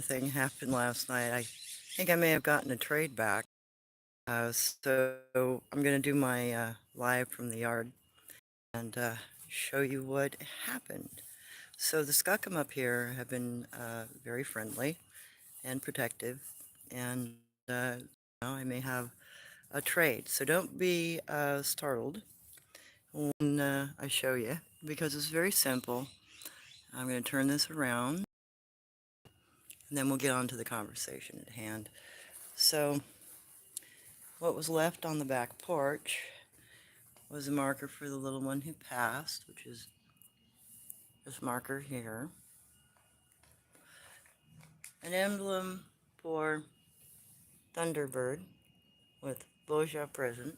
thing happened last night. I think I may have gotten a trade back. So I'm going to do my live from the yard and show you what happened. So the skunk up here have been very friendly and protective, and now I may have a trade. So don't be startled when I show you, because it's very simple. I'm going to turn this around, and then we'll get on to the conversation at hand. So what was left on the back porch was a marker for the little one who passed, which is this marker here. An emblem for Thunderbird with Boja present.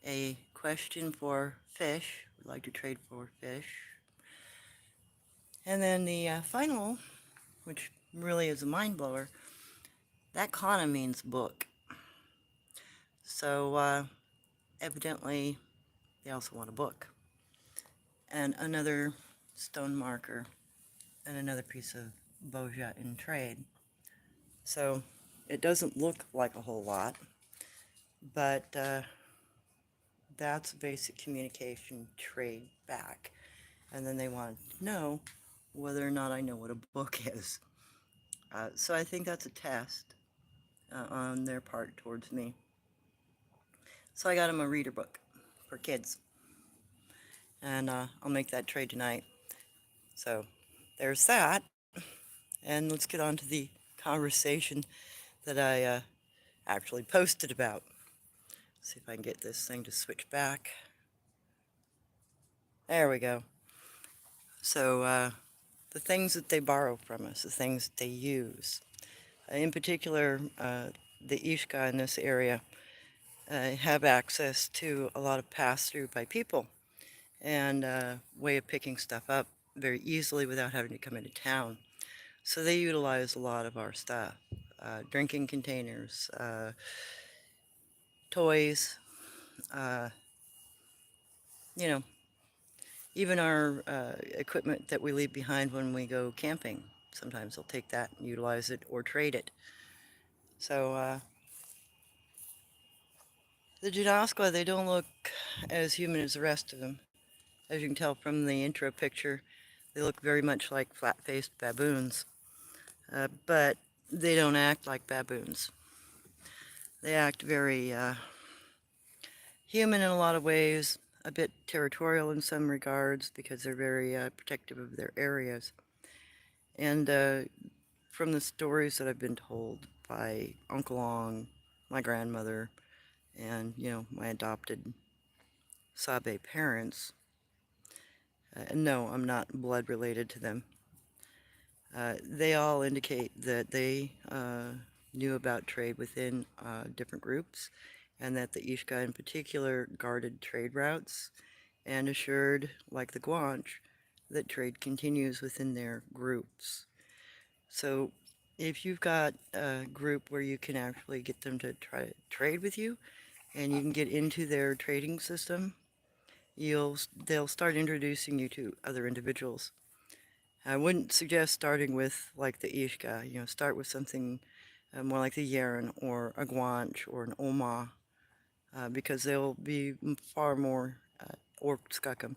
A question for fish. Would like to trade for fish. And then the final, which really is a mind blower, that kana means book. So evidently they also want a book. And another stone marker and another piece of Boja in trade. So it doesn't look like a whole lot, but that's basic communication trade back. And then they want to know whether or not I know what a book is. So I think that's a test on their part towards me. So I got them a reader book for kids, and I'll make that trade tonight. So there's that, and let's get on to the conversation that I actually posted about. See if I can get this thing to switch back. There we go. So the things that they borrow from us, the things that they use. In particular, the Ieshka in this area have access to a lot of pass-through by people and way of picking stuff up very easily without having to come into town. So they utilize a lot of our stuff. Drinking containers, toys, uh, you know, even our equipment that we leave behind when we go camping. Sometimes they'll take that and utilize it or trade it. So the Jenosque, they don't look as human as the rest of them. As you can tell from the intro picture, they look very much like flat-faced baboons. But they don't act like baboons. They act very human in a lot of ways, a bit territorial in some regards because they're very protective of their areas. And from the stories that I've been told by Uncle Long, my grandmother, and, my adopted Sabe parents, no, I'm not blood related to them. They all indicate that they knew about trade within different groups, and that the Ieshka in particular guarded trade routes and assured, like the Guanche, that trade continues within their groups. So if you've got a group where you can actually get them to try to trade with you, and you can get into their trading system, they'll start introducing you to other individuals. I wouldn't suggest starting with like the Ieshka, start with something more like the Yeren or a Guanche or an Oma, because they'll be far more, or Skookum,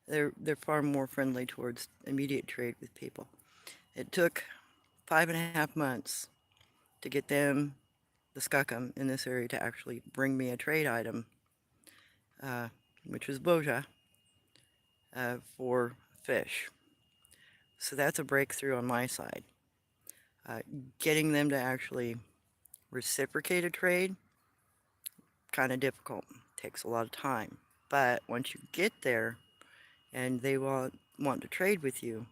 they're far more friendly towards immediate trade with people. It took 5.5 months to get them, the Skookum in this area, to actually bring me a trade item, which was Boja, for fish. So that's a breakthrough on my side. Getting them to actually reciprocate a trade, kind of difficult. Takes a lot of time. But once you get there and they want to trade with you,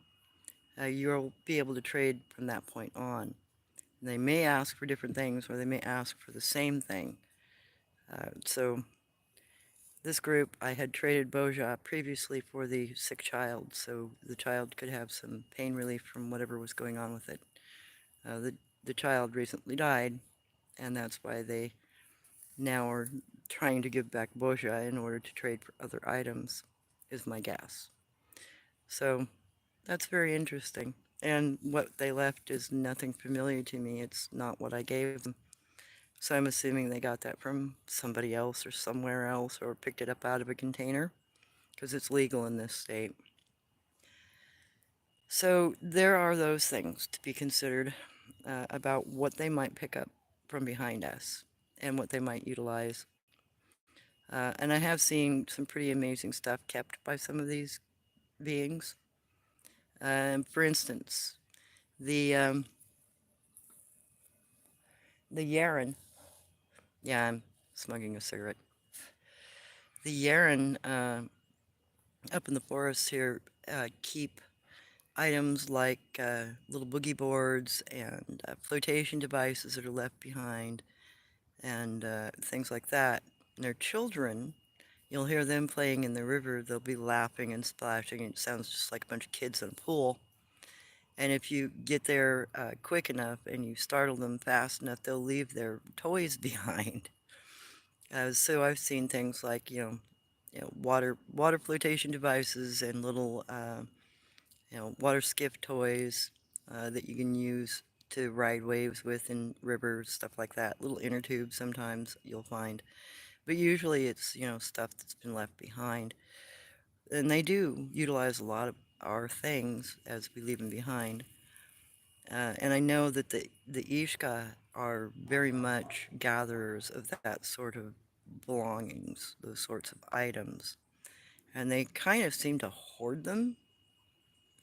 you'll be able to trade from that point on. They may ask for different things, or they may ask for the same thing. So this group, I had traded Boja previously for the sick child, so the child could have some pain relief from whatever was going on with it. The child recently died, and that's why they now are trying to give back Boja in order to trade for other items, is my guess. So that's very interesting. And what they left is nothing familiar to me. It's not what I gave them. So I'm assuming they got that from somebody else or somewhere else or picked it up out of a container because it's legal in this state. So there are those things to be considered about what they might pick up from behind us and what they might utilize. And I have seen some pretty amazing stuff kept by some of these beings. For instance, the um, the Yaren. Yeah, I'm smoking a cigarette. The Yaren up in the forest here keep items like little boogie boards and flotation devices that are left behind and things like that. And their children, you'll hear them playing in the river. They'll be laughing and splashing. And it sounds just like a bunch of kids in a pool. And if you get there quick enough and you startle them fast enough, they'll leave their toys behind. So I've seen things like water flotation devices and little water skiff toys that you can use to ride waves with in rivers, stuff like that. Little inner tubes sometimes you'll find, but usually it's stuff that's been left behind. And they do utilize a lot of our things as we leave them behind. And I know that the Ieshka are very much gatherers of that sort of belongings, those sorts of items. And they kind of seem to hoard them.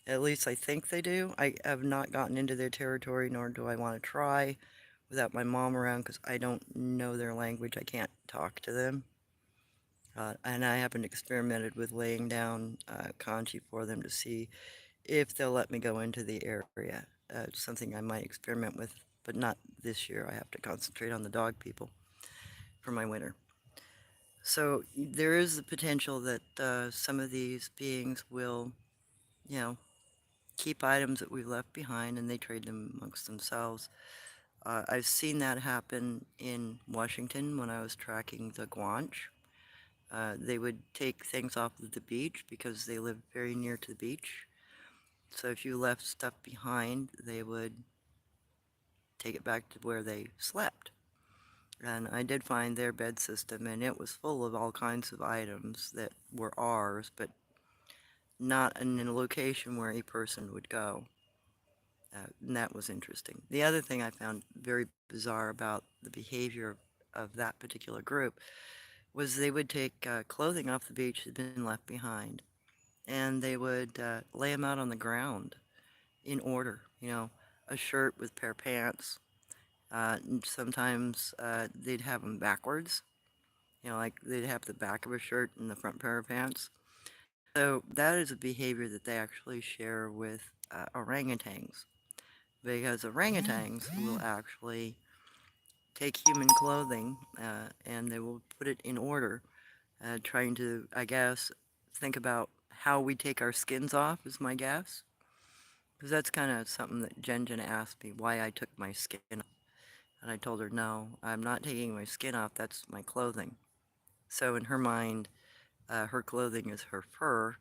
At least I think they do. I have not gotten into their territory, nor do I want to try without my mom around because I don't know their language. I can't talk to them. And I haven't experimented with laying down kanji for them to see if they'll let me go into the area. It's something I might experiment with, but not this year. I have to concentrate on the dog people for my winter. So there is the potential that some of these beings will, you know, keep items that we've left behind and they trade them amongst themselves. I've seen that happen in Washington when I was tracking the Guanche. They would take things off of the beach because they live very near to the beach. So if you left stuff behind, they would take it back to where they slept. And I did find their bed system, and it was full of all kinds of items that were ours, but not in a location where a person would go. And that was interesting. The other thing I found very bizarre about the behavior of that particular group was they would take clothing off the beach that had been left behind, and they would lay them out on the ground in order. A shirt with a pair of pants. And sometimes they'd have them backwards. Like they'd have the back of a shirt and the front pair of pants. So that is a behavior that they actually share with orangutans, because orangutans will actually take human clothing and they will put it in order, trying to, I guess, think about how we take our skins off, is my guess. Because that's kind of something that Jen asked me, why I took my skin off. And I told her, no, I'm not taking my skin off, that's my clothing. So in her mind, her clothing is her fur,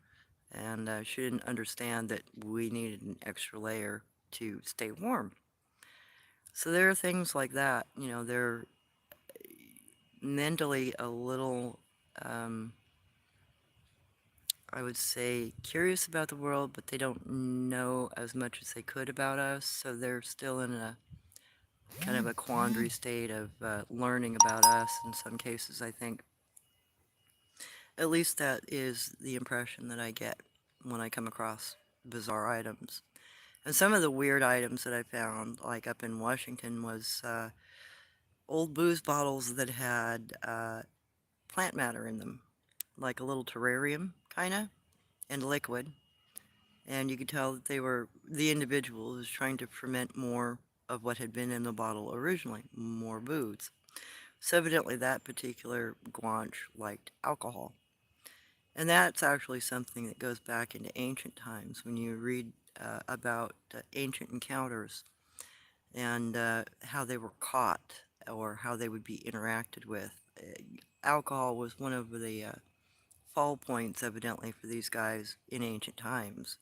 and she didn't understand that we needed an extra layer to stay warm. So there are things like that, they're mentally a little, um, I would say, curious about the world, but they don't know as much as they could about us, so they're still in a kind of a quandary state of learning about us in some cases, I think. At least that is the impression that I get when I come across bizarre items. And some of the weird items that I found, like up in Washington, was old booze bottles that had plant matter in them, like a little terrarium, kind of, and liquid. And you could tell that the individual was trying to ferment more of what had been in the bottle originally, more booze. So evidently that particular guanche liked alcohol. And that's actually something that goes back into ancient times when you read about ancient encounters and how they were caught or how they would be interacted with. Alcohol was one of the fall points, evidently, for these guys in ancient times.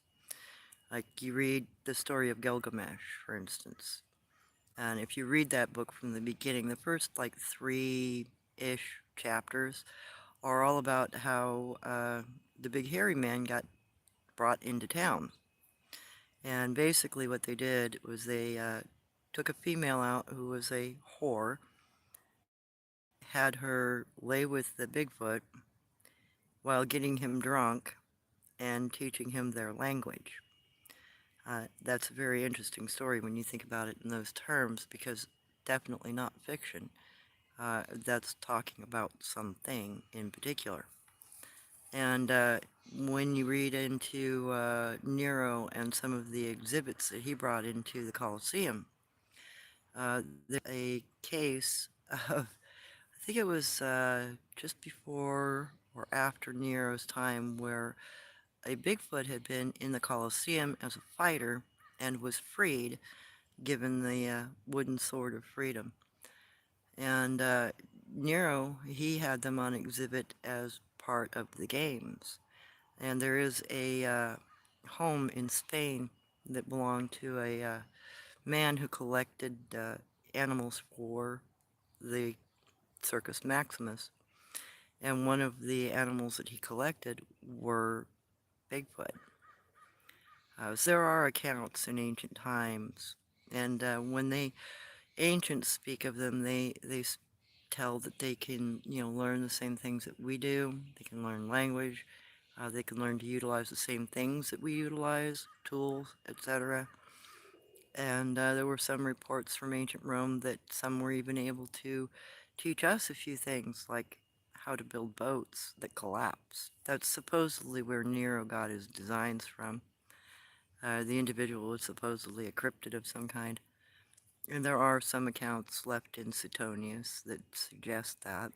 Like you read the story of Gilgamesh, for instance. And if you read that book from the beginning, the first like three-ish chapters are all about how the big hairy man got brought into town. And basically what they did was they took a female out who was a whore, had her lay with the Bigfoot while getting him drunk and teaching him their language. That's a very interesting story when you think about it in those terms, because definitely not fiction. That's talking about something in particular. And when you read into Nero and some of the exhibits that he brought into the Colosseum, there's a case of, I think it was just before or after Nero's time, where a Bigfoot had been in the Colosseum as a fighter and was freed, given the wooden sword of freedom. And Nero, he had them on exhibit as part of the games. And there is a home in Spain that belonged to a man who collected animals for the Circus Maximus. And one of the animals that he collected were Bigfoot. So there are accounts in ancient times, and when the ancients speak of them, they tell that they can, learn the same things that we do. They can learn language. They can learn to utilize the same things that we utilize, tools, etc. And there were some reports from ancient Rome that some were even able to teach us a few things, like how to build boats that collapse. That's supposedly where Nero got his designs from. The individual was supposedly a cryptid of some kind. And there are some accounts left in Suetonius that suggest that.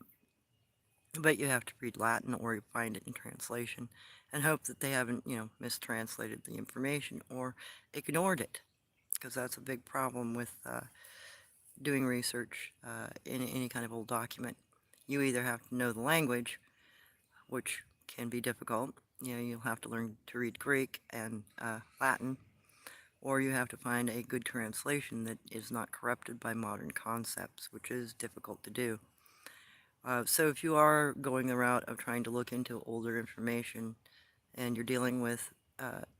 But you have to read Latin or you find it in translation and hope that they haven't, mistranslated the information or ignored it. Because that's a big problem with doing research in any kind of old document. You either have to know the language, which can be difficult. You'll have to learn to read Greek and Latin, or you have to find a good translation that is not corrupted by modern concepts, which is difficult to do. So if you are going the route of trying to look into older information and you're dealing with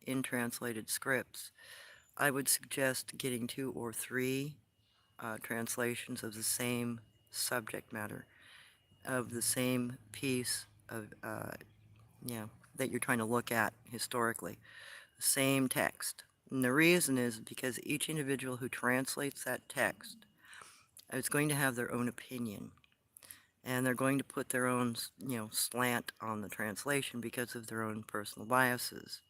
in-translated scripts, I would suggest getting 2 or 3 translations of the same subject matter, of the same piece of, that you're trying to look at historically, the same text. And the reason is because each individual who translates that text is going to have their own opinion. And they're going to put their own, slant on the translation because of their own personal biases.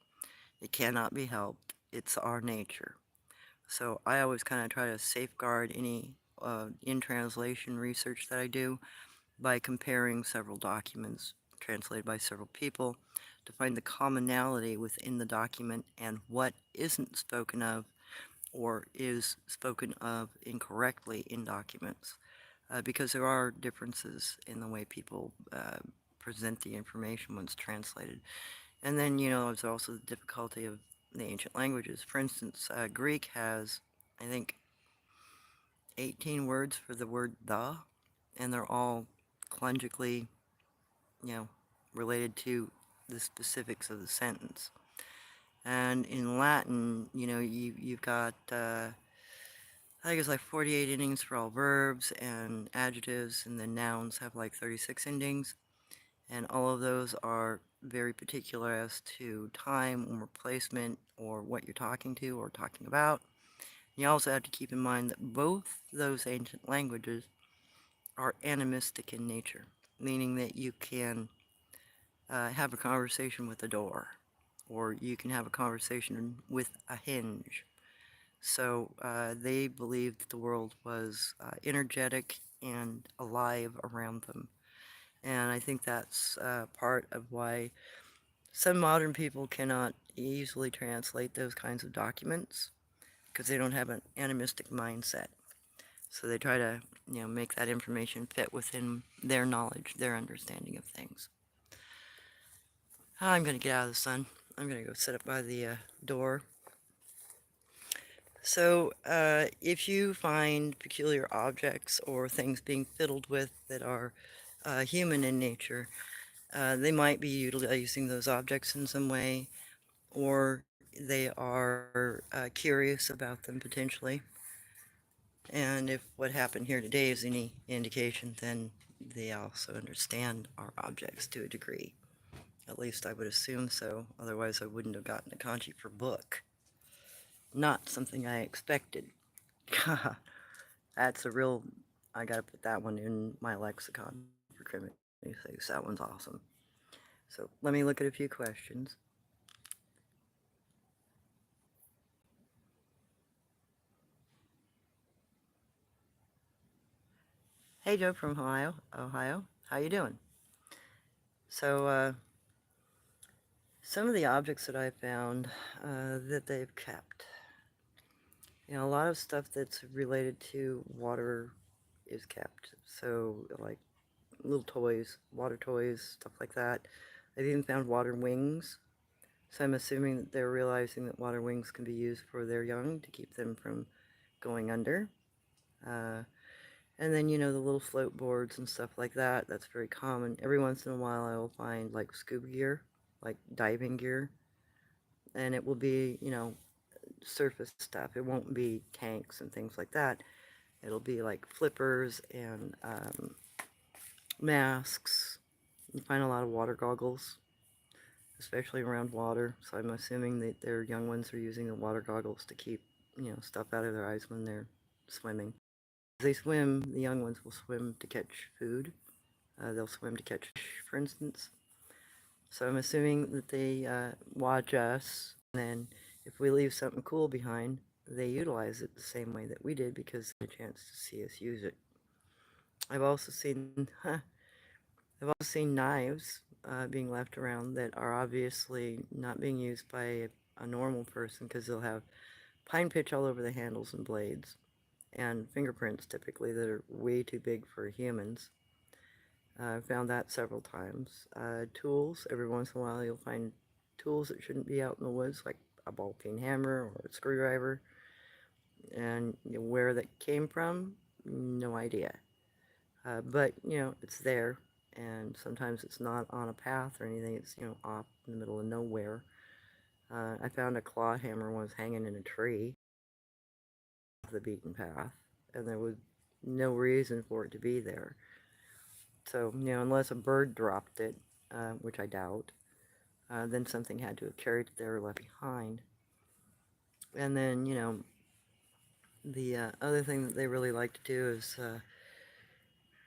It cannot be helped. It's our nature. So I always kind of try to safeguard any in-translation research that I do by comparing several documents translated by several people to find the commonality within the document and what isn't spoken of or is spoken of incorrectly in documents. Because there are differences in the way people present the information when it's translated. And then, there's also the difficulty of the ancient languages. For instance, Greek has, I think, 18 words for the word the, and they're all conjugally, you know, related to the specifics of the sentence. And in Latin, you've got, I think it's like 48 endings for all verbs and adjectives, and then nouns have like 36 endings. And all of those are very particular as to time or placement or what you're talking to or talking about. You also have to keep in mind that both those ancient languages are animistic in nature, meaning that you can have a conversation with a door, or you can have a conversation with a hinge. So they believed that the world was energetic and alive around them. And I think that's part of why some modern people cannot easily translate those kinds of documents, because they don't have an animistic mindset. So they try to, make that information fit within their knowledge, their understanding of things. I'm going to get out of the sun. I'm going to go sit up by the door If you find peculiar objects or things being fiddled with that are human in nature, they might be utilizing those objects in some way, or they are curious about them potentially. And if what happened here today is any indication, then they also understand our objects to a degree. At least I would assume so. Otherwise, I wouldn't have gotten a kanji for book. Not something I expected. That's a real. I gotta put that one in my lexicon for criminal things. That one's awesome. So let me look at a few questions. Hey Joe from Ohio. Ohio. How you doing? So some of the objects that I found that they've kept. A lot of stuff that's related to water is kept. So like little toys, water toys, stuff like that. I've even found water wings. So I'm assuming that they're realizing that water wings can be used for their young to keep them from going under. Uh, and then, the little float boards and stuff like that, that's very common. Every once in a while I will find like scuba gear, like diving gear, and it will be, surface stuff. It won't be tanks and things like that. It'll be like flippers and masks. You find a lot of water goggles, especially around water. So I'm assuming that their young ones are using the water goggles to keep, stuff out of their eyes when they're swimming. As they swim, the young ones will swim to catch food. They'll swim to catch fish, for instance. So I'm assuming that they watch us, and then if we leave something cool behind, they utilize it the same way that we did because they had a chance to see us use it. I've also seen, I've also seen knives being left around that are obviously not being used by a normal person because they'll have pine pitch all over the handles and blades, and fingerprints typically that are way too big for humans. I've found that several times. Tools, every once in a while you'll find tools that shouldn't be out in the woods, like a ball peen hammer or a screwdriver, and where that came from, no idea. But, it's there, and sometimes it's not on a path or anything, it's, off in the middle of nowhere. I found a claw hammer once hanging in a tree off the beaten path, and there was no reason for it to be there. So, unless a bird dropped it, which I doubt, then something had to have carried it there or left behind. And then, the other thing that they really like to do is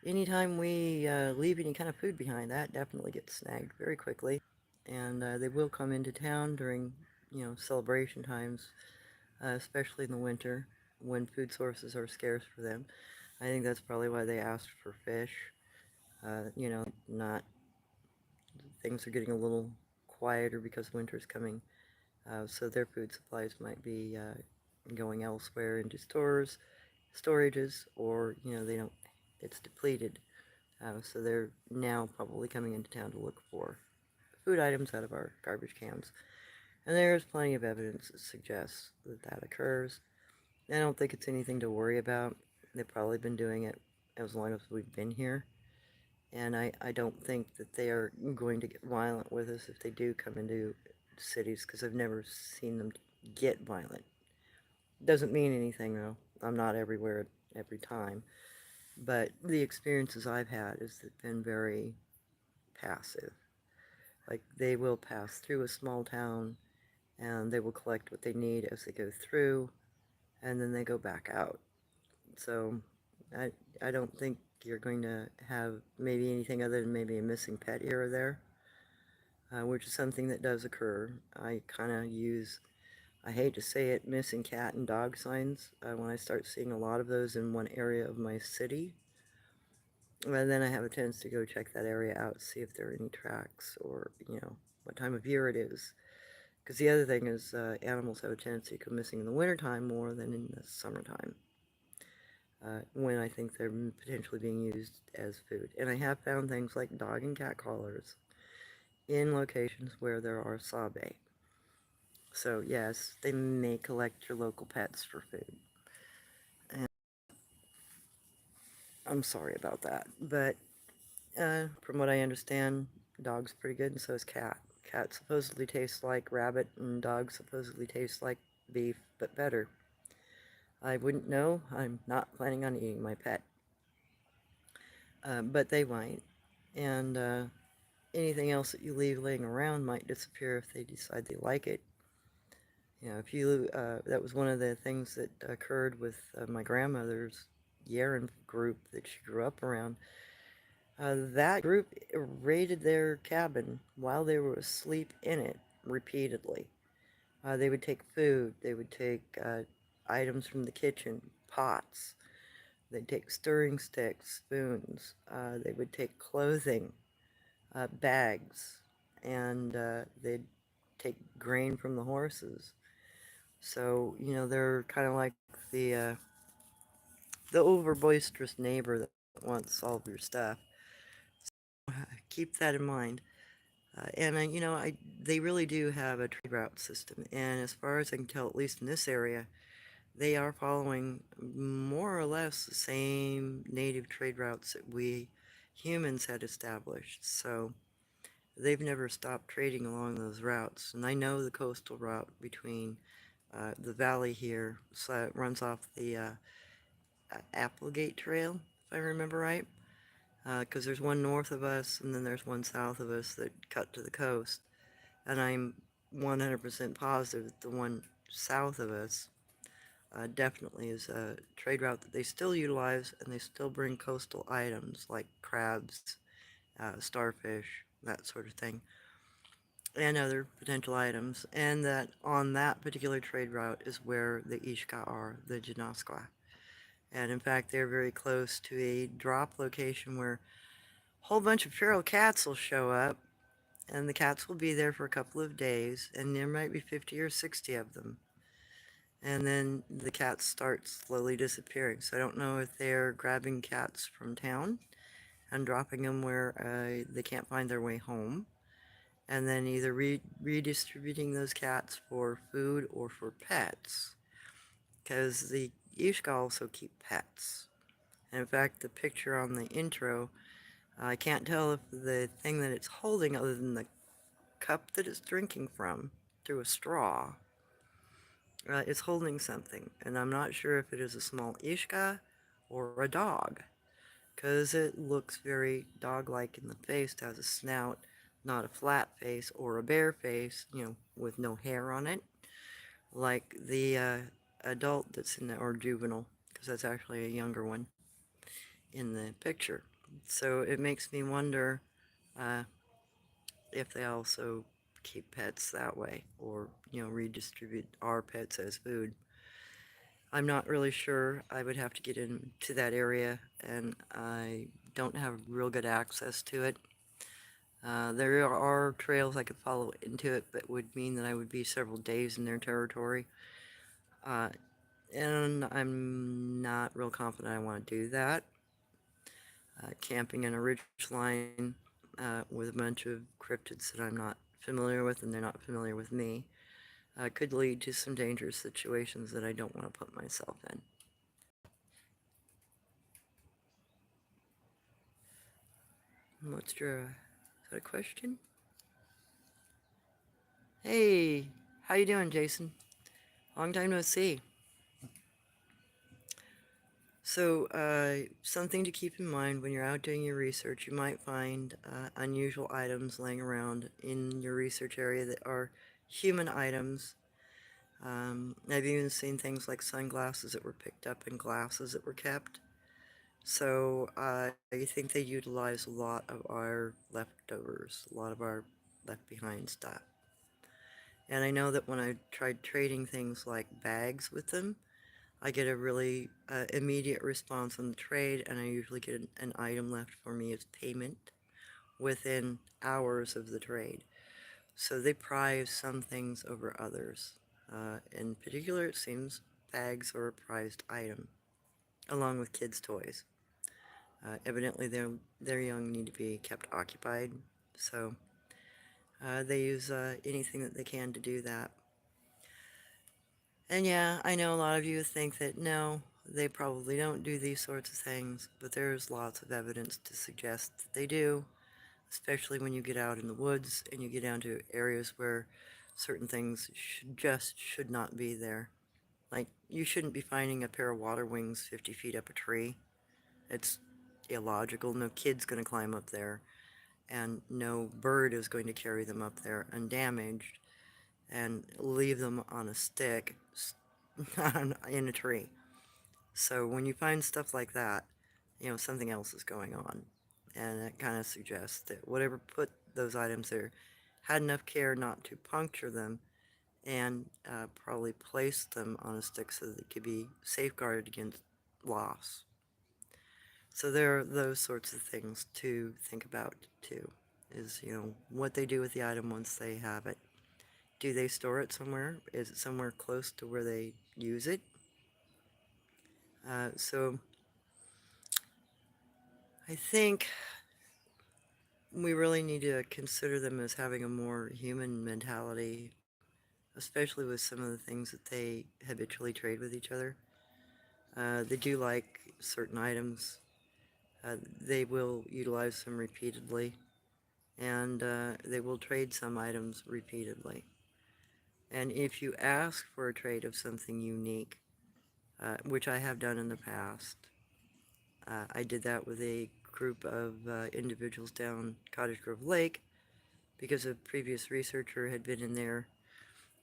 anytime we leave any kind of food behind, that definitely gets snagged very quickly. And they will come into town during, celebration times, especially in the winter when food sources are scarce for them. I think that's probably why they asked for fish. Not things are getting a little quieter because winter's coming. So their food supplies might be going elsewhere into stores, storages, or they don't. It's depleted. So they're now probably coming into town to look for food items out of our garbage cans. And there's plenty of evidence that suggests that that occurs. I don't think it's anything to worry about. They've probably been doing it as long as we've been here. And I don't think that they are going to get violent with us if they do come into cities, because I've never seen them get violent. Doesn't mean anything, though. I'm not everywhere every time. But the experiences I've had has been very passive. Like, they will pass through a small town, and they will collect what they need as they go through, and then they go back out. So I, I don't think you're going to have maybe anything other than maybe a missing pet here or there, which is something that does occur. I kind of use, I hate to say it, missing cat and dog signs when I start seeing a lot of those in one area of my city. And then I have a tendency to go check that area out, see if there are any tracks or, what time of year it is. Because the other thing is animals have a tendency to go missing in the wintertime more than in the summertime. When I think they're potentially being used as food. And I have found things like dog and cat collars in locations where there are sabe. So yes, they may collect your local pets for food. And I'm sorry about that, but from what I understand, dog's pretty good, and so is cat. Cat supposedly tastes like rabbit, and dog supposedly tastes like beef, but better. I wouldn't know. I'm not planning on eating my pet, but they might. And anything else that you leave laying around might disappear if they decide they like it. You know, if you that was one of the things that occurred with my grandmother's Yaren group that she grew up around. That group raided their cabin while they were asleep in it repeatedly. They would take food, they would take items from the kitchen, pots, they'd take stirring sticks, spoons, they would take clothing, bags, and they'd take grain from the horses. So, you know, they're kind of like the uh, the over boisterous neighbor that wants all of your stuff. Keep that in mind. You know, they really do have a trade route system, and as far as I can tell, at least in this area, they are following more or less the same native trade routes that we humans had established. So they've never stopped trading along those routes. And I know the coastal route between the valley here, so it runs off the Applegate Trail, if I remember right. Because there's one north of us and then there's one south of us that cut to the coast. And I'm 100% positive that the one south of us definitely is a trade route that they still utilize, and they still bring coastal items like crabs, starfish, that sort of thing, and other potential items. And that on that particular trade route is where the Ieshka are, the Jenosque. And in fact, they're very close to a drop location where a whole bunch of feral cats will show up, and the cats will be there for a couple of days, and there might be 50 or 60 of them. And then the cats start slowly disappearing. So I don't know if they're grabbing cats from town and dropping them where they can't find their way home, and then either redistributing those cats for food or for pets, because the Ieshka also keep pets. And in fact, the picture on the intro, I can't tell if the thing that it's holding, other than the cup that it's drinking from through a straw, is holding something. And I'm not sure if it is a small Ieshka or a dog, because it looks very dog-like in the face. It has a snout, not a flat face or a bare face, you know, with no hair on it, like the adult that's in the, or juvenile, because that's actually a younger one in the picture. So it makes me wonder uh, if they also keep pets that way, or, you know, redistribute our pets as food. I'm not really sure. I would have to get into that area, and I don't have real good access to it. There are trails I could follow into it, but would mean that I would be several days in their territory. Uh, and I'm not real confident I want to do that. Camping in a ridge line with a bunch of cryptids that I'm not familiar with and they're not familiar with me could lead to some dangerous situations that I don't want to put myself in. What's your, is that a question? Hey, how you doing, Jason? Long time no see. So, something to keep in mind when you're out doing your research, you might find unusual items laying around in your research area that are human items. I've even seen things like sunglasses that were picked up and glasses that were kept. So, I think they utilize a lot of our leftovers, a lot of our left behind stuff. And I know that when I tried trading things like bags with them, I get a really immediate response on the trade, and I usually get an item left for me as payment within hours of the trade. So they prize some things over others. In particular, it seems bags are a prized item, along with kids' toys. Evidently, their young need to be kept occupied, so they use anything that they can to do that. And yeah, I know a lot of you think that no, they probably don't do these sorts of things, but there's lots of evidence to suggest that they do, especially when you get out in the woods and you get down to areas where certain things should not be there. Like, you shouldn't be finding a pair of water wings 50 feet up a tree. It's illogical. No kid's going to climb up there, and no bird is going to carry them up there undamaged and leave them on a stick in a tree. So when you find stuff like that, something else is going on. And it kind of suggests that whatever put those items there had enough care not to puncture them and probably placed them on a stick so that they could be safeguarded against loss. So there are those sorts of things to think about too. Is, what they do with the item once they have it. Do they store it somewhere? Is it somewhere close to where they use it? So I think we really need to consider them as having a more human mentality, especially with some of the things that they habitually trade with each other. They do like certain items. They will utilize them repeatedly, and they will trade some items repeatedly. And if you ask for a trade of something unique, which I have done in the past, I did that with a group of individuals down Cottage Grove Lake because a previous researcher had been in there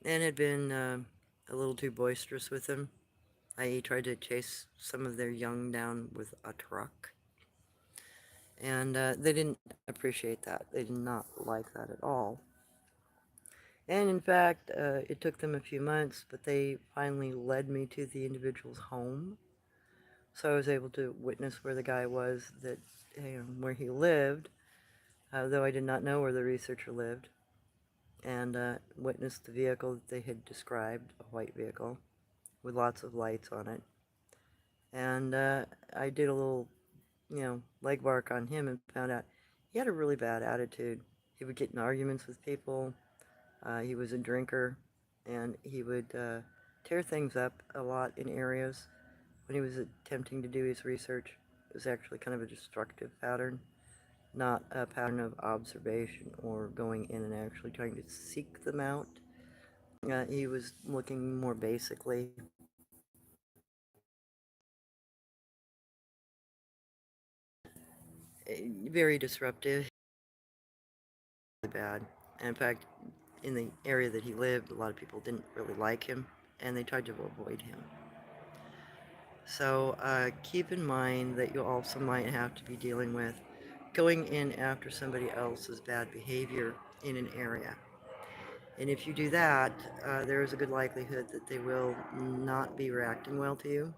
and had been a little too boisterous with them. I tried to chase some of their young down with a truck, and they didn't appreciate that. They did not like that at all. And in fact, it took them a few months, but they finally led me to the individual's home. So I was able to witness where the guy was, that where he lived, though I did not know where the researcher lived, and witnessed the vehicle that they had described, a white vehicle with lots of lights on it. And I did a little, legwork on him and found out he had a really bad attitude. He would get in arguments with people. He was a drinker, and he would tear things up a lot in areas. When he was attempting to do his research, it was actually kind of a destructive pattern, not a pattern of observation or going in and actually trying to seek them out. He was looking more basically very disruptive, really bad. And in fact, in the area that he lived, a lot of people didn't really like him, and they tried to avoid him. So keep in mind that you also might have to be dealing with going in after somebody else's bad behavior in an area. And if you do that, there is a good likelihood that they will not be reacting well to you,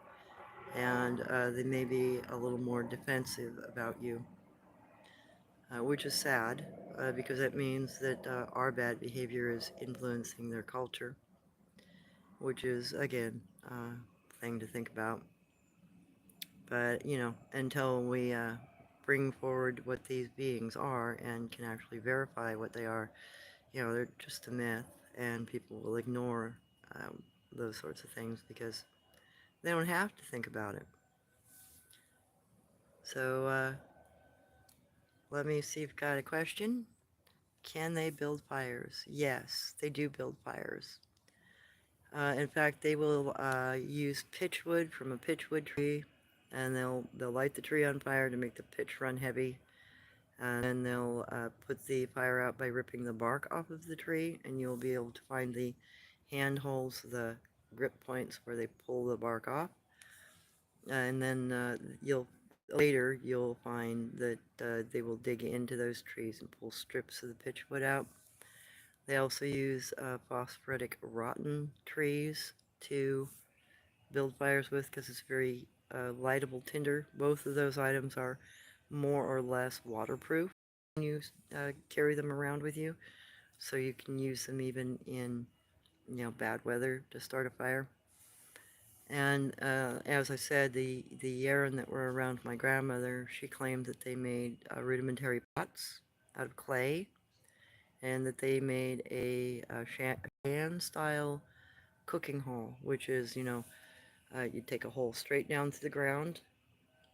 and they may be a little more defensive about you, which is sad, because that means that our bad behavior is influencing their culture, which is, again, a thing to think about. But, until we bring forward what these beings are and can actually verify what they are, they're just a myth, and people will ignore those sorts of things because they don't have to think about it. So, let me see if you've got a question. Can they build fires? Yes, they do build fires. In fact, they will use pitchwood from a pitchwood tree, and they'll light the tree on fire to make the pitch run heavy, and then they'll put the fire out by ripping the bark off of the tree, and you'll be able to find the handholds, the grip points where they pull the bark off, and then you'll find that they will dig into those trees and pull strips of the pitchwood out. They also use phosphoretic rotten trees to build fires with because it's very lightable tinder. Both of those items are more or less waterproof when you carry them around with you, so you can use them even in bad weather to start a fire. And as I said, the Yaren that were around my grandmother, she claimed that they made rudimentary pots out of clay, and that they made a shan style cooking hole, which is, you take a hole straight down to the ground,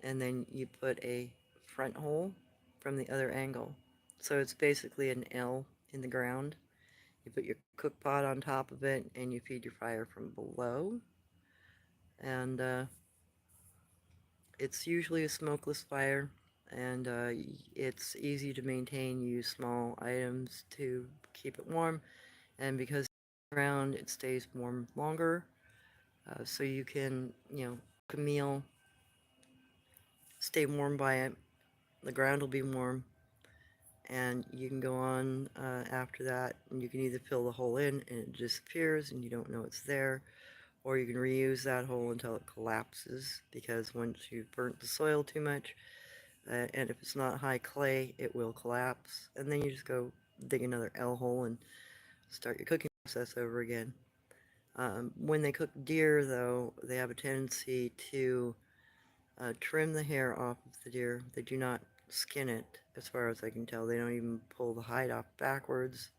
and then you put a front hole from the other angle. So it's basically an L in the ground. You put your cook pot on top of it, and you feed your fire from below. And it's usually a smokeless fire, and it's easy to maintain. You use small items to keep it warm, and because it's ground, it stays warm longer. So you can, cook a meal, stay warm by it. The ground will be warm, and you can go on after that, and you can either fill the hole in and it disappears and you don't know it's there, or you can reuse that hole until it collapses, because once you've burnt the soil too much, and if it's not high clay, it will collapse, and then you just go dig another L hole and start your cooking process over again. When they cook deer, though, they have a tendency to trim the hair off of the deer. They do not skin it, as far as I can tell. They don't even pull the hide off backwards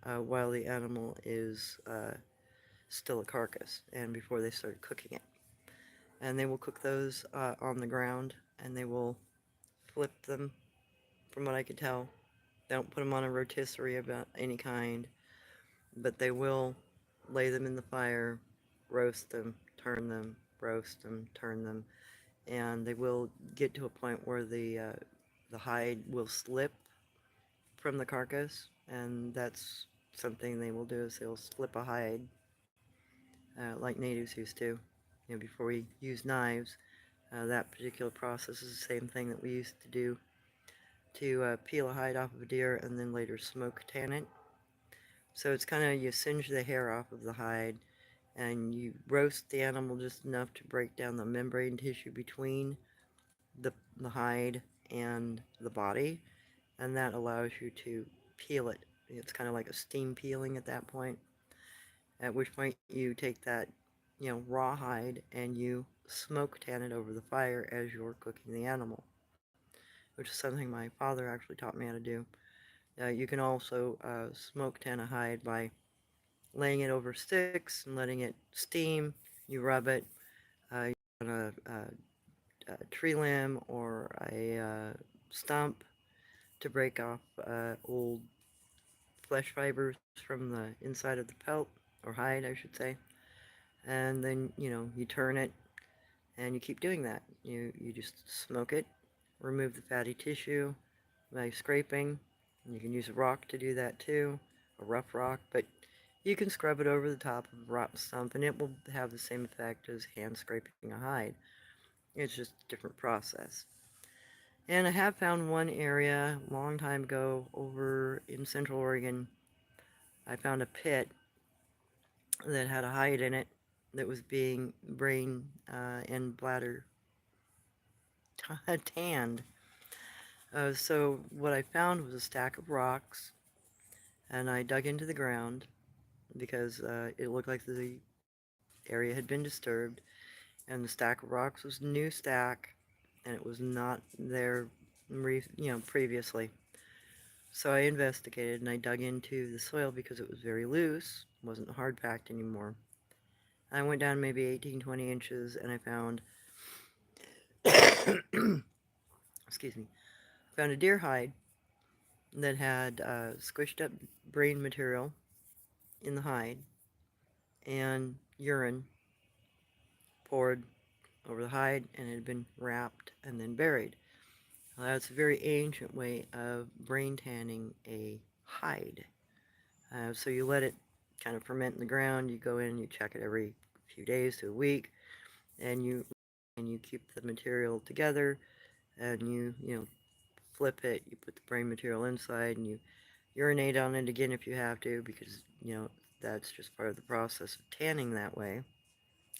while the animal is still a carcass, and before they start cooking it. And they will cook those on the ground, and they will flip them, from what I can tell. They don't put them on a rotisserie of any kind, but they will lay them in the fire, roast them, turn them, roast them, turn them, and they will get to a point where the hide will slip from the carcass, and that's something they will do, is they'll slip a hide like natives used to. Before we use knives, that particular process is the same thing that we used to do to peel a hide off of a deer and then later smoke tan it. So it's kind of, you singe the hair off of the hide, and you roast the animal just enough to break down the membrane tissue between the hide and the body, and that allows you to peel it. It's kind of like a steam peeling at that point, at which point you take that, raw hide and you smoke tan it over the fire as you're cooking the animal, which is something my father actually taught me how to do. You can also smoke tan a hide by laying it over sticks and letting it steam. You rub it on a tree limb or a stump to break off old flesh fibers from the inside of the pelt, or hide, I should say. And then, you turn it, and you keep doing that. You just smoke it, remove the fatty tissue by scraping. And you can use a rock to do that too, a rough rock, but you can scrub it over the top of a rotten stump, and it will have the same effect as hand scraping a hide. It's just a different process. And I have found one area a long time ago over in Central Oregon. I found a pit that had a hide in it that was being brain and bladder tanned. So what I found was a stack of rocks, and I dug into the ground because it looked like the area had been disturbed, and the stack of rocks was a new stack, and it was not there, previously. So I investigated and I dug into the soil because it was very loose, wasn't hard packed anymore. I went down maybe 18, 20 inches, and I found, excuse me, found a deer hide that had squished up brain material in the hide and urine poured over the hide, and it had been wrapped and then buried. Now, that's a very ancient way of brain tanning a hide. So you let it kind of ferment in the ground. You go in, you check it every few days to a week, and you keep the material together, and you flip it. You put the brain material inside, and you urinate on it again if you have to, because that's just part of the process of tanning that way.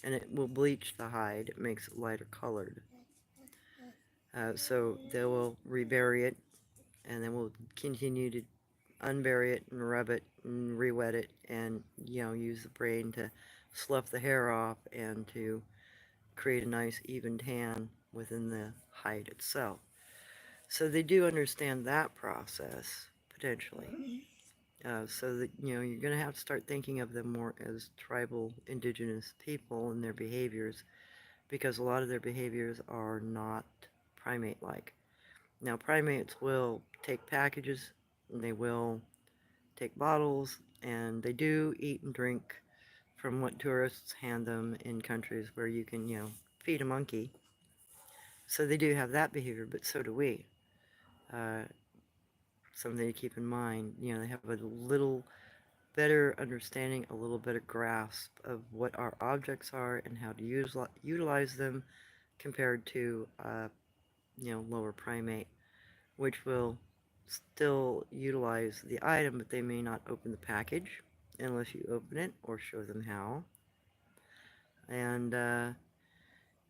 And it will bleach the hide. It makes it lighter colored. So they will rebury it, and then we'll continue to unbury it and rub it and re-wet it, and use the brain to slough the hair off and to create a nice even tan within the hide itself. So they do understand that process, potentially. so that you're going to have to start thinking of them more as tribal indigenous people and their behaviors, because a lot of their behaviors are not primate-like. Now, primates will take packages, and they will take bottles, and they do eat and drink from what tourists hand them in countries where you can, feed a monkey. So they do have that behavior, but so do we. Uh, Something to keep in mind. They have a little better understanding, a little better grasp of what our objects are and how to utilize them compared to, lower primate, which will still utilize the item, but they may not open the package unless you open it or show them how. And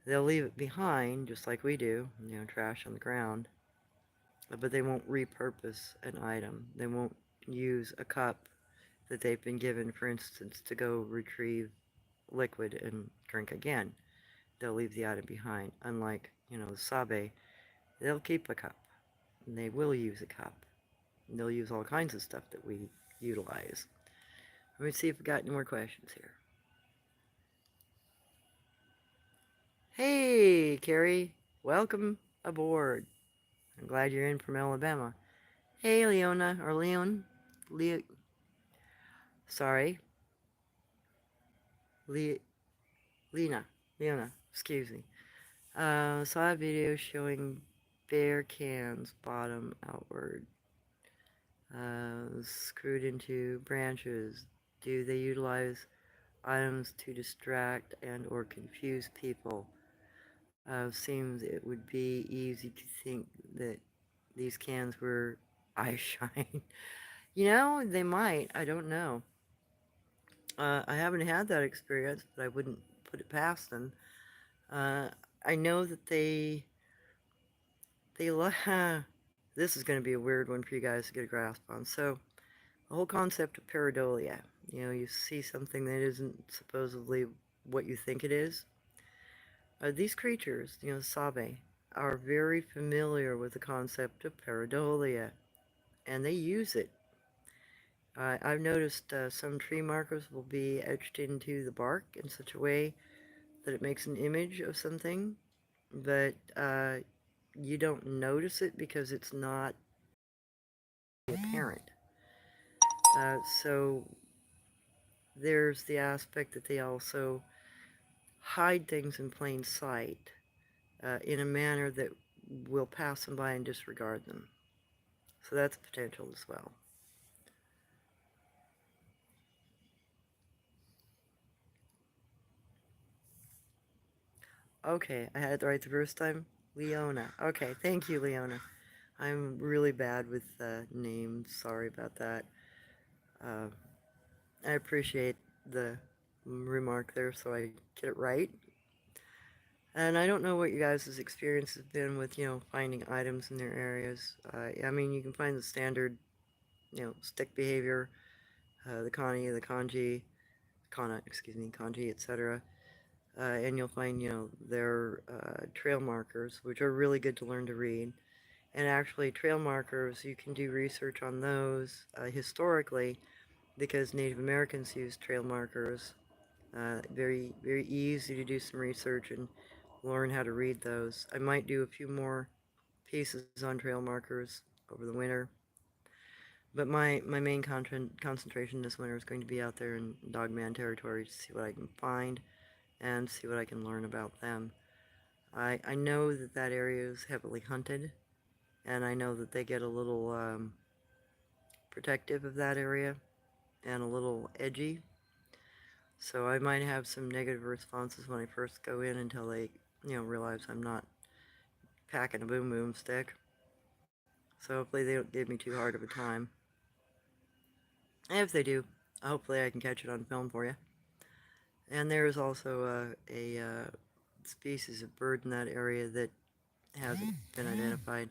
they'll leave it behind, just like we do, trash on the ground, but they won't repurpose an item. They won't use a cup that they've been given, for instance, to go retrieve liquid and drink again. They'll leave the item behind. Unlike, the Sabe, they'll keep a cup. And they will use a cup. And they'll use all kinds of stuff that we utilize. Let me see if we got any more questions here. Hey, Carrie. Welcome aboard. I'm glad you're in from Alabama. Hey, Leona, or Leon. Le- Sorry. Le- Leona, excuse me. Saw a video showing bear cans bottom outward, screwed into branches. Do they utilize items to distract and or confuse people? Seems it would be easy to think that these cans were eye shine. They might. I don't know. I haven't had that experience, but I wouldn't put it past them. Uh, I know that this is going to be a weird one for you guys to get a grasp on. So, the whole concept of pareidolia. You see something that isn't supposedly what you think it is. These creatures, Sabe, are very familiar with the concept of pareidolia, and they use it. I've noticed some tree markers will be etched into the bark in such a way that it makes an image of something, but you don't notice it because it's not apparent. So there's the aspect that they also hide things in plain sight in a manner that will pass them by and disregard them. So that's a potential as well. Okay, I had it right the first time. Leona. Okay, thank you, Leona. I'm really bad with names. Sorry about that. Uh, I appreciate the remark there, so I get it right. And I don't know what you guys' experience has been with, finding items in their areas. I mean, you can find the standard, stick behavior, the Kani, the Kanji, Kana, excuse me, Kanji, etc. And you'll find, their trail markers, which are really good to learn to read. And actually, trail markers, you can do research on those historically, because Native Americans used trail markers. Very, very easy to do some research and learn how to read those. I might do a few more pieces on trail markers over the winter. But my main concentration this winter is going to be out there in Dogman territory to see what I can find and see what I can learn about them. I know that that area is heavily hunted, and I know that they get a little protective of that area and a little edgy. So I might have some negative responses when I first go in until they, realize I'm not packing a boom boom stick. So hopefully they don't give me too hard of a time. And if they do, hopefully I can catch it on film for you. And there is also a species of bird in that area that hasn't been identified.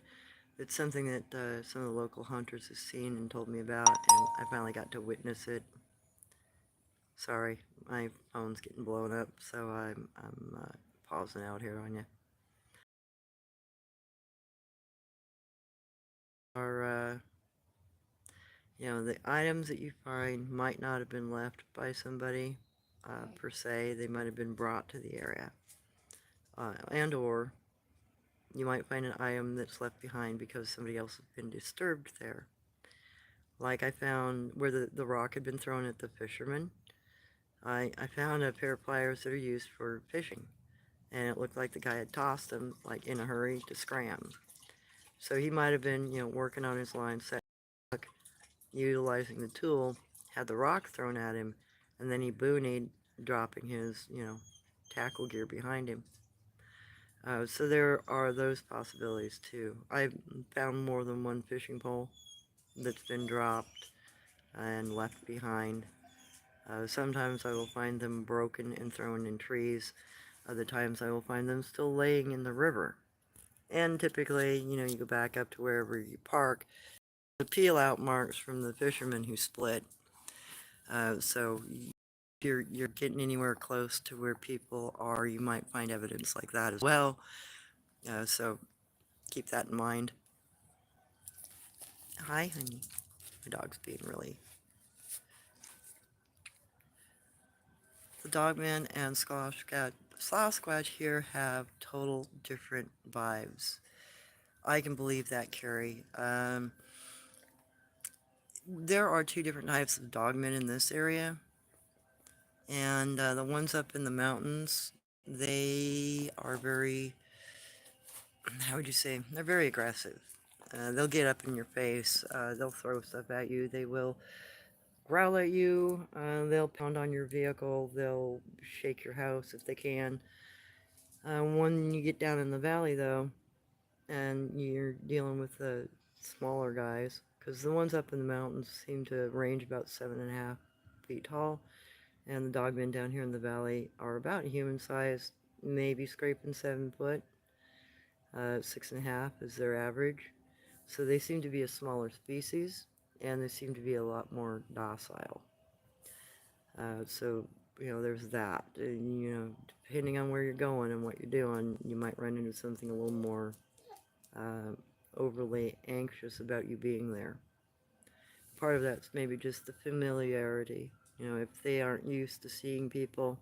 It's something that some of the local hunters have seen and told me about, and I finally got to witness it. Sorry, my phone's getting blown up, so I'm pausing out here on you. Or The items that you find might not have been left by somebody per se. They might have been brought to the area. And or you might find an item that's left behind because somebody else has been disturbed there. Like I found where the rock had been thrown at the fisherman. I found a pair of pliers that are used for fishing. And it looked like the guy had tossed them, like in a hurry to scram. So he might have been, working on his line, set hook, utilizing the tool, had the rock thrown at him, and then he boonied, dropping his, tackle gear behind him. So there are those possibilities too. I've found more than one fishing pole that's been dropped and left behind. Sometimes I will find them broken and thrown in trees. Other times I will find them still laying in the river. And typically, you go back up to wherever you park, the peel out marks from the fishermen who split. So if you're getting anywhere close to where people are, you might find evidence like that as well. So keep that in mind. Hi, honey. My dog's being really. The Dogman and Sasquatch here have total different vibes. I can believe that, Carrie. There are two different types of dogmen in this area, and the ones up in the mountains, they are very, how would you say, they're very aggressive. They'll get up in your face, they'll throw stuff at you, they will growl at you, they'll pound on your vehicle, they'll shake your house if they can. When you get down in the valley, though, and you're dealing with the smaller guys, because the ones up in the mountains seem to range about 7.5 feet tall, and the dogmen down here in the valley are about human size, maybe scraping 7 foot. 6.5 is their average. So they seem to be a smaller species, and they seem to be a lot more docile. So, there's that. And, depending on where you're going and what you're doing, you might run into something a little more uh, overly anxious about you being there. Part of that's maybe just the familiarity. If they aren't used to seeing people,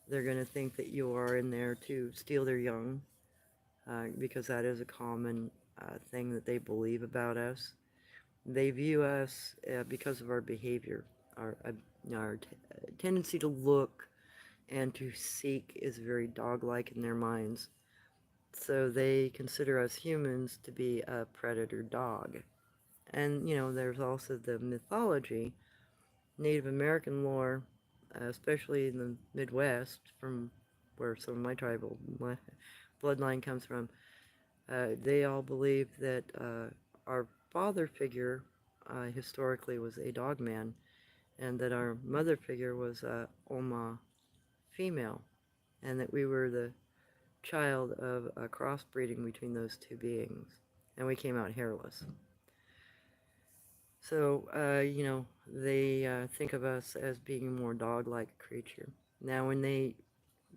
they're going to think that you are in there to steal their young, because that is a common thing that they believe about us. They view us because of our behavior, our tendency to look and to seek is very dog-like in their minds. So they consider us humans to be a predator dog. And, there's also the mythology, Native American lore, especially in the Midwest, from where some of my tribal bloodline comes from. They all believe that our father figure historically was a dog man, and that our mother figure was a Oma female, and that we were the child of a crossbreeding between those two beings, and we came out hairless. So, they think of us as being a more dog-like creature. Now, when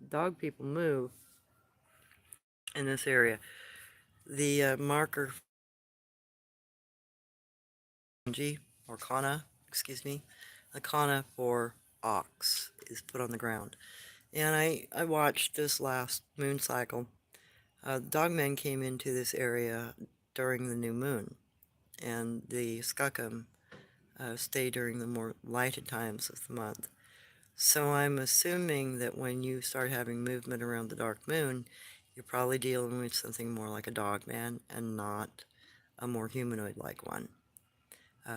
dog people move in this area, the marker G or Kana, excuse me, the Kana for ox is put on the ground. And I watched this last moon cycle. The dogmen came into this area during the new moon, and the Skookum stay during the more lighted times of the month. So I'm assuming that when you start having movement around the dark moon, you're probably dealing with something more like a dogman and not a more humanoid-like one.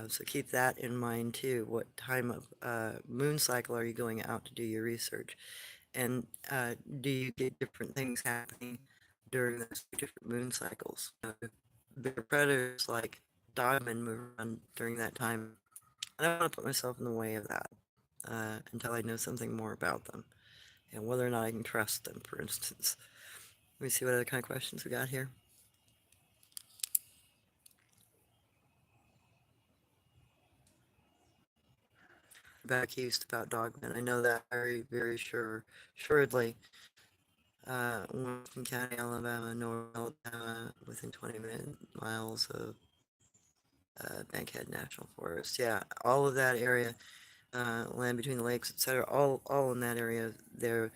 So keep that in mind too. What time of moon cycle are you going out to do your research? And do you get different things happening during those two different moon cycles? Bigger predators like dogmen move around during that time. I don't want to put myself in the way of that until I know something more about them and whether or not I can trust them, for instance. Let me see what other kind of questions we got here. Back east about dogmen. I know that very, very assuredly. Washington County, Alabama, North Alabama, within 20 miles of Bankhead National Forest. Yeah, all of that area, land between the lakes, etc. All in that area. There,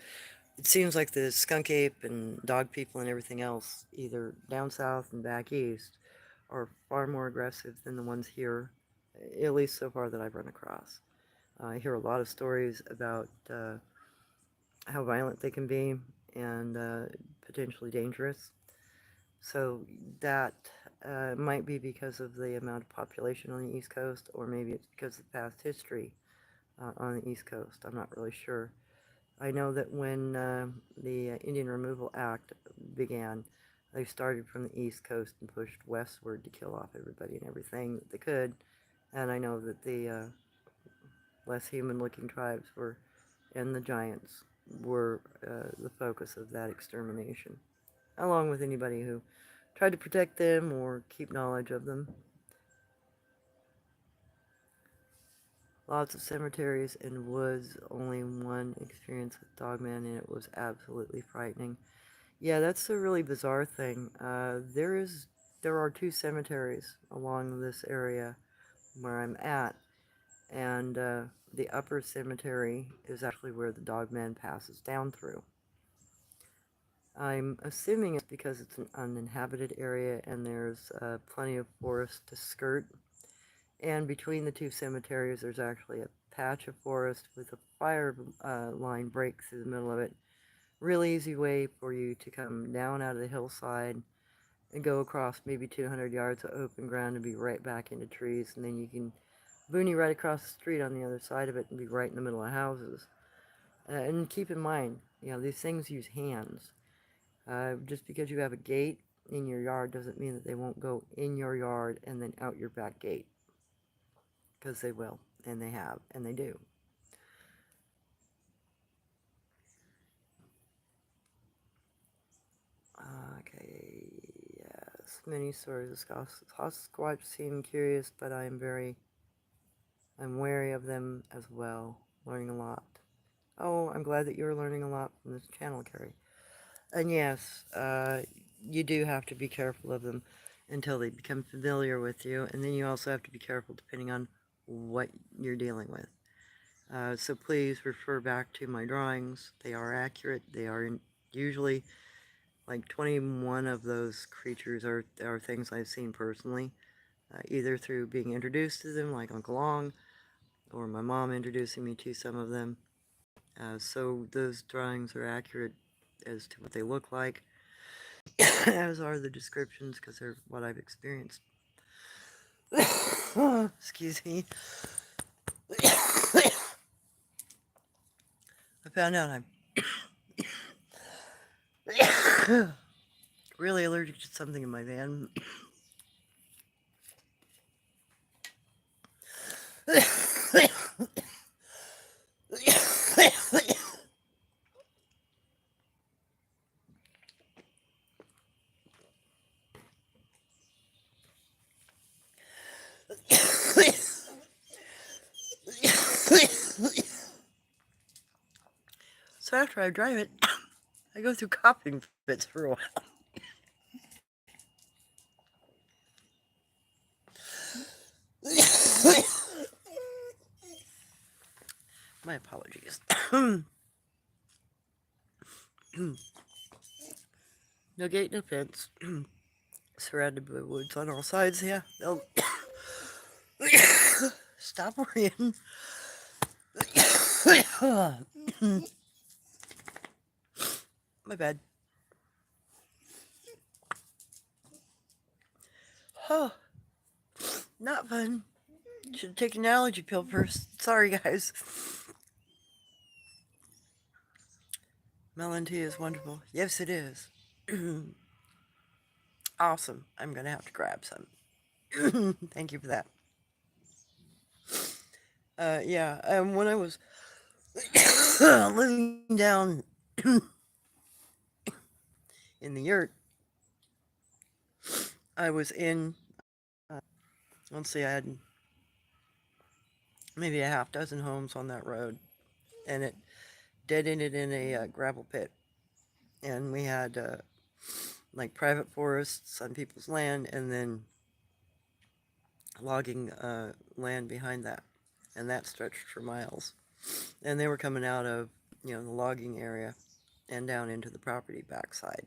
it seems like the skunk ape and dog people and everything else, either down south and back east, are far more aggressive than the ones here, at least so far that I've run across. I hear a lot of stories about how violent they can be and potentially dangerous. So that might be because of the amount of population on the East Coast, or maybe it's because of past history on the East Coast. I'm not really sure. I know that when the Indian Removal Act began, they started from the East Coast and pushed westward to kill off everybody and everything that they could. And I know that the less human-looking tribes were, and the giants were the focus of that extermination, along with anybody who tried to protect them or keep knowledge of them. Lots of cemeteries and woods, only one experience with Dogman, and it was absolutely frightening. Yeah, that's a really bizarre thing. There are two cemeteries along this area where I'm at, and the upper cemetery is actually where the Dogman passes down through. I'm assuming it's because it's an uninhabited area and there's plenty of forest to skirt. And between the two cemeteries, there's actually a patch of forest with a fire line break through the middle of it. Really easy way for you to come down out of the hillside and go across maybe 200 yards of open ground and be right back into trees. And then you can booney right across the street on the other side of it and be right in the middle of houses. And keep in mind, these things use hands. Just because you have a gate in your yard doesn't mean that they won't go in your yard and then out your back gate. Because they will, and they have, and they do. Okay, yes. Many stories of Sasquatch seem curious, but I'm wary of them as well. Learning a lot. Oh, I'm glad that you're learning a lot from this channel, Carrie. And yes, you do have to be careful of them until they become familiar with you, and then you also have to be careful depending on what you're dealing with. So please refer back to my drawings. They are accurate. They are usually like 21 of those creatures are things I've seen personally, either through being introduced to them, like Uncle Long, or my mom introducing me to some of them. So those drawings are accurate as to what they look like, as are the descriptions, because they're what I've experienced. Excuse me. I found out I'm really allergic to something in my van. So after I drive it, I go through coughing fits for a while. My apologies. No gate, no fence. Surrounded by woods on all sides. Yeah, they'll stop worrying. My bad. Oh, not fun. Should take an allergy pill first. Sorry, guys. Melon tea is wonderful. Yes, it is. Awesome. I'm gonna have to grab some. Thank you for that. Yeah. When I was living down in the yurt, I was in. Let's see, I had maybe a half dozen homes on that road, and it dead ended in a gravel pit. And we had like private forests on people's land, and then logging land behind that, and that stretched for miles. And they were coming out of, the logging area and down into the property backside.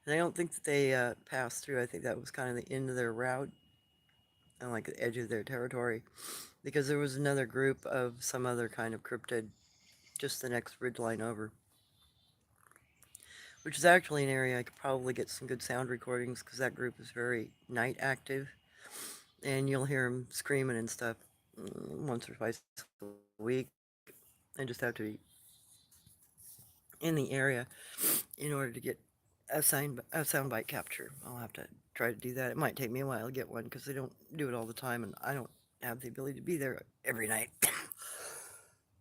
And I don't think that they passed through. I think that was kind of the end of their route and like the edge of their territory, because there was another group of some other kind of cryptid just the next ridgeline over, which is actually an area I could probably get some good sound recordings because that group is very night active, and you'll hear them screaming and stuff once or twice a week. I just have to be in the area in order to get a sound bite capture. I'll have to try to do that. It might take me a while to get one because they don't do it all the time, and I don't have the ability to be there every night.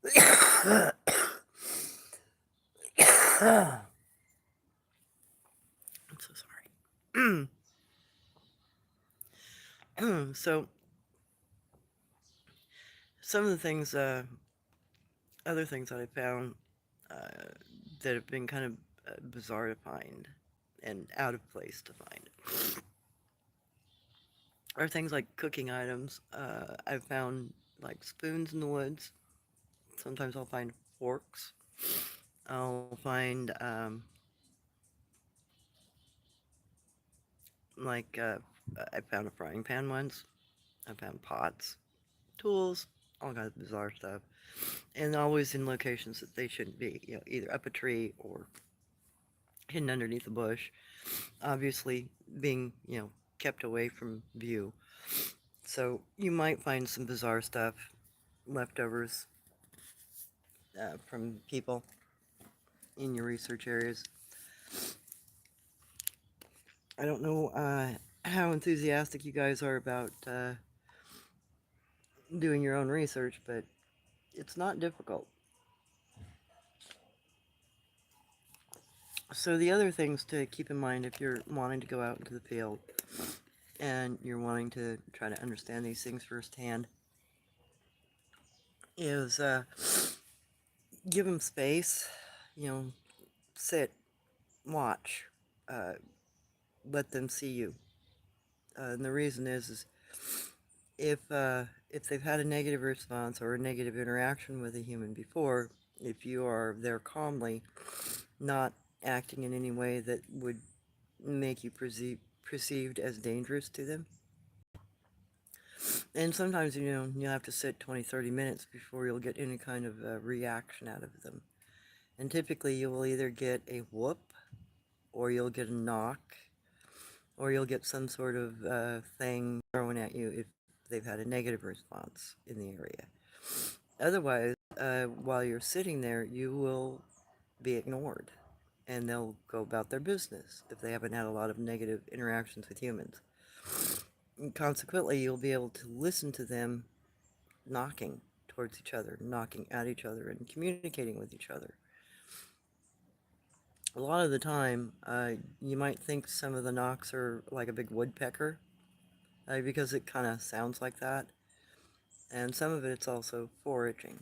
I'm so sorry. So some of the things, other things that I found uh, that have been kind of bizarre to find and out of place to find are things like cooking items. I've found like spoons in the woods. Sometimes I'll find forks. I'll find like I found a frying pan once. I found pots, tools, all kinds of bizarre stuff, and always in locations that they shouldn't be. Either up a tree or hidden underneath a bush. Obviously, being kept away from view. So you might find some bizarre stuff, leftovers from people in your research areas. I don't know how enthusiastic you guys are about doing your own research, but it's not difficult. So the other things to keep in mind if you're wanting to go out into the field and you're wanting to try to understand these things firsthand is give them space, you know, sit, watch, uh, let them see you. And the reason is if they've had a negative response or a negative interaction with a human before, if you are there calmly, not acting in any way that would make you perceived as dangerous to them. And sometimes, you have to sit 20, 30 minutes before you'll get any kind of reaction out of them. And typically you will either get a whoop, or you'll get a knock, or you'll get some sort of thing thrown at you if they've had a negative response in the area. Otherwise, while you're sitting there, you will be ignored, and they'll go about their business if they haven't had a lot of negative interactions with humans. And consequently, you'll be able to listen to them knocking towards each other, knocking at each other, and communicating with each other. A lot of the time, you might think some of the knocks are like a big woodpecker, because it kind of sounds like that. And some of it's also foraging.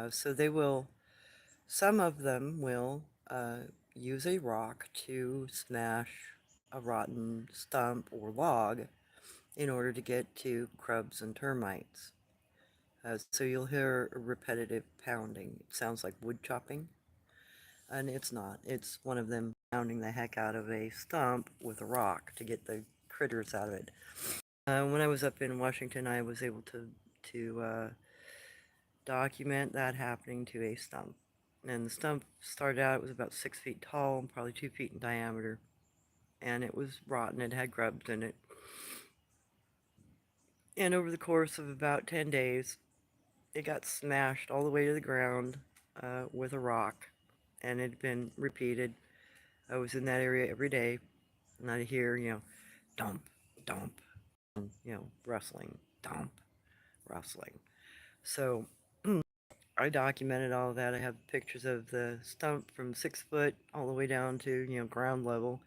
So some of them will use a rock to smash a rotten stump or log in order to get to grubs and termites. So you'll hear a repetitive pounding. It sounds like wood chopping, and it's not. It's one of them pounding the heck out of a stump with a rock to get the critters out of it. When I was up in Washington, I was able to document that happening to a stump. And the stump started out, it was about 6 feet tall and probably 2 feet in diameter. And it was rotten, it had grubs in it. And over the course of about 10 days, it got smashed all the way to the ground with a rock. And it had been repeated. I was in that area every day, and I'd hear, dump, dump, and, rustling, dump, rustling. So I documented all of that. I have pictures of the stump from 6 foot all the way down to, ground level.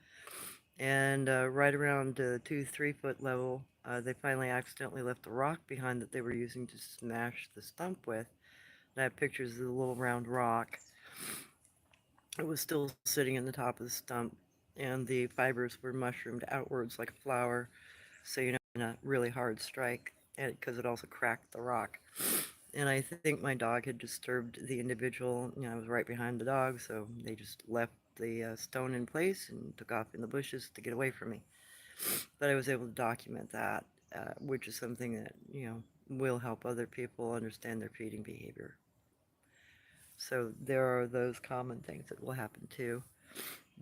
And right around 2, 3 foot level, they finally accidentally left the rock behind that they were using to smash the stump with. And I have pictures of the little round rock. It was still sitting in the top of the stump, and the fibers were mushroomed outwards like a flower. So, a really hard strike because it also cracked the rock. And I think my dog had disturbed the individual. You know, I was right behind the dog, so they just left the stone in place and took off in the bushes to get away from me. But I was able to document that, which is something that, you know, will help other people understand their feeding behavior. So there are those common things that will happen too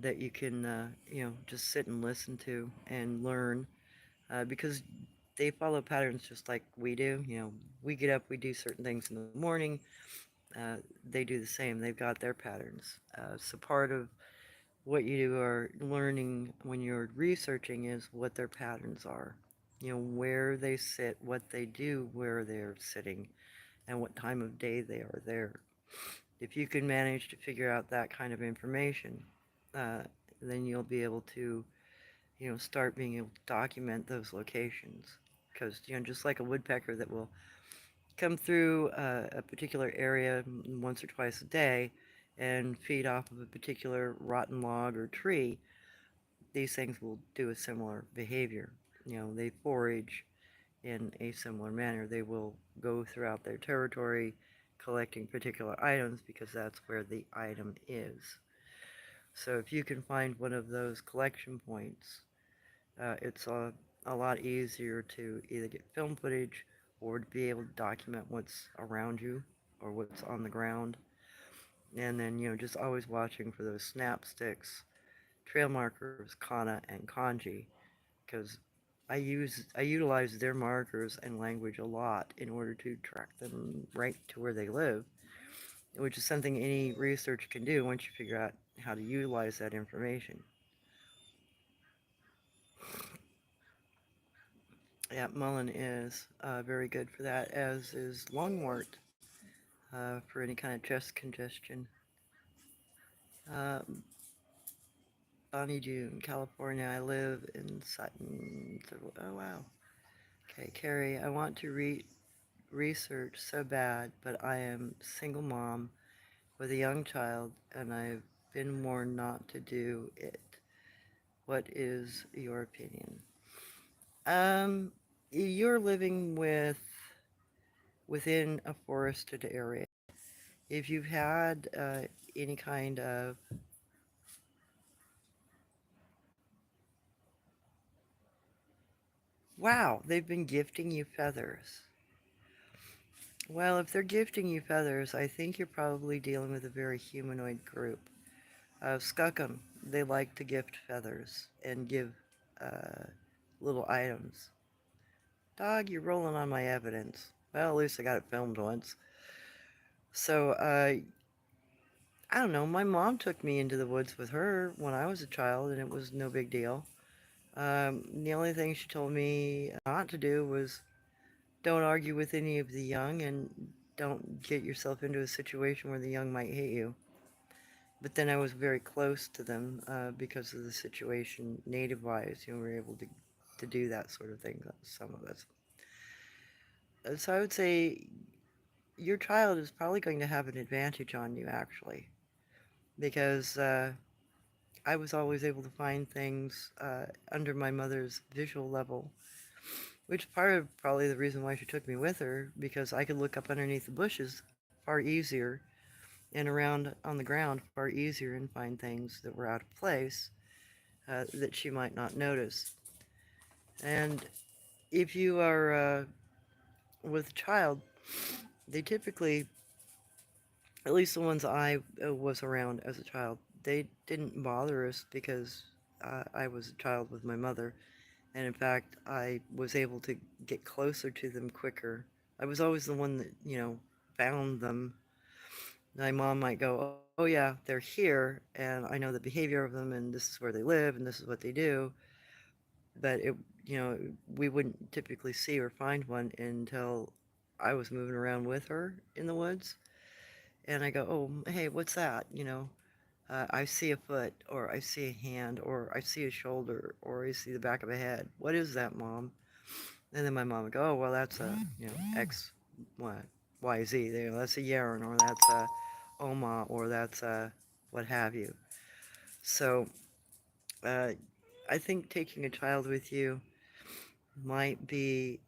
that you can, you know, just sit and listen to and learn because they follow patterns just like we do. You know, we get up, we do certain things in the morning. They do the same. They've got their patterns. So part of what you are learning when you're researching is what their patterns are. You know, where they sit, what they do, where they're sitting, and what time of day they are there. If you can manage to figure out that kind of information, uh, then you'll be able to, you know, start being able to document those locations. Because, you know, just like a woodpecker that will come through a particular area once or twice a day and feed off of a particular rotten log or tree, these things will do a similar behavior. You know, they forage in a similar manner. They will go throughout their territory collecting particular items because that's where the item is. So if you can find one of those collection points, it's a lot easier to either get film footage or to be able to document what's around you or what's on the ground. And then, you know, just always watching for those snap sticks, trail markers, kana, and kanji, because I utilize their markers and language a lot in order to track them right to where they live, which is something any researcher can do once you figure out how to utilize that information. Yeah, mullein is very good for that, as is lungwort for any kind of chest congestion. Uh, Bonnie June, California. I live in Sutton. Oh, wow. Okay, Carrie, I want to research so bad, but I am single mom with a young child, and I've been warned not to do it. What is your opinion? Um, you're living within a forested area. If you've had any kind of, wow, they've been gifting you feathers. Well, if they're gifting you feathers, I think you're probably dealing with a very humanoid group. Skookum, they like to gift feathers and give uh, little items. Dog, you're rolling on my evidence. Well, at least I got it filmed once. So, I don't know. My mom took me into the woods with her when I was a child, and it was no big deal. The only thing she told me not to do was don't argue with any of the young and don't get yourself into a situation where the young might hate you. But then I was very close to them because of the situation native-wise. You know, we were able to do that sort of thing, some of us. So I would say your child is probably going to have an advantage on you, actually, because I was always able to find things under my mother's visual level, which part of probably the reason why she took me with her, because I could look up underneath the bushes far easier and around on the ground far easier and find things that were out of place that she might not notice. And if you are with a child, they typically, at least the ones I was around as a child, they didn't bother us because I was a child with my mother. And in fact, I was able to get closer to them quicker. I was always the one that, you know, found them. My mom might go, oh yeah, they're here, and I know the behavior of them, and this is where they live, and this is what they do. But it, you know, we wouldn't typically see or find one until I was moving around with her in the woods, and I go, oh, hey, what's that? You know, I see a foot, or I see a hand, or I see a shoulder, or I see the back of a head. What is that, Mom? And then my mom would go, oh, well, that's a, you know, X, what, Y, Z. You know, that's a yarn, or that's a Oma, or that's a what have you. So uh, I think taking a child with you might be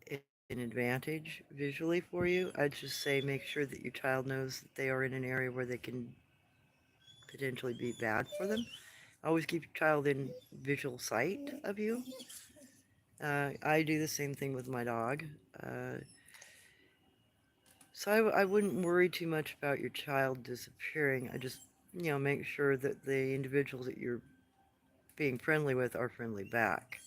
an advantage visually for you. I'd just say make sure that your child knows that they are in an area where they can potentially be bad for them. Always keep your child in visual sight of you. I do the same thing with my dog. Uh, so I wouldn't worry too much about your child disappearing. I just, make sure that the individuals that you're being friendly with are friendly back.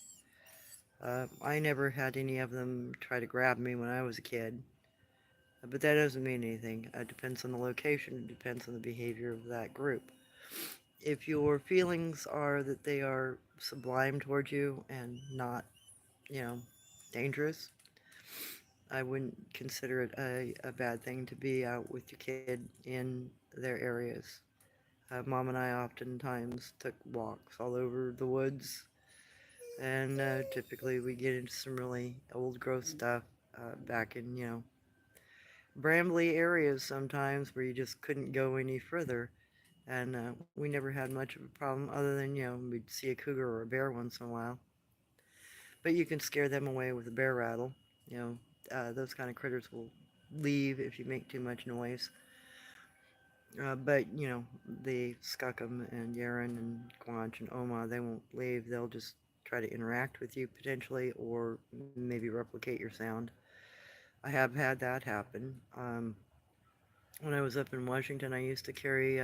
I never had any of them try to grab me when I was a kid, but that doesn't mean anything. It depends on the location, it depends on the behavior of that group. If your feelings are that they are sublime towards you and not, you know, dangerous, I wouldn't consider it a bad thing to be out with your kid in their areas. Mom and I oftentimes took walks all over the woods, and typically we get into some really old growth stuff back in, brambly areas sometimes where you just couldn't go any further. And we never had much of a problem other than, we'd see a cougar or a bear once in a while. But you can scare them away with a bear rattle. You know, those kind of critters will leave if you make too much noise. But, the Skookum and Yaren and Guanch and Oma, they won't leave. They'll just try to interact with you potentially or maybe replicate your sound. I have had that happen. When I was up in Washington, I used to carry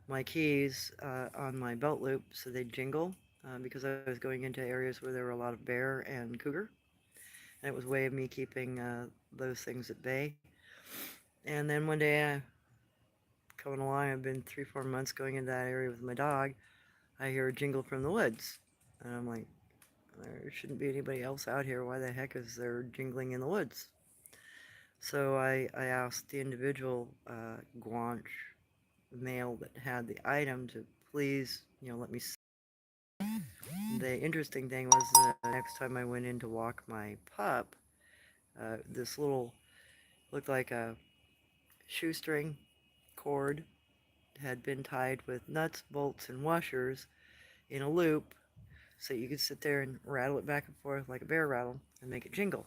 my keys on my belt loop so they'd jingle because I was going into areas where there were a lot of bear and cougar. And it was a way of me keeping those things at bay. And then one day, coming along, I've been 3, 4 months going into that area with my dog. I hear a jingle from the woods. And I'm like, there shouldn't be anybody else out here. Why the heck is there jingling in the woods? So I asked the individual Guanch male that had the item to please, let me. The interesting thing was the next time I went in to walk my pup, this little looked like a shoestring cord had been tied with nuts, bolts, and washers in a loop so you could sit there and rattle it back and forth like a bear rattle and make it jingle.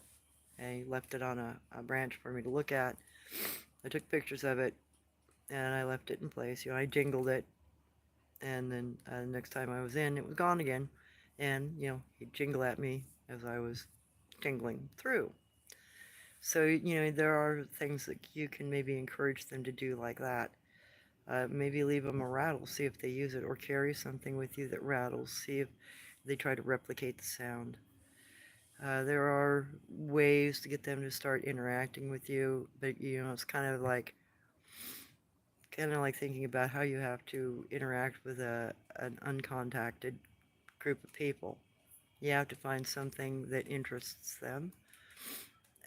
And he left it on a branch for me to look at. I took pictures of it and I left it in place. I jingled it, and then next time I was in, it was gone again. And, he'd jingle at me as I was jingling through. So, there are things that you can maybe encourage them to do like that. Maybe leave them a rattle, see if they use it, or carry something with you that rattles, see if they try to replicate the sound. There are ways to get them to start interacting with you, but it's kind of like thinking about how you have to interact with an uncontacted group of people. You have to find something that interests them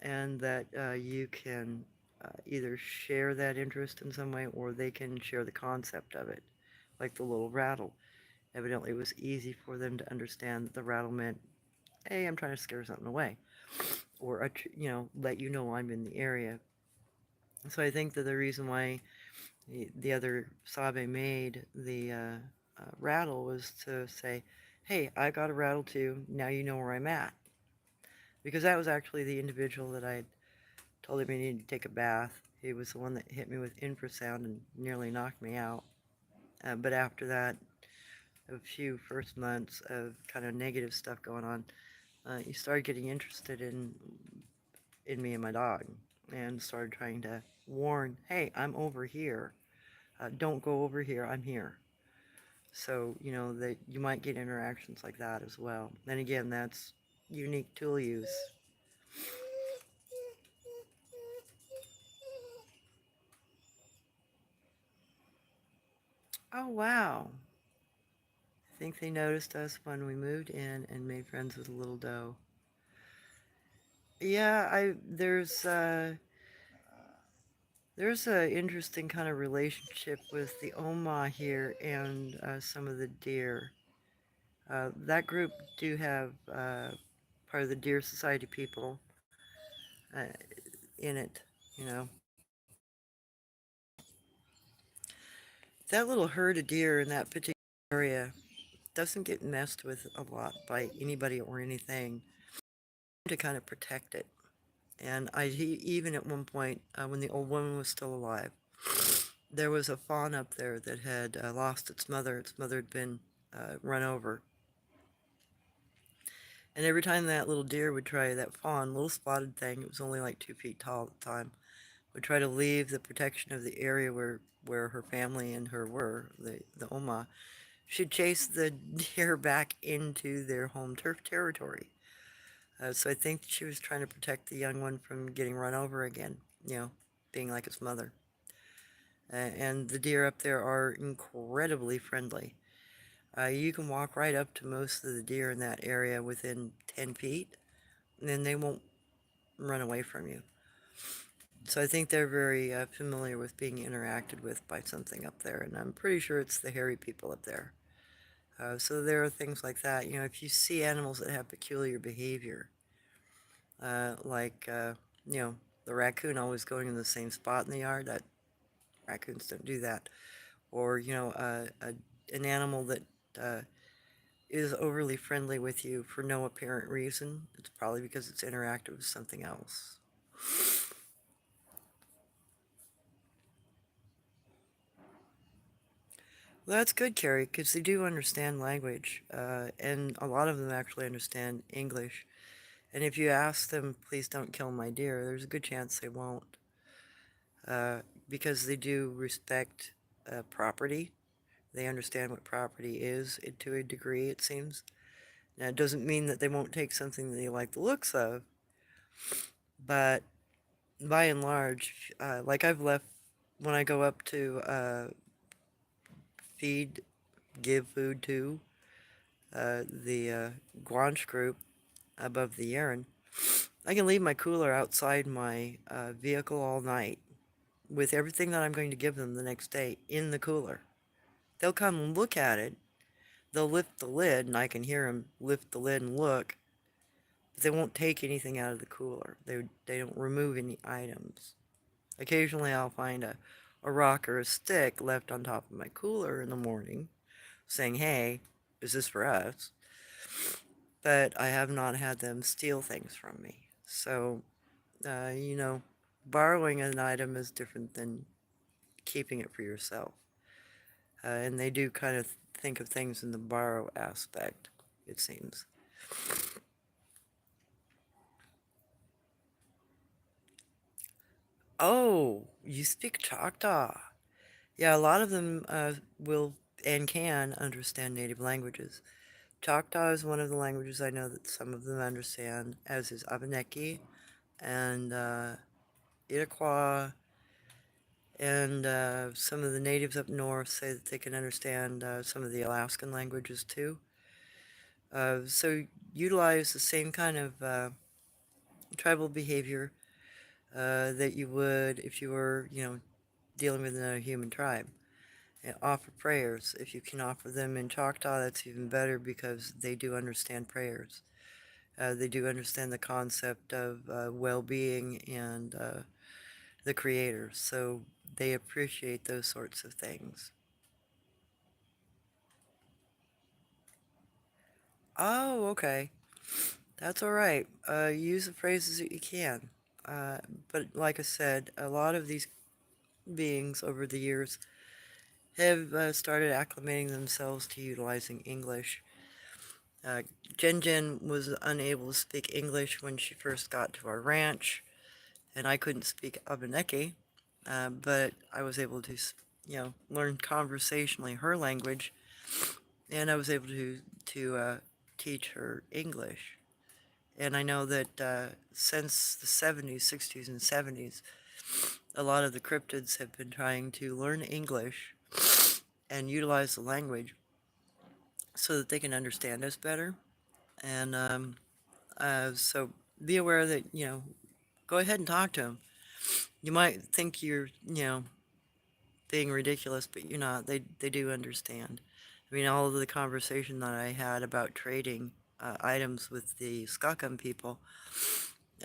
and that you can either share that interest in some way or they can share the concept of it, like the little rattle. Evidently, it was easy for them to understand that the rattle meant, hey, I'm trying to scare something away, or, let you know I'm in the area. So I think that the reason why the other Sabe made the rattle was to say, hey, I got a rattle too, now you know where I'm at. Because that was actually the individual that I told him he needed to take a bath. He was the one that hit me with infrasound and nearly knocked me out. But after that, a few first months of kind of negative stuff going on, he started getting interested in me and my dog, and started trying to warn, hey, I'm over here. Don't go over here. I'm here. So that you might get interactions like that as well. And again, that's unique tool use. Oh wow. I think they noticed us when we moved in and made friends with a little doe. Yeah, there's a interesting kind of relationship with the Oma here and some of the deer. That group do have part of the Deer Society people in it, you know. That little herd of deer in that particular area doesn't get messed with a lot by anybody or anything. to kind of protect it. And even at one point, when the old woman was still alive, there was a fawn up there that had lost its mother. Its mother had been run over. And every time that little deer would try, that fawn, little spotted thing, it was only like 2 feet tall at the time, would try to leave the protection of the area where her family and her were, the Oma, she'd chase the deer back into their home turf territory. So I think she was trying to protect the young one from getting run over again, you know, being like its mother. And the deer up there are incredibly friendly. You can walk right up to most of the deer in that area within 10 feet, and then they won't run away from you. So I think they're very familiar with being interacted with by something up there, and I'm pretty sure it's the hairy people up there. So there are things like that. You know, if you see animals that have peculiar behavior, like, you know, the raccoon always going in the same spot in the yard, that raccoons don't do that. Or, you know, an animal that uh, is overly friendly with you for no apparent reason, it's probably because it's interactive with something else. Well, that's good, Carrie, because they do understand language, and a lot of them actually understand English. And if you ask them, please don't kill my deer, there's a good chance they won't, uh, because they do respect property. They understand what property is to a degree, it seems. Now, it doesn't mean that they won't take something that they like the looks of, but by and large, like I've left, when I go up to feed, give food to the Guanche group above the Yaren, I can leave my cooler outside my vehicle all night with everything that I'm going to give them the next day in the cooler. They'll come and look at it. They'll lift the lid, and I can hear them lift the lid and look. But they won't take anything out of the cooler. They don't remove any items. Occasionally, I'll find a rock or a stick left on top of my cooler in the morning, saying, "Hey, is this for us?" But I have not had them steal things from me. So, you know, borrowing an item is different than keeping it for yourself. And they do kind of think of things in the borrow aspect, it seems. Oh, you speak Choctaw. Yeah, a lot of them will and can understand native languages. Choctaw is one of the languages I know that some of them understand, as is Abenaki and Iroquois, and some of the natives up north say that they can understand some of the Alaskan languages too. So utilize the same kind of tribal behavior that you would if you were, you know, dealing with another human tribe. Offer prayers. If you can offer them in Choctaw, that's even better because they do understand prayers. They do understand the concept of well-being and the Creator, so they appreciate those sorts of things. Oh, okay. That's all right. Use the phrases that you can. Uh, but like I said, a lot of these beings over the years have started acclimating themselves to utilizing English. Uh, Jen Jen was unable to speak English when she first got to our ranch, and I couldn't speak Abenaki, but I was able to, you know, learn conversationally her language, and I was able to teach her English. And I know that since the 70s, 60s, and 70s, a lot of the cryptids have been trying to learn English and utilize the language so that they can understand us better. And so be aware that, you know, go ahead and talk to them. You might think you're, you know, being ridiculous, but you're not. They do understand. I mean, all of the conversation that I had about trading items with the Skakam people,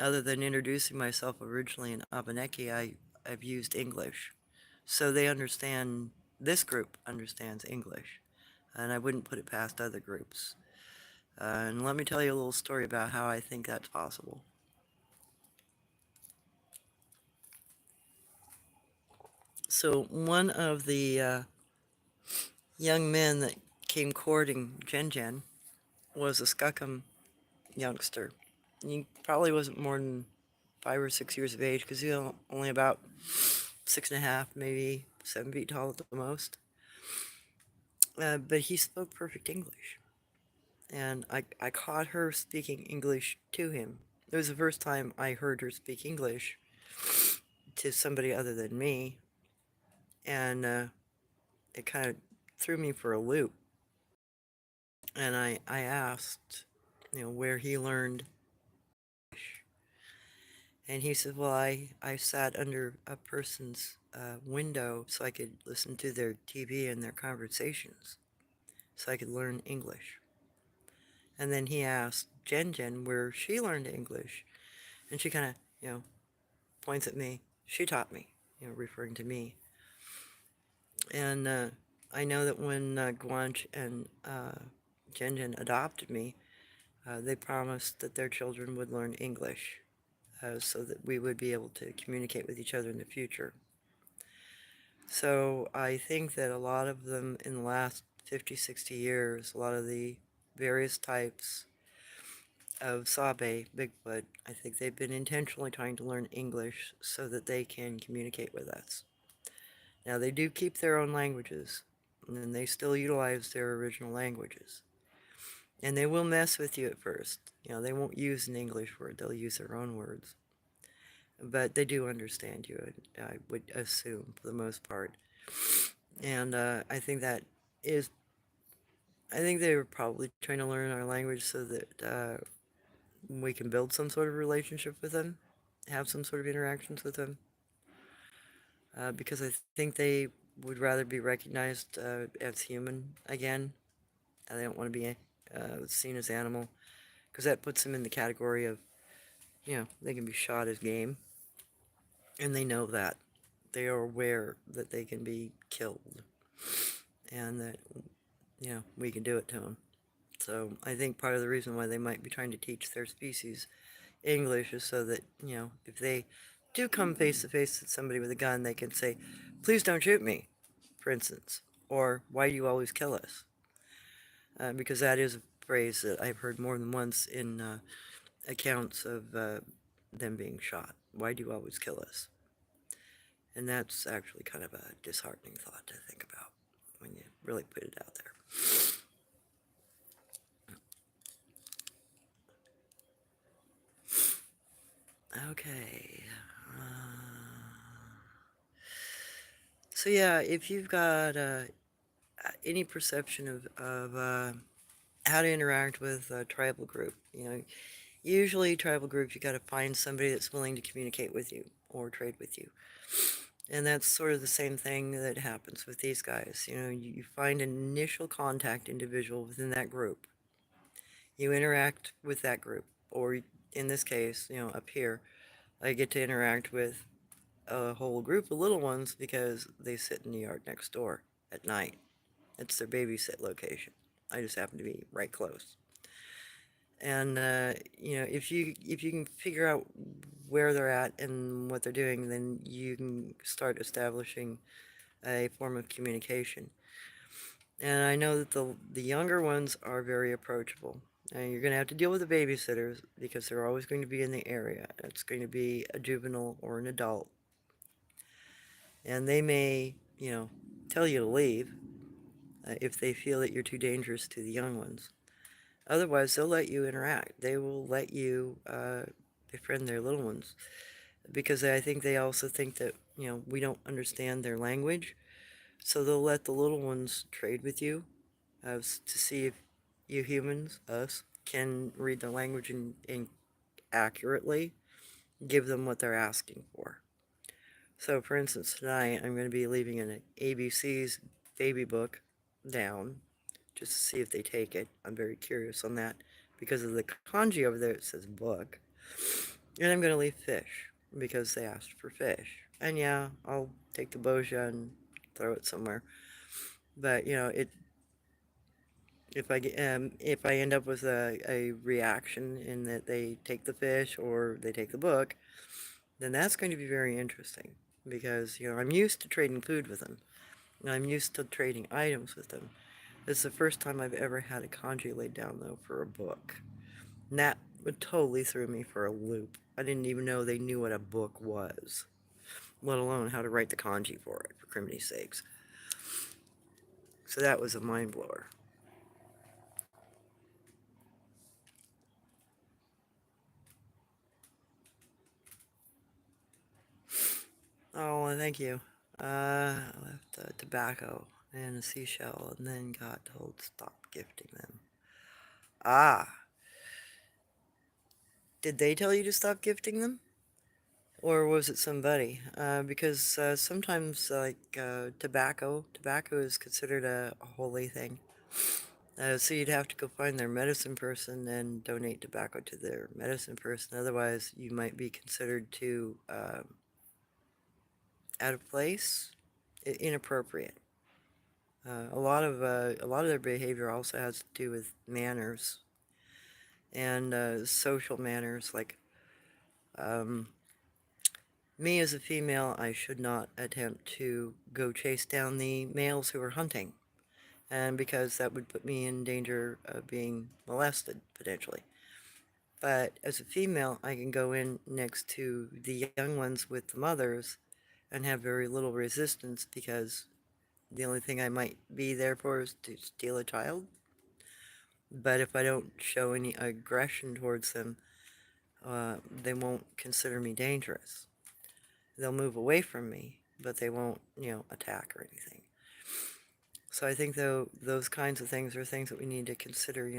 other than introducing myself originally in Abenaki, I've used English. So they understand, this group understands English, and I wouldn't put it past other groups. And let me tell you a little story about how I think that's possible. So, one of the young men that came courting Jen Jen was a Skookum youngster. He probably wasn't more than 5 or 6 years of age because he was only about 6.5, maybe 7 feet tall at the most. But he spoke perfect English. And I caught her speaking English to him. It was the first time I heard her speak English to somebody other than me, and it kind of threw me for a loop. And I asked, where he learned. And he said, well, I sat under a person's window so I could listen to their TV and their conversations, so I could learn English. And then he asked Jen Jen where she learned English. And she kind of, points at me. She taught me, referring to me. And I know that when Guanch and Jen Jen adopted me, they promised that their children would learn English so that we would be able to communicate with each other in the future. So I think that a lot of them in the last 50, 60 years, a lot of the various types of Sabe, Bigfoot, I think they've been intentionally trying to learn English so that they can communicate with us. Now, they do keep their own languages, and they still utilize their original languages. And they will mess with you at first. They won't use an English word, they'll use their own words. But they do understand you, I would assume, for the most part. And is, I think they were probably trying to learn our language so that we can build some sort of relationship with them, have some sort of interactions with them. Because I think they would rather be recognized as human again. They don't want to be seen as animal, because that puts them in the category of, they can be shot as game, and they know that. They are aware that they can be killed, and that, we can do it to them. So I think part of the reason why they might be trying to teach their species English is so that, if they do come face to face with somebody with a gun, they can say, please don't shoot me, for instance, or why do you always kill us? Because that is a phrase that I've heard more than once in accounts of them being shot. Why do you always kill us? And that's actually kind of a disheartening thought to think about when you really put it out there. Okay. So yeah, if you've got any perception of how to interact with a tribal group, usually tribal groups, you got to find somebody that's willing to communicate with you or trade with you. And that's sort of the same thing that happens with these guys. You find an initial contact individual within that group. You interact with that group, or in this case, up here, I get to interact with a whole group of little ones because they sit in the yard next door at night. It's their babysit location. I just happen to be right close. And if you can figure out where they're at and what they're doing, then you can start establishing a form of communication. And I know that the younger ones are very approachable. And you're going to have to deal with the babysitters because they're always going to be in the area. It's going to be a juvenile or an adult. And they may, tell you to leave if they feel that you're too dangerous to the young ones. Otherwise, they'll let you interact. They will let you befriend their little ones because I think they also think that, we don't understand their language. So they'll let the little ones trade with you to see if you humans, us, can read the language and accurately give them what they're asking for. So, for instance, tonight I'm going to be leaving an ABC's baby book down just to see if they take it. I'm very curious on that because of the kanji over there. It says book. And I'm going to leave fish because they asked for fish. And yeah, I'll take the boja and throw it somewhere. But, If I end up with a reaction in that they take the fish or they take the book, then that's going to be very interesting because, I'm used to trading food with them. And I'm used to trading items with them. This is the first time I've ever had a kanji laid down, though, for a book. And that would totally threw me for a loop. I didn't even know they knew what a book was, let alone how to write the kanji for it, for criminy sakes. So that was a mind blower. Oh, well, thank you. I left tobacco and a seashell and then got told stop gifting them. Ah, did they tell you to stop gifting them? Or was it somebody? Because sometimes, like tobacco is considered a holy thing. So you'd have to go find their medicine person and donate tobacco to their medicine person. Otherwise, you might be considered too out of place, inappropriate. A lot of their behavior also has to do with manners and social manners. Like um, me as a female, I should not attempt to go chase down the males who are hunting, and because that would put me in danger of being molested potentially. But as a female, I can go in next to the young ones with the mothers and have very little resistance because the only thing I might be there for is to steal a child. But if I don't show any aggression towards them, they won't consider me dangerous. They'll move away from me, but they won't, attack or anything. So I think though those kinds of things are things that we need to consider,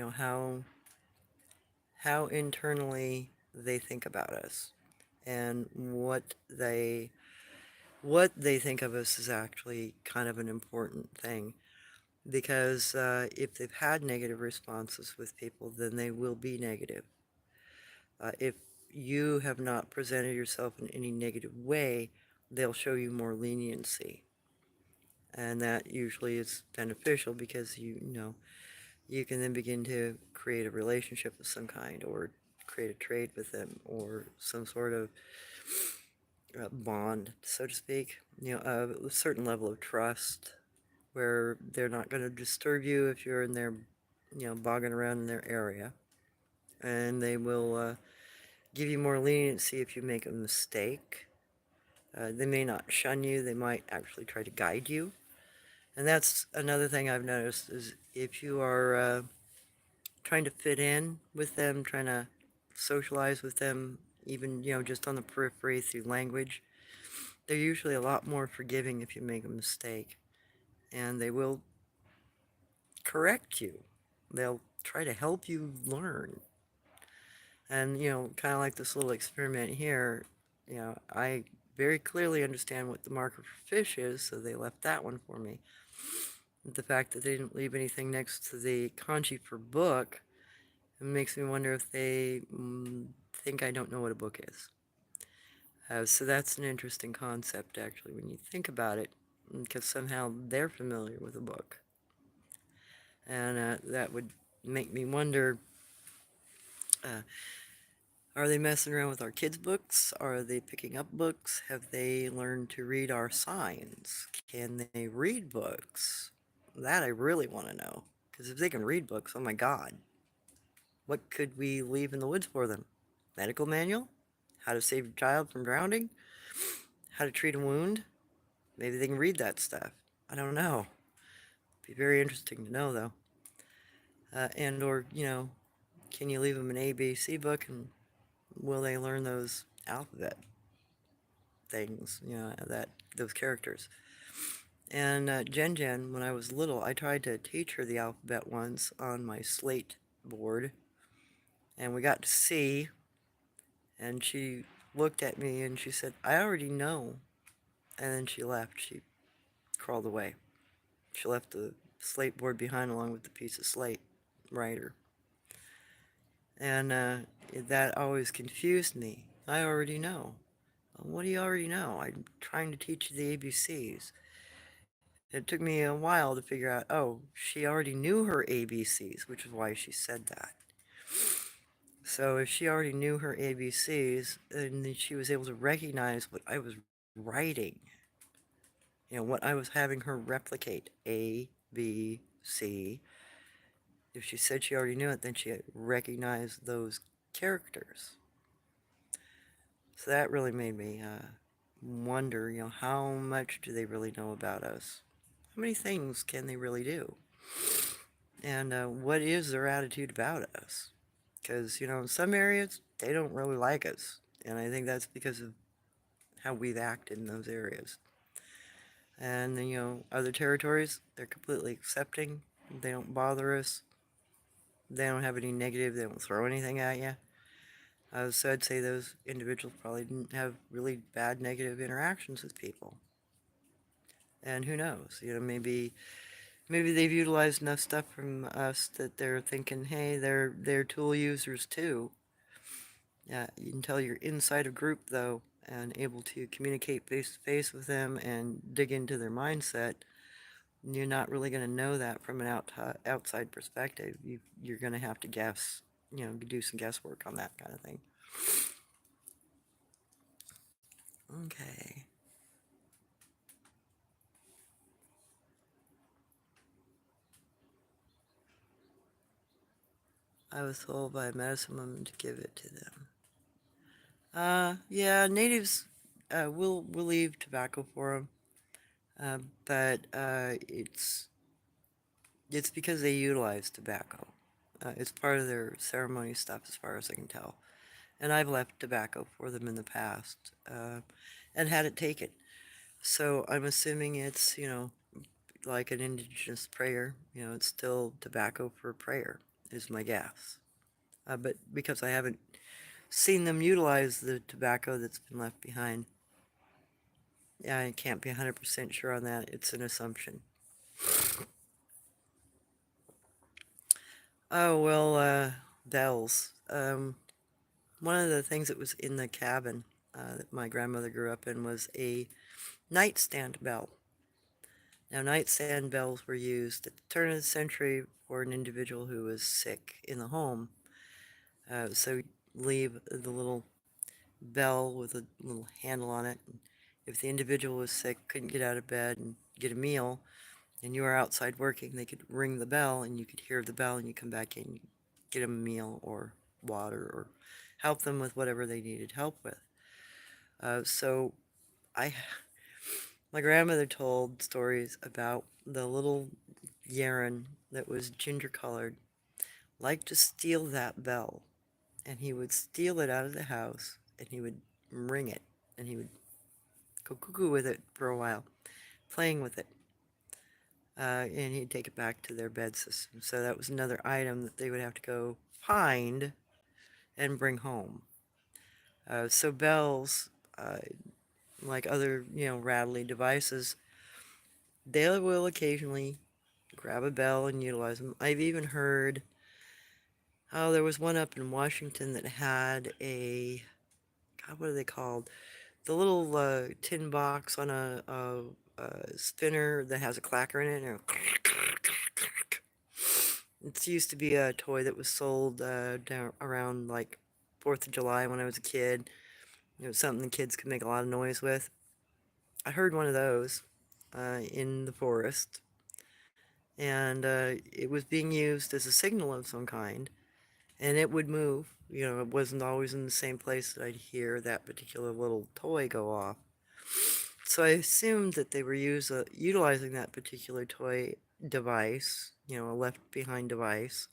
how internally they think about us and what they think of us is actually kind of an important thing because if they've had negative responses with people, then they will be negative. If you have not presented yourself in any negative way, they'll show you more leniency. And that usually is beneficial because you can then begin to create a relationship of some kind or create a trade with them or some sort of bond, so to speak. A certain level of trust where they're not going to disturb you if you're in there, bogging around in their area. And they will give you more leniency if you make a mistake. They may not shun you, they might actually try to guide you. And that's another thing I've noticed is if you are trying to fit in with them, trying to socialize with them, even, just on the periphery through language, they're usually a lot more forgiving if you make a mistake. And they will correct you. They'll try to help you learn. And, kind of like this little experiment here, I very clearly understand what the marker for fish is, so they left that one for me. The fact that they didn't leave anything next to the kanji for book makes me wonder if they think I don't know what a book is. So that's an interesting concept, actually, when you think about it, because somehow they're familiar with a book. And that would make me wonder, uh, are they messing around with our kids' books? Are they picking up books? Have they learned to read our signs? Can they read books? That I really want to know. Because if they can read books, oh my God, what could we leave in the woods for them? Medical manual? How to save your child from drowning? How to treat a wound? Maybe they can read that stuff. I don't know. Be very interesting to know, though. And or, can you leave them an ABC book and will they learn those alphabet things, that those characters? And Jen, when I was little, I tried to teach her the alphabet once on my slate board, and we got to C, and she looked at me and she said, "I already know." And then she left. She crawled away. She left the slate board behind along with the piece of slate writer. And that always confused me. I already know. Well, what do you already know? I'm trying to teach you the ABCs. It took me a while to figure out, oh, she already knew her ABCs, which is why she said that. So if she already knew her ABCs, and then she was able to recognize what I was writing, what I was having her replicate, A, B, C. If she said she already knew it, then she recognized those characters. So that really made me wonder, how much do they really know about us? How many things can they really do? And what is their attitude about us? Because, in some areas, they don't really like us. And I think that's because of how we've acted in those areas. And then, other territories, they're completely accepting. They don't bother us. They don't have any negative. They don't throw anything at you. So I'd say those individuals probably didn't have really bad negative interactions with people. And who knows? Maybe they've utilized enough stuff from us that they're thinking, hey, they're tool users too. You can tell you're inside a group though, and able to communicate face to face with them and dig into their mindset. You're not really going to know that from an outside perspective. You're going to have to guess, do some guesswork on that kind of thing. Okay. I was told by a medicine woman to give it to them. Yeah, natives will leave tobacco for them, but it's because they utilize tobacco. It's part of their ceremony stuff, as far as I can tell. And I've left tobacco for them in the past, and had it taken. So I'm assuming it's, like an indigenous prayer. It's still tobacco for prayer, is my guess. But because I haven't seen them utilize the tobacco that's been left behind, yeah, I can't be 100% sure on that. It's an assumption. Oh, well, bells. One of the things that was in the cabin that my grandmother grew up in was a nightstand bell. Now, nightstand bells were used at the turn of the century for an individual who was sick in the home. So leave the little bell with a little handle on it. If the individual was sick, couldn't get out of bed and get a meal, and you were outside working, they could ring the bell and you could hear the bell and you come back in, get them a meal or water or help them with whatever they needed help with. So I, my grandmother told stories about the little Yaron that was ginger colored, liked to steal that bell, and he would steal it out of the house and he would ring it and he would go cuckoo with it for a while, playing with it. And he'd take it back to their bed system. So that was another item that they would have to go find and bring home. So bells, like other, rattly devices, they will occasionally grab a bell and utilize them. I've even heard, oh, there was one up in Washington that had a, God, what are they called? The little tin box on a spinner that has a clacker in it. And it used to be a toy that was sold down around like 4th of July when I was a kid. It was something the kids could make a lot of noise with. I heard one of those in the forest, and it was being used as a signal of some kind, and it would move. It wasn't always in the same place that I'd hear that particular little toy go off. So I assumed that they were utilizing that particular toy device, a left behind device,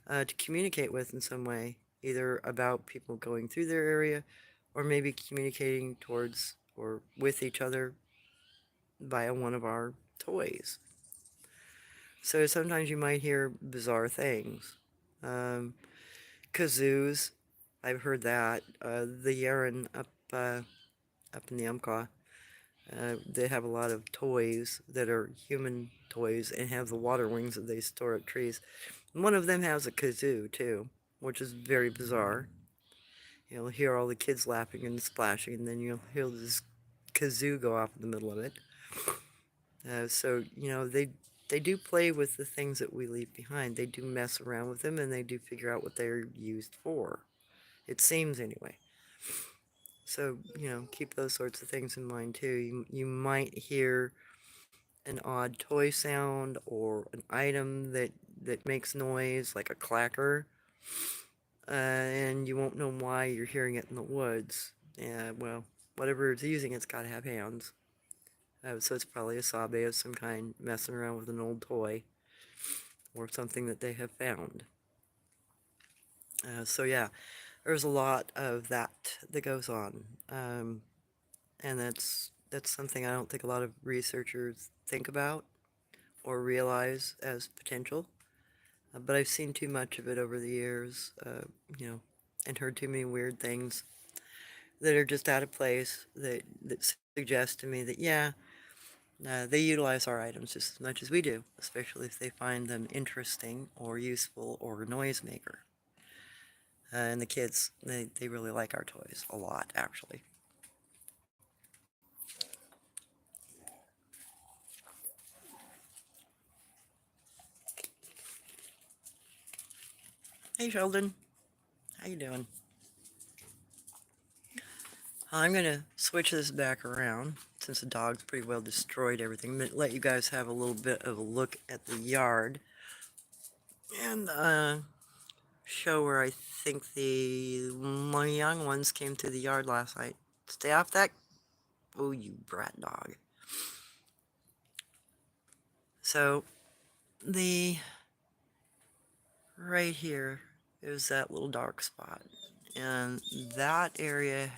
to communicate with in some way, either about people going through their area or maybe communicating towards or with each other via one of our toys. So sometimes you might hear bizarre things. Um, Kazoos, I've heard that. The Yaren up in the Umpqua, they have a lot of toys that are human toys and have the water wings that they store at trees. One of them has a kazoo too, which is very bizarre. You'll hear all the kids laughing and splashing, and then you'll hear this kazoo go off in the middle of it. So, they do play with the things that we leave behind. They do mess around with them and they do figure out what they're used for. It seems anyway. So, keep those sorts of things in mind too. You might hear an odd toy sound or an item that makes noise like a clacker, and you won't know why you're hearing it in the woods. Yeah, well, whatever it's using, it's got to have hands. So it's probably a sabe of some kind messing around with an old toy or something that they have found. So yeah, there's a lot of that goes on, and that's something I don't think a lot of researchers think about or realize as potential. But I've seen too much of it over the years, and heard too many weird things that are just out of place that suggest to me that, yeah, they utilize our items just as much as we do, especially if they find them interesting or useful or a noisemaker. And the kids, they really like our toys a lot, actually. Hey, Sheldon. How you doing? I'm going to switch this back around since the dog's pretty well destroyed everything. I'm going to let you guys have a little bit of a look at the yard and show where I think my young ones came through the yard last night. Stay off that. Oh, you brat dog. So, the right here is that little dark spot. And that area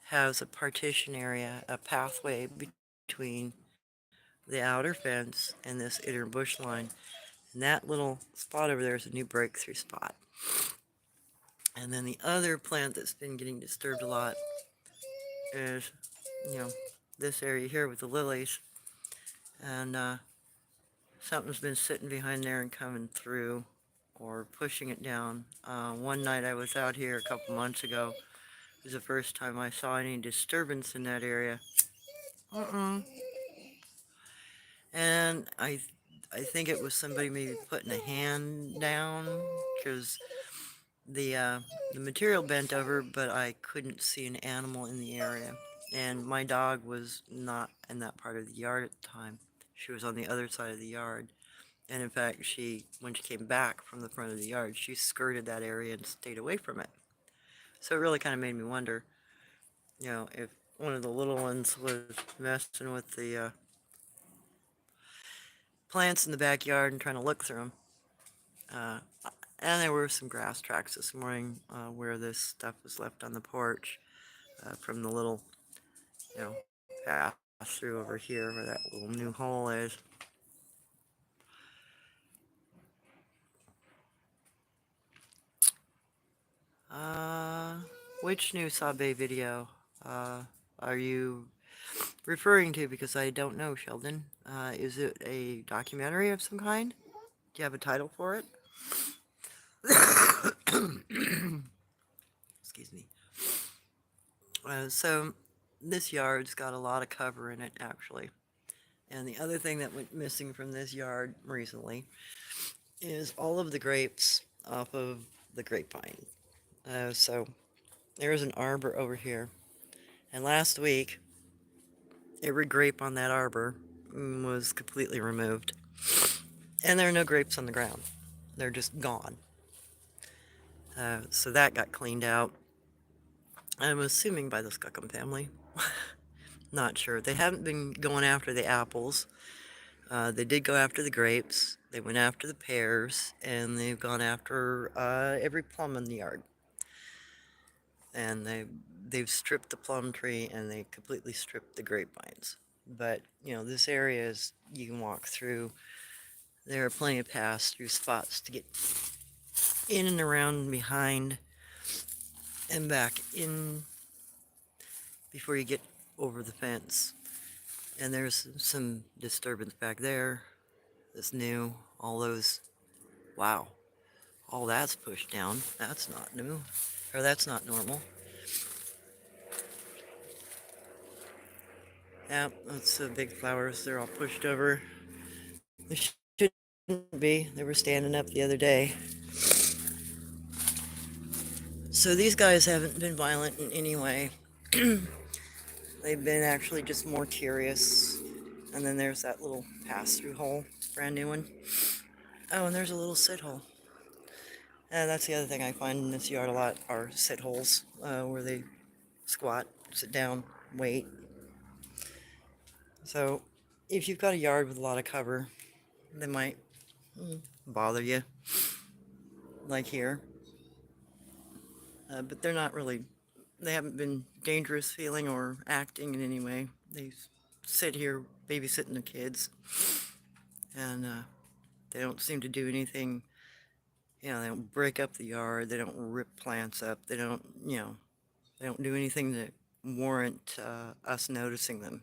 has a partition area, a pathway between the outer fence and this inner bush line. And that little spot over there is a new breakthrough spot. And then the other plant that's been getting disturbed a lot is, you know, this area here with the lilies. And something's been sitting behind there and coming through or pushing it down. One night I was out here a couple months ago. It was the first time I saw any disturbance in that area. And I think it was somebody maybe putting a hand down because the material bent over, but I couldn't see an animal in the area. And my dog was not in that part of the yard at the time. She was on the other side of the yard. And in fact, when she came back from the front of the yard, she skirted that area and stayed away from it. So it really kind of made me wonder, if one of the little ones was messing with the plants in the backyard and trying to look through them. Uh, and there were some grass tracks this morning where this stuff was left on the porch from the little, path through over here where that little new hole is. Uh, which new Sabe video are you referring to? Because I don't know, Sheldon. Is it a documentary of some kind? Do you have a title for it? Excuse me. So this yard's got a lot of cover in it, actually. And the other thing that went missing from this yard recently is all of the grapes off of the grapevine. So there's an arbor over here. And last week, every grape on that arbor was completely removed. And there are no grapes on the ground. They're just gone. So that got cleaned out. I'm assuming by the Skookum family. Not sure. They haven't been going after the apples. They did go after the grapes. They went after the pears, and they've gone after every plum in the yard. And they've stripped the plum tree, and they completely stripped the grapevines. But this area is you can walk through. There are plenty of pass-through spots to get in and around and behind and back in before you get over the fence. And there's some disturbance back there that's new. All those, wow, all that's pushed down. That's not new, or that's not normal. Yeah, that's the big flowers. They're all pushed over. They shouldn't be. They were standing up the other day. So these guys haven't been violent in any way. They've been actually just more curious. And then there's that little pass-through hole, brand new one. Oh, and there's a little sit hole. That's the other thing I find in this yard a lot are sit holes where they squat, sit down, wait. So if you've got a yard with a lot of cover, they might bother you, like here. But they're not really, they haven't been dangerous feeling or acting in any way. They sit here babysitting the kids, and they don't seem to do anything. They don't break up the yard. They don't rip plants up. They don't do anything that warrant us noticing them,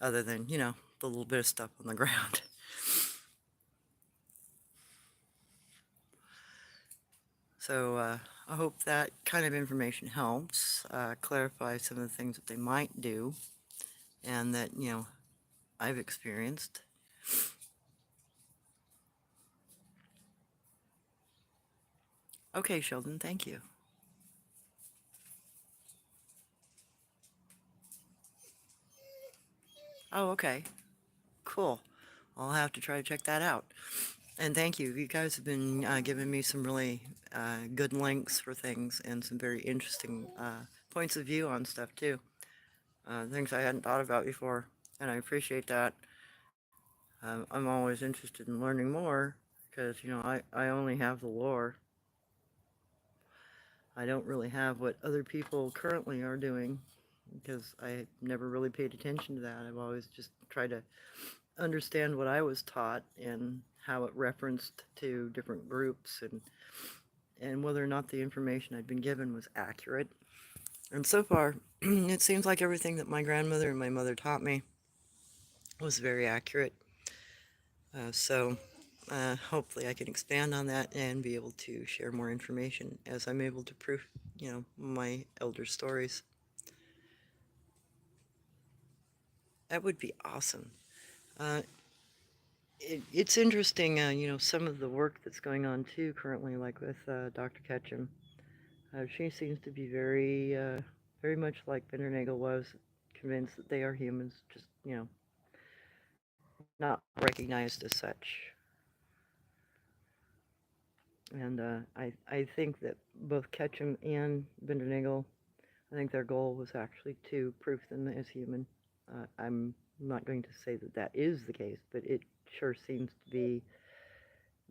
other than, the little bit of stuff on the ground. So I hope that kind of information helps clarify some of the things that they might do and that, I've experienced. Okay, Sheldon, thank you. Oh, okay. Cool. I'll have to try to check that out. And thank you. You guys have been giving me some really good links for things and some very interesting points of view on stuff, too. Things I hadn't thought about before. And I appreciate that. I'm always interested in learning more because, I only have the lore. I don't really have what other people currently are doing because I never really paid attention to that. I've always just tried to understand what I was taught and how it referenced to different groups and whether or not the information I'd been given was accurate. And so far, it seems like everything that my grandmother and my mother taught me was very accurate. So hopefully I can expand on that and be able to share more information as I'm able to prove, my elder stories. That would be awesome. Uh, it's interesting, some of the work that's going on too currently, like with Dr. Ketchum. She seems to be very much like Bindernagel was, convinced that they are humans, just, not recognized as such. And I think that both Ketchum and Bindernagel, I think their goal was actually to prove them as human. I'm not going to say that that is the case, but it sure seems to be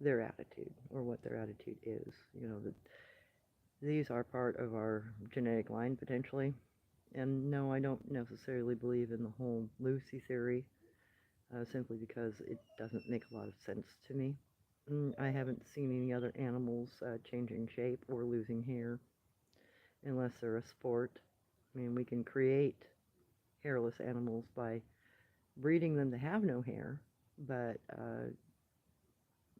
their attitude, or what their attitude is. That these are part of our genetic line potentially. And no, I don't necessarily believe in the whole Lucy theory, simply because it doesn't make a lot of sense to me. I haven't seen any other animals changing shape or losing hair unless they're a sport. I mean, we can create hairless animals by breeding them to have no hair, but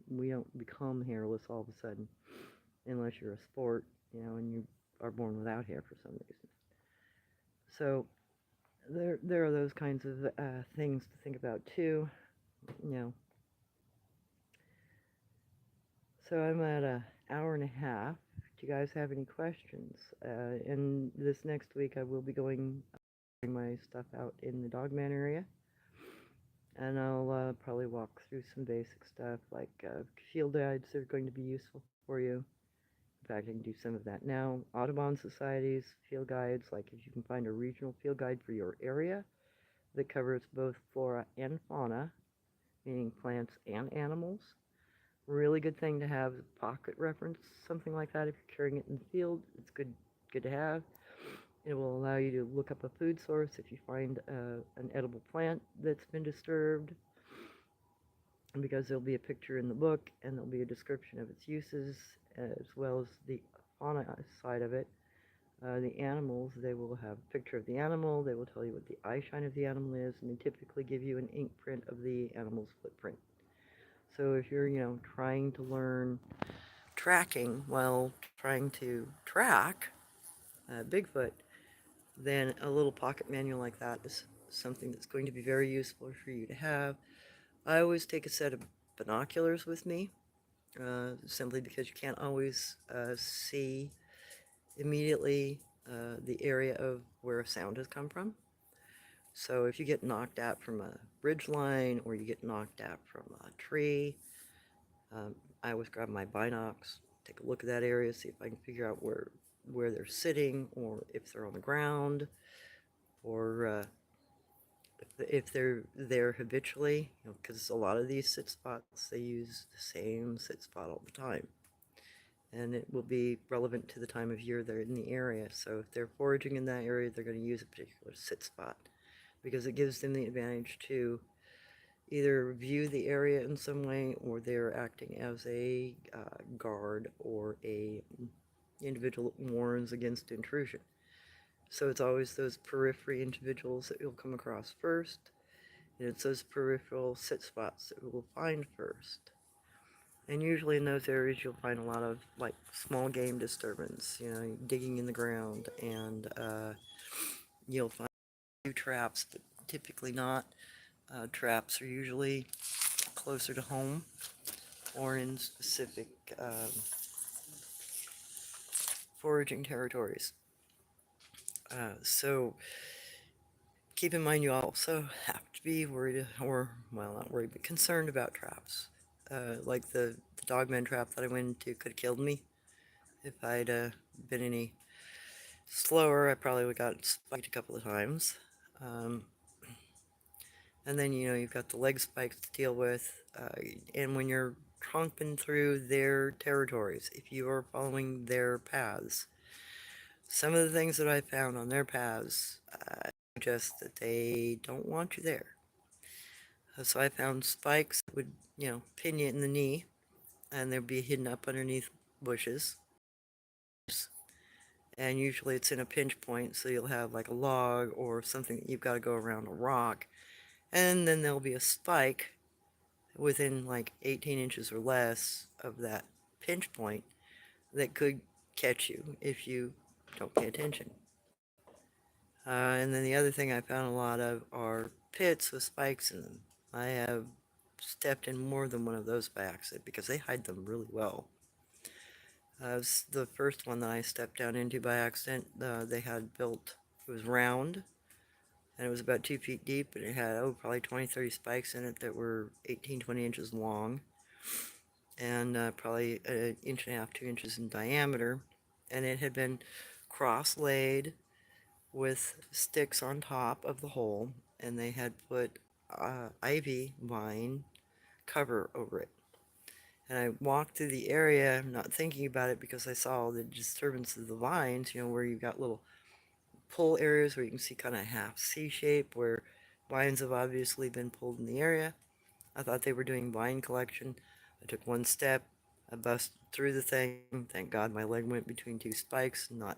we don't become hairless all of a sudden unless you're a sport, and you are born without hair for some reason. So there are those kinds of things to think about too. You know, so I'm at an hour and a half. Do you guys have any questions? And this next week I will be going my stuff out in the Dogman area, and I'll probably walk through some basic stuff like field guides that are going to be useful for you. In fact, I can do some of that now. Audubon societies, field guides, like if you can find a regional field guide for your area that covers both flora and fauna, meaning plants and animals. Really good thing to have a pocket reference, something like that. If you're carrying it in the field, it's good to have. It will allow you to look up a food source if you find an edible plant that's been disturbed, because there'll be a picture in the book and there'll be a description of its uses as well as the fauna side of it. The animals, they will have a picture of the animal, they will tell you what the eye shine of the animal is, and they typically give you an ink print of the animal's footprint. So if you're, trying to learn tracking while trying to track Bigfoot, then a little pocket manual like that is something that's going to be very useful for you to have. I always take a set of binoculars with me, simply because you can't always see immediately the area of where a sound has come from. So if you get knocked out from a ridge line or you get knocked out from a tree, um, I always grab my binocs, take a look at that area, see if I can figure out where they're sitting, or if they're on the ground, or if they're there habitually, because a lot of these sit spots, they use the same sit spot all the time. And it will be relevant to the time of year they're in the area. So if they're foraging in that area, they're going to use a particular sit spot because it gives them the advantage to either view the area in some way, or they're acting as a guard or a individual that warns against intrusion. So it's always those periphery individuals that you'll come across first, and it's those peripheral sit spots that we'll find first. And usually in those areas you'll find a lot of like small game disturbance, digging in the ground, and you'll find a few traps, but typically not. Traps are usually closer to home or in specific foraging territories. So keep in mind you also have to be worried, or, well, not worried, but concerned about traps. Like the dogman trap that I went into could have killed me. If I'd been any slower, I probably would have got spiked a couple of times. Um, and then, you've got the leg spikes to deal with. And when you're tromping through their territories, if you are following their paths, some of the things that I found on their paths suggest that they don't want you there. So I found spikes that would, pin you in the knee, and they'd be hidden up underneath bushes. And usually it's in a pinch point, so you'll have like a log or something that you've got to go around a rock, and then there'll be a spike within like 18 inches or less of that pinch point that could catch you if you don't pay attention. And then the other thing I found a lot of are pits with spikes in them. I have stepped in more than one of those by accident because they hide them really well. The first one that I stepped down into by accident, they had built, it was round, and it was about 2 feet deep, and it had, probably 20, 30 spikes in it that were 18, 20 inches long, and probably an inch and a half, 2 inches in diameter, and it had been cross-laid with sticks on top of the hole, and they had put ivy vine cover over it. And I walked through the area, not thinking about it because I saw all the disturbance of the vines, where you've got little pull areas where you can see kind of half C shape where vines have obviously been pulled in the area. I thought they were doing vine collection. I took one step, I busted through the thing. Thank God my leg went between two spikes, not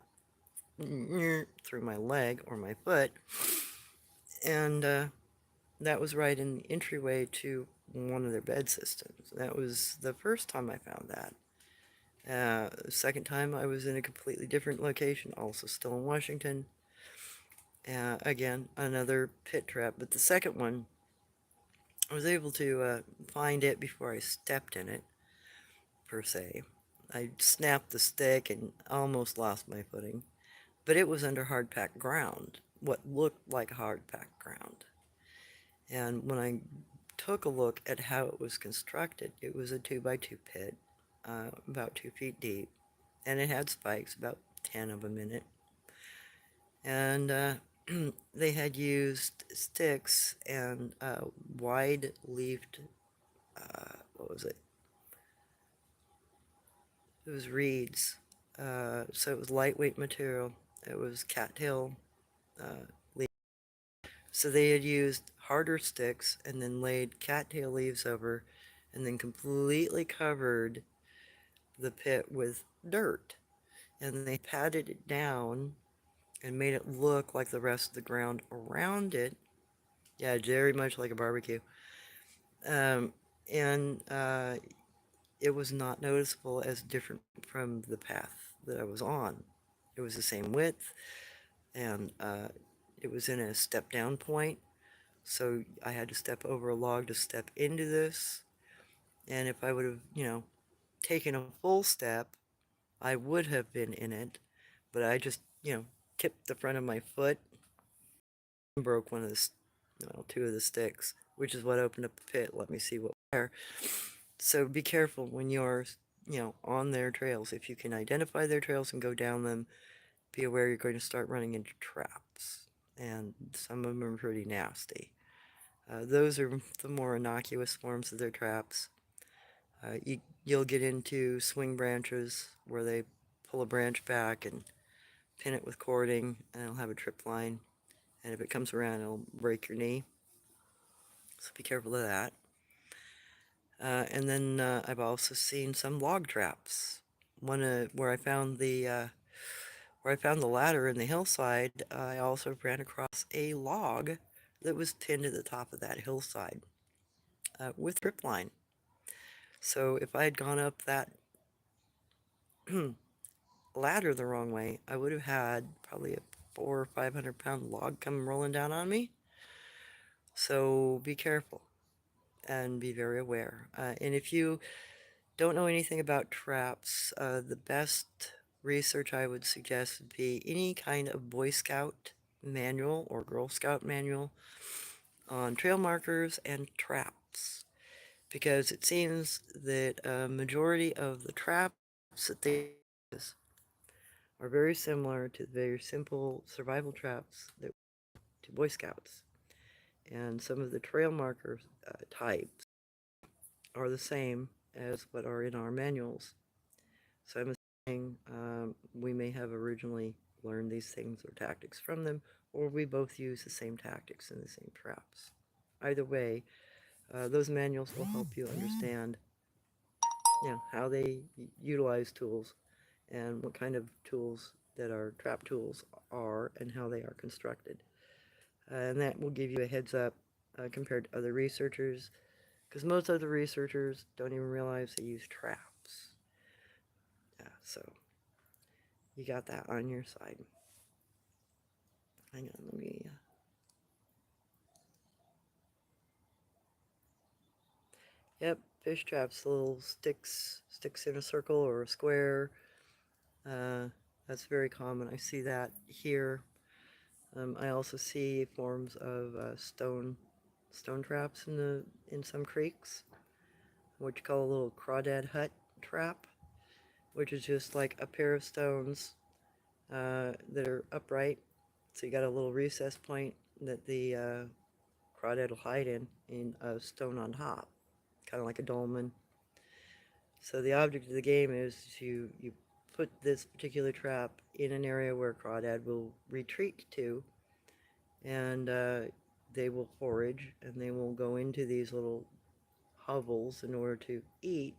through my leg or my foot. And that was right in the entryway to one of their bed systems. That was the first time I found that. The second time I was in a completely different location, also still in Washington. Again, another pit trap, but the second one, I was able to find it before I stepped in it, per se. I snapped the stick and almost lost my footing, but it was under hard-packed ground, what looked like hard-packed ground. And when I took a look at how it was constructed, it was a 2x2 pit, about 2 feet deep, and it had spikes, about 10 of them in it. And they had used sticks and wide-leafed, what was it? It was reeds. So it was lightweight material. It was cattail leaf. So they had used harder sticks and then laid cattail leaves over, and then completely covered the pit with dirt. And they patted it down and made it look like the rest of the ground around it. Yeah, very much like a barbecue. Um, and it was not noticeable as different from the path that I was on. It was the same width, and It was in a step down point, so I had to step over a log to step into this. And if I would have, taken a full step, I would have been in it, but I just, tipped the front of my foot and broke one of the, well, two of the sticks, which is what opened up the pit. Let me see what there. So be careful when you're, on their trails. If you can identify their trails and go down them, be aware you're going to start running into traps, and some of them are pretty nasty. Those are the more innocuous forms of their traps. You'll get into swing branches where they pull a branch back and pin it with cording, and it'll have a trip line. And if it comes around, it'll break your knee. So be careful of that. And then I've also seen some log traps. One where I found the ladder in the hillside, I also ran across a log that was pinned to the top of that hillside with trip line. So if I had gone up that ladder the wrong way, I would have had probably a 400 or 500 pound log come rolling down on me. So be careful and be very aware. And if you don't know anything about traps, the best research I would suggest would be any kind of Boy Scout manual or Girl Scout manual on trail markers and traps, because it seems that a majority of the traps that they use are very similar to the very simple survival traps that to Boy Scouts. And some of the trail marker types are the same as what are in our manuals. So I'm assuming we may have originally learned these things or tactics from them, or we both use the same tactics and the same traps. Either way, those manuals will help you understand, how they utilize tools and what kind of tools that are trap tools are and how they are constructed. And that will give you a heads up compared to other researchers, because most other researchers don't even realize they use traps. Yeah, so you got that on your side. Hang on, let me. Yep, fish traps, little sticks in a circle or a square. Uh, that's very common. I see that here. I also see forms of stone traps in some creeks, what you call a little crawdad hut trap, which is just like a pair of stones that are upright. So you got a little recess point that the crawdad will hide in a stone on top, kind of like a dolmen. So the object of the game is you put this particular trap in an area where crawdad will retreat to, and they will forage and they will go into these little hovels in order to eat.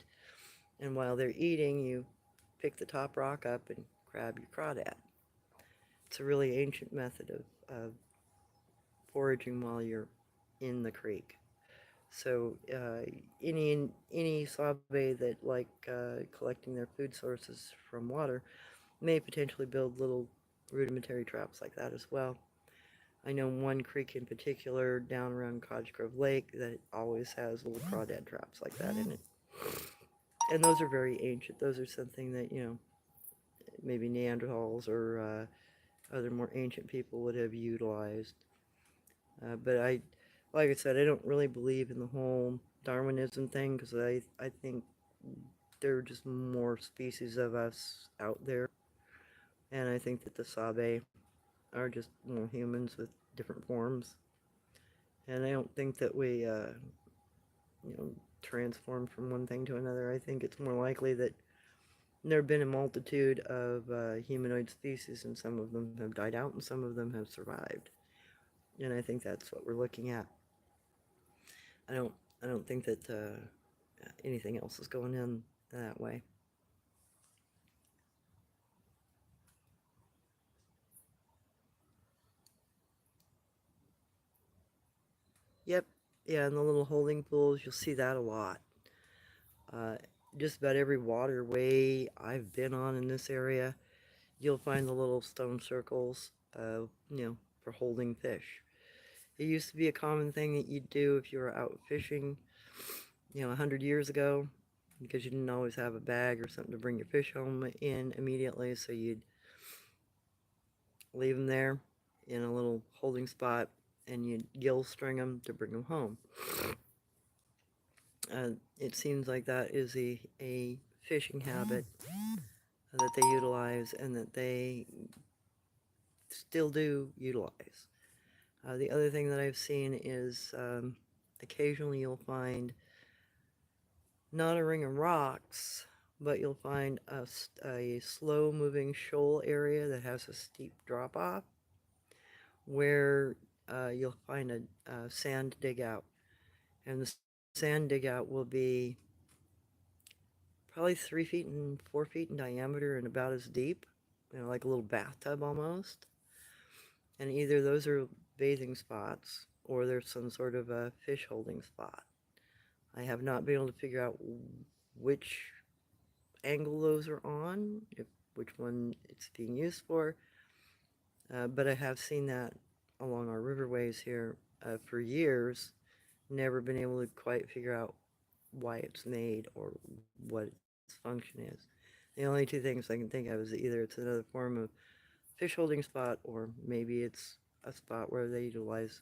And while they're eating, you pick the top rock up and grab your crawdad. It's a really ancient method of foraging while you're in the creek. So any Sabe that like collecting their food sources from water may potentially build little rudimentary traps like that as well. I know one creek in particular down around Cottage Grove Lake that always has little crawdad traps like that in it. And those are very ancient. Those are something that, maybe Neanderthals or other more ancient people would have utilized. But like I said, I don't really believe in the whole Darwinism thing, because I think there are just more species of us out there. And I think that the Sabe are just more humans with different forms. And I don't think that we, transformed from one thing to another. I think it's more likely that there have been a multitude of humanoid species, and some of them have died out, and some of them have survived. And I think that's what we're looking at. I don't, I don't think that anything else is going in that way. Yep, yeah, in the little holding pools, you'll see that a lot. Uh, just about every waterway I've been on in this area, you'll find the little stone circles, for holding fish. It used to be a common thing that you'd do if you were out fishing, 100 years ago, because you didn't always have a bag or something to bring your fish home in immediately, so you'd leave them there in a little holding spot, and you'd gill string them to bring them home. It seems like that is a fishing habit that they utilize and that they still do utilize. The other thing that I've seen is occasionally you'll find not a ring of rocks, but you'll find a slow-moving shoal area that has a steep drop-off where you'll find a sand dig out. And the sand dig out will be probably 3 feet and 4 feet in diameter and about as deep, like a little bathtub almost. And either those are bathing spots or there's some sort of a fish holding spot. I have not been able to figure out which angle those are on, which one it's being used for, but I have seen that along our riverways here for years. Never been able to quite figure out why it's made or what its function is. The only two things I can think of is either it's another form of fish holding spot or maybe it's a spot where they utilize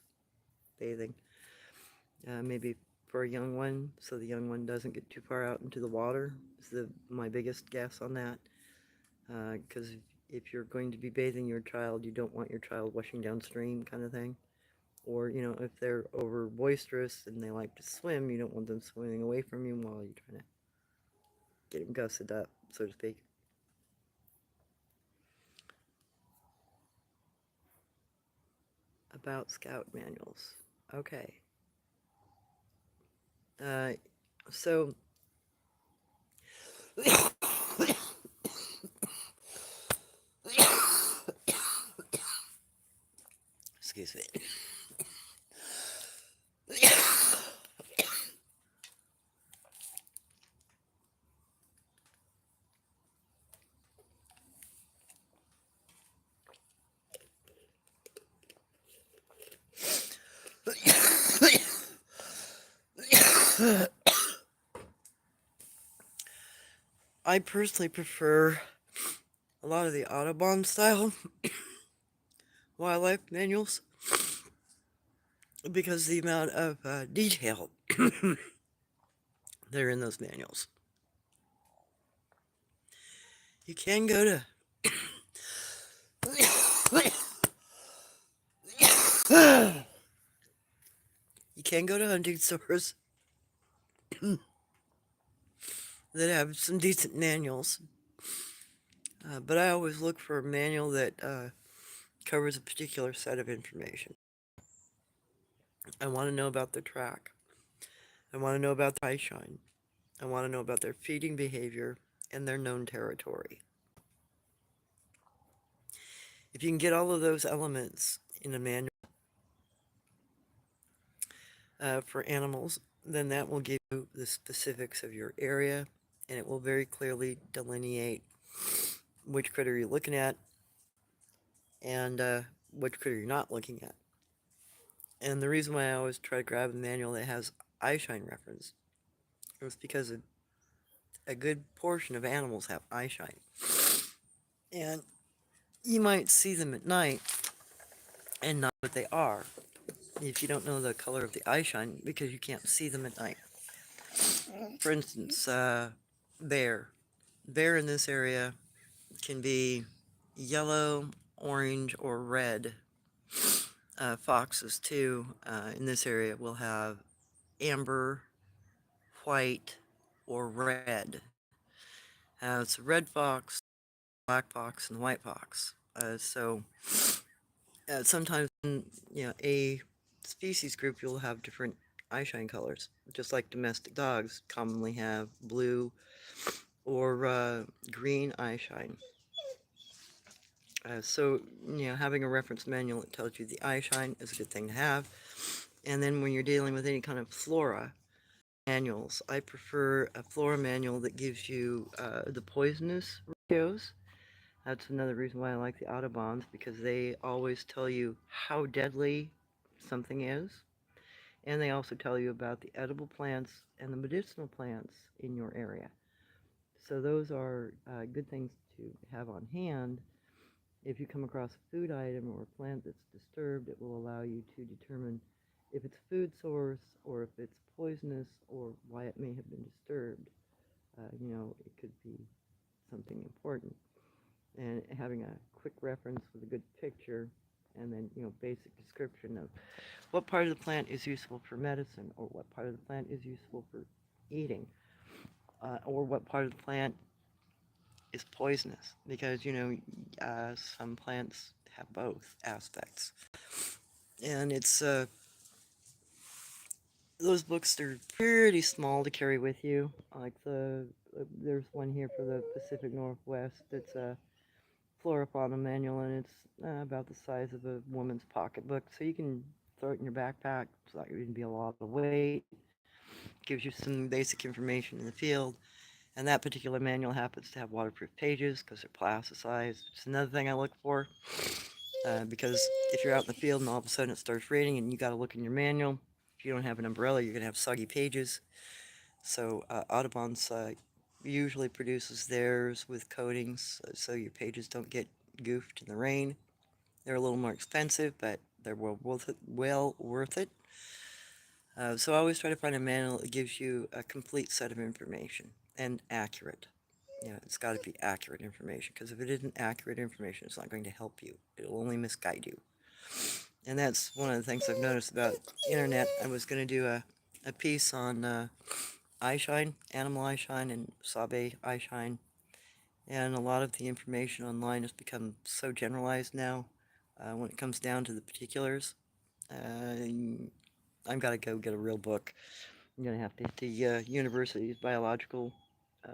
bathing. Maybe for a young one, so the young one doesn't get too far out into the water is my biggest guess on that. Because if you're going to be bathing your child, you don't want your child washing downstream kind of thing. Or, if they're over boisterous and they like to swim, you don't want them swimming away from you while you're trying to get them gusset up, so to speak. About scout manuals. Okay. So excuse me. I personally prefer a lot of the Audubon style wildlife manuals because the amount of detail that are in those manuals. You can go to you can go to hunting stores that have some decent manuals, but I always look for a manual that covers a particular set of information. I want to know about their track. I want to know about the eye shine. I want to know about their feeding behavior and their known territory. If you can get all of those elements in a manual for animals, then that will give you the specifics of your area, and it will very clearly delineate which critter you're looking at and which critter you're not looking at. And the reason why I always try to grab a manual that has eye shine reference is because a good portion of animals have eye shine. And you might see them at night and not what they are if you don't know the color of the eye shine because you can't see them at night. For instance, bear. Bear in this area can be yellow, orange, or red. Foxes, too, in this area will have amber, white, or red. It's a red fox, black fox, and white fox. So sometimes in a species group, you'll have different eyeshine colors, just like domestic dogs commonly have blue or green eyeshine. So having a reference manual that tells you the eyeshine is a good thing to have. And then when you're dealing with any kind of flora manuals, I prefer a flora manual that gives you the poisonous ratios That's another reason why I like the Autobahns, because they always tell you how deadly something is, and they also tell you about the edible plants and the medicinal plants in your area. So those are good things to have on hand. If you come across a food item or a plant that's disturbed, it will allow you to determine if it's food source or if it's poisonous or why it may have been disturbed. It could be something important. And having a quick reference with a good picture and then, basic description of what part of the plant is useful for medicine or what part of the plant is useful for eating, or what part of the plant is poisonous, because some plants have both aspects. And it's those books are pretty small to carry with you. Like there's one here for the Pacific Northwest. It's a flora fauna manual, and it's about the size of a woman's pocketbook, so you can throw it in your backpack. It's not going to be a lot of weight. Gives you some basic information in the field. And that particular manual happens to have waterproof pages because they're plasticized. It's another thing I look for, because if you're out in the field and all of a sudden it starts raining and you got to look in your manual, if you don't have an umbrella, you're going to have soggy pages. So Audubon's usually produces theirs with coatings, so your pages don't get goofed in the rain. They're a little more expensive, but they're well worth it. Well worth it. So I always try to find a manual that gives you a complete set of information and accurate. It's got to be accurate information, because if it isn't accurate information, it's not going to help you. It'll only misguide you. And that's one of the things I've noticed about internet. I was going to do a piece on eyeshine, animal eyeshine, and Sabe eyeshine. And a lot of the information online has become so generalized now. When it comes down to the particulars, I've got to go get a real book. I'm going to have to hit the university's biological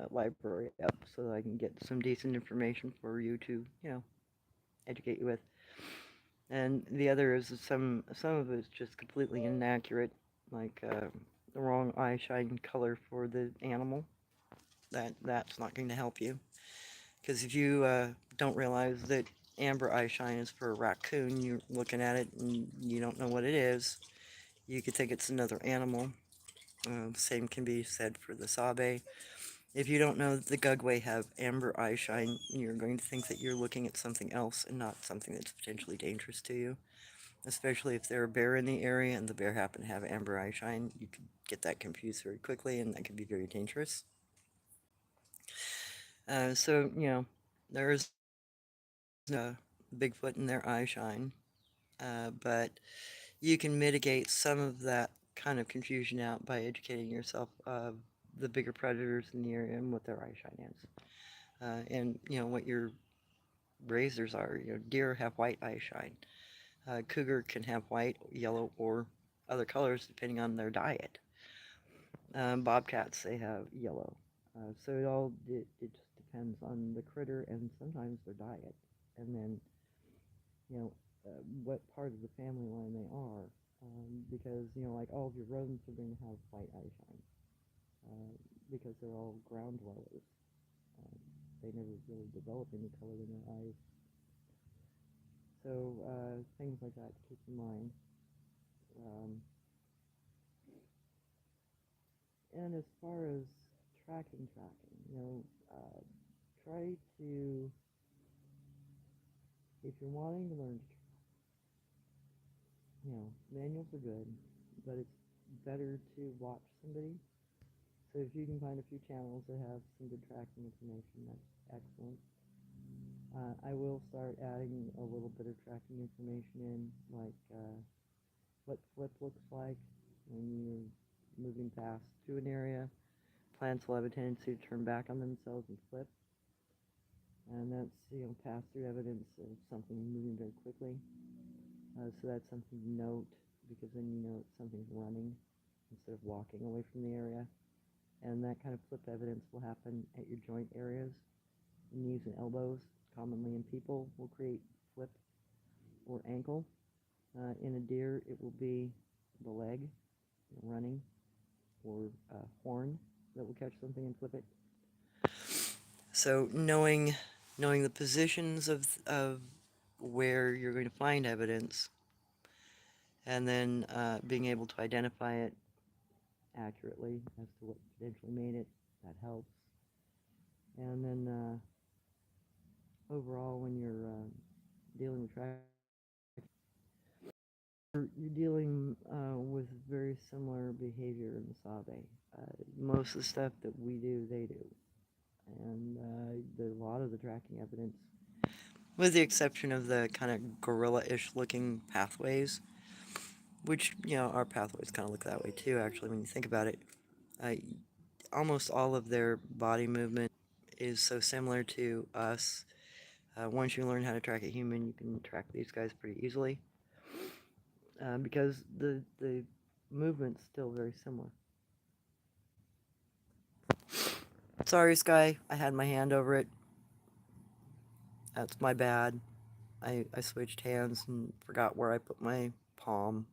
library up so that I can get some decent information for you to, educate you with. And the other is that some of it is just completely inaccurate, like the wrong eyeshine color for the animal. That's not going to help you, because if you don't realize that amber eyeshine is for a raccoon, you're looking at it and you don't know what it is. You could think it's another animal. Same can be said for the sabe. If you don't know that the gugway have amber eyeshine, you're going to think that you're looking at something else and not something that's potentially dangerous to you. Especially if there's a bear in the area and the bear happen to have amber eyeshine, you could get that confused very quickly, and that could be very dangerous. So, there is no Bigfoot in their eyeshine, but you can mitigate some of that kind of confusion out by educating yourself of the bigger predators in the area and what their eyeshine is. And, what your razors are. Deer have white eyeshine. Cougar can have white, yellow, or other colors depending on their diet. Bobcats, they have yellow. So it just depends on the critter and sometimes their diet. And then, you know, what part of the family line they are. Because, like all of your rodents are going to have white eyeshine. Because they're all ground dwellers. Um, they never really develop any color in their eyes. So things like that to keep in mind. Um, and as far as tracking, try to, if you're wanting to learn, manuals are good, but it's better to watch somebody. So if you can find a few channels that have some good tracking information, that's excellent. I will start adding a little bit of tracking information in, like what flip looks like when you're moving past through an area. Plants will have a tendency to turn back on themselves and flip, and that's pass-through evidence of something moving very quickly. So that's something to note, because then you know something's running instead of walking away from the area. And that kind of flip evidence will happen at your joint areas, knees and elbows. Commonly in people will create flip or ankle. In a deer, it will be the leg, running, or horn that will catch something and flip it. So knowing knowing the positions of where you're going to find evidence, and then being able to identify it accurately as to what potentially made it, that helps. And then overall, when you're dealing with tracking, you're dealing with very similar behavior in the Sabe. Most of the stuff that we do, they do. And there's a lot of the tracking evidence, with the exception of the kind of gorilla-ish looking pathways, which, our pathways kind of look that way too, actually, when you think about it. Uh, Almost all of their body movement is so similar to us. Once you learn how to track a human, you can track these guys pretty easily, because the movement's still very similar. Sorry, Sky, I had my hand over it. That's my bad. I switched hands and forgot where I put my palm.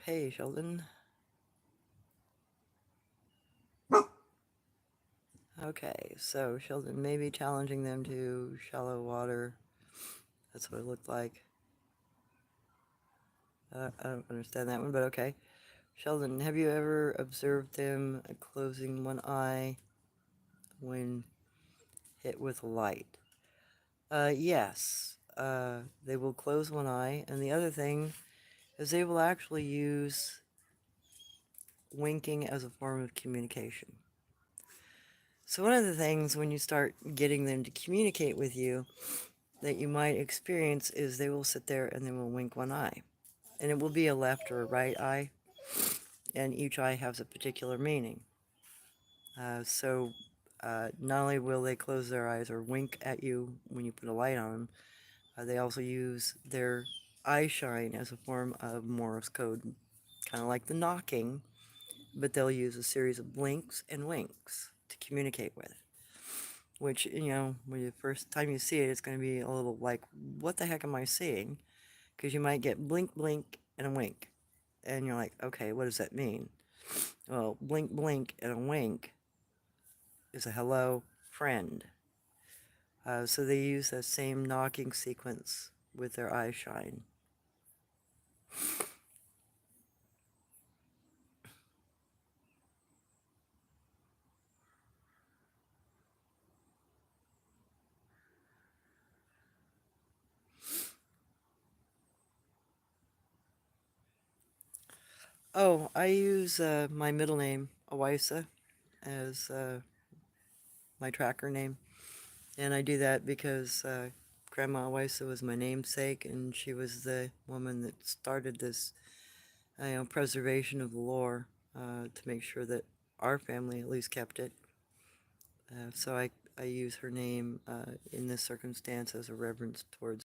Hey, Sheldon. Okay, so Sheldon may be challenging them to shallow water. That's what it looked like. I don't understand that one, but okay. Sheldon, have you ever observed them closing one eye when hit with light? Yes. They will close one eye, and the other thing is they will actually use winking as a form of communication. So one of the things when you start getting them to communicate with you that you might experience is they will sit there and they will wink one eye. And it will be a left or a right eye, and each eye has a particular meaning. So not only will they close their eyes or wink at you when you put a light on them, they also use their eye shine as a form of Morse code, kind of like the knocking, but they'll use a series of blinks and winks to communicate with. Which, when the first time you see it, it's going to be a little like, what the heck am I seeing? Because you might get blink, blink, and a wink. And you're like, okay, what does that mean? Well, blink, blink, and a wink is a hello, friend. So they use that same knocking sequence with their eye shine. Oh, I use my middle name, Awisa, as my tracker name. And I do that because Grandma Awisa was my namesake, and she was the woman that started this preservation of the lore, to make sure that our family at least kept it. So I use her name in this circumstance as a reverence towards.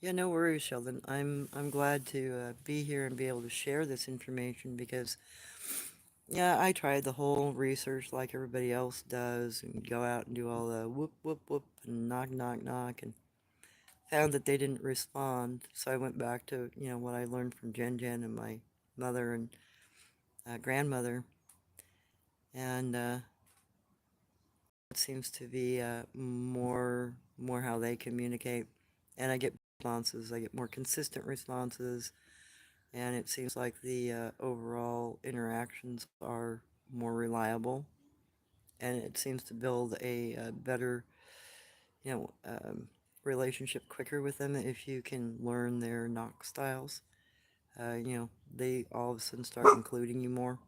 Yeah, no worries, Sheldon. I'm glad to be here and be able to share this information because, yeah, I tried the whole research like everybody else does and go out and do all the whoop whoop whoop and knock knock knock, and found that they didn't respond. So I went back to what I learned from Jen Jen and my mother and grandmother, and it seems to be more how they communicate, and I get responses. I get more consistent responses, and it seems like the overall interactions are more reliable, and it seems to build a better, you know, um, relationship quicker with them if you can learn their knock styles. They all of a sudden start including you more,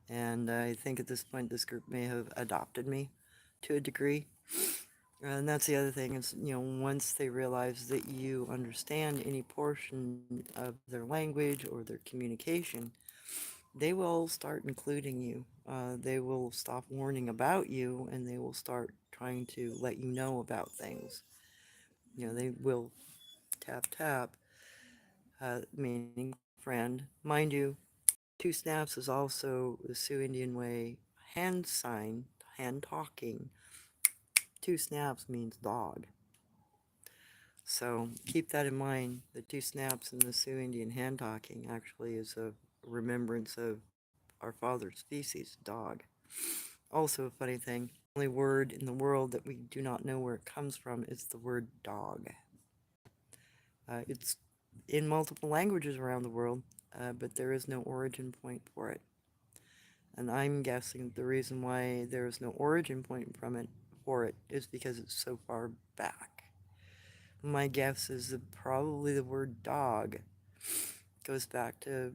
and I think at this point this group may have adopted me to a degree. And that's the other thing is, once they realize that you understand any portion of their language or their communication, they will start including you. They will stop warning about you, and they will start trying to let you know about things. They will tap tap, meaning friend. Mind you, two snaps is also the Sioux Indian way hand sign, hand talking. Two snaps means dog. So keep that in mind. The two snaps in the Sioux Indian hand talking actually is a remembrance of our father's species, dog. Also, a funny thing, the only word in the world that we do not know where it comes from is the word dog. It's in multiple languages around the world, but there is no origin point for it. And I'm guessing the reason why there is no origin point from it for it is because it's so far back. My guess is that probably the word dog goes back to,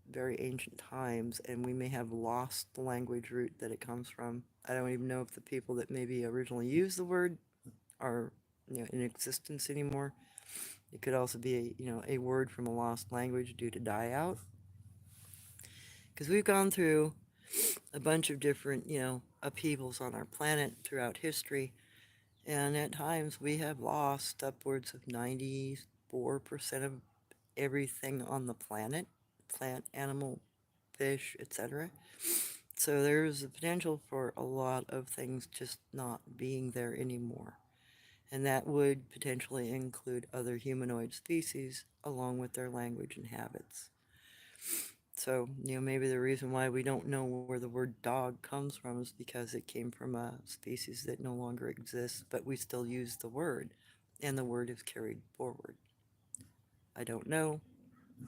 very ancient times, and we may have lost the language root that it comes from. I don't even know if the people that maybe originally used the word are, in existence anymore. It could also be, a word from a lost language due to die out. Because we've gone through a bunch of different, upheavals on our planet throughout history, and at times we have lost upwards of 94% of everything on the planet, plant, animal, fish, etc. So there's a potential for a lot of things just not being there anymore. And that would potentially include other humanoid species along with their language and habits. So, maybe the reason why we don't know where the word dog comes from is because it came from a species that no longer exists, but we still use the word, and the word is carried forward. I don't know,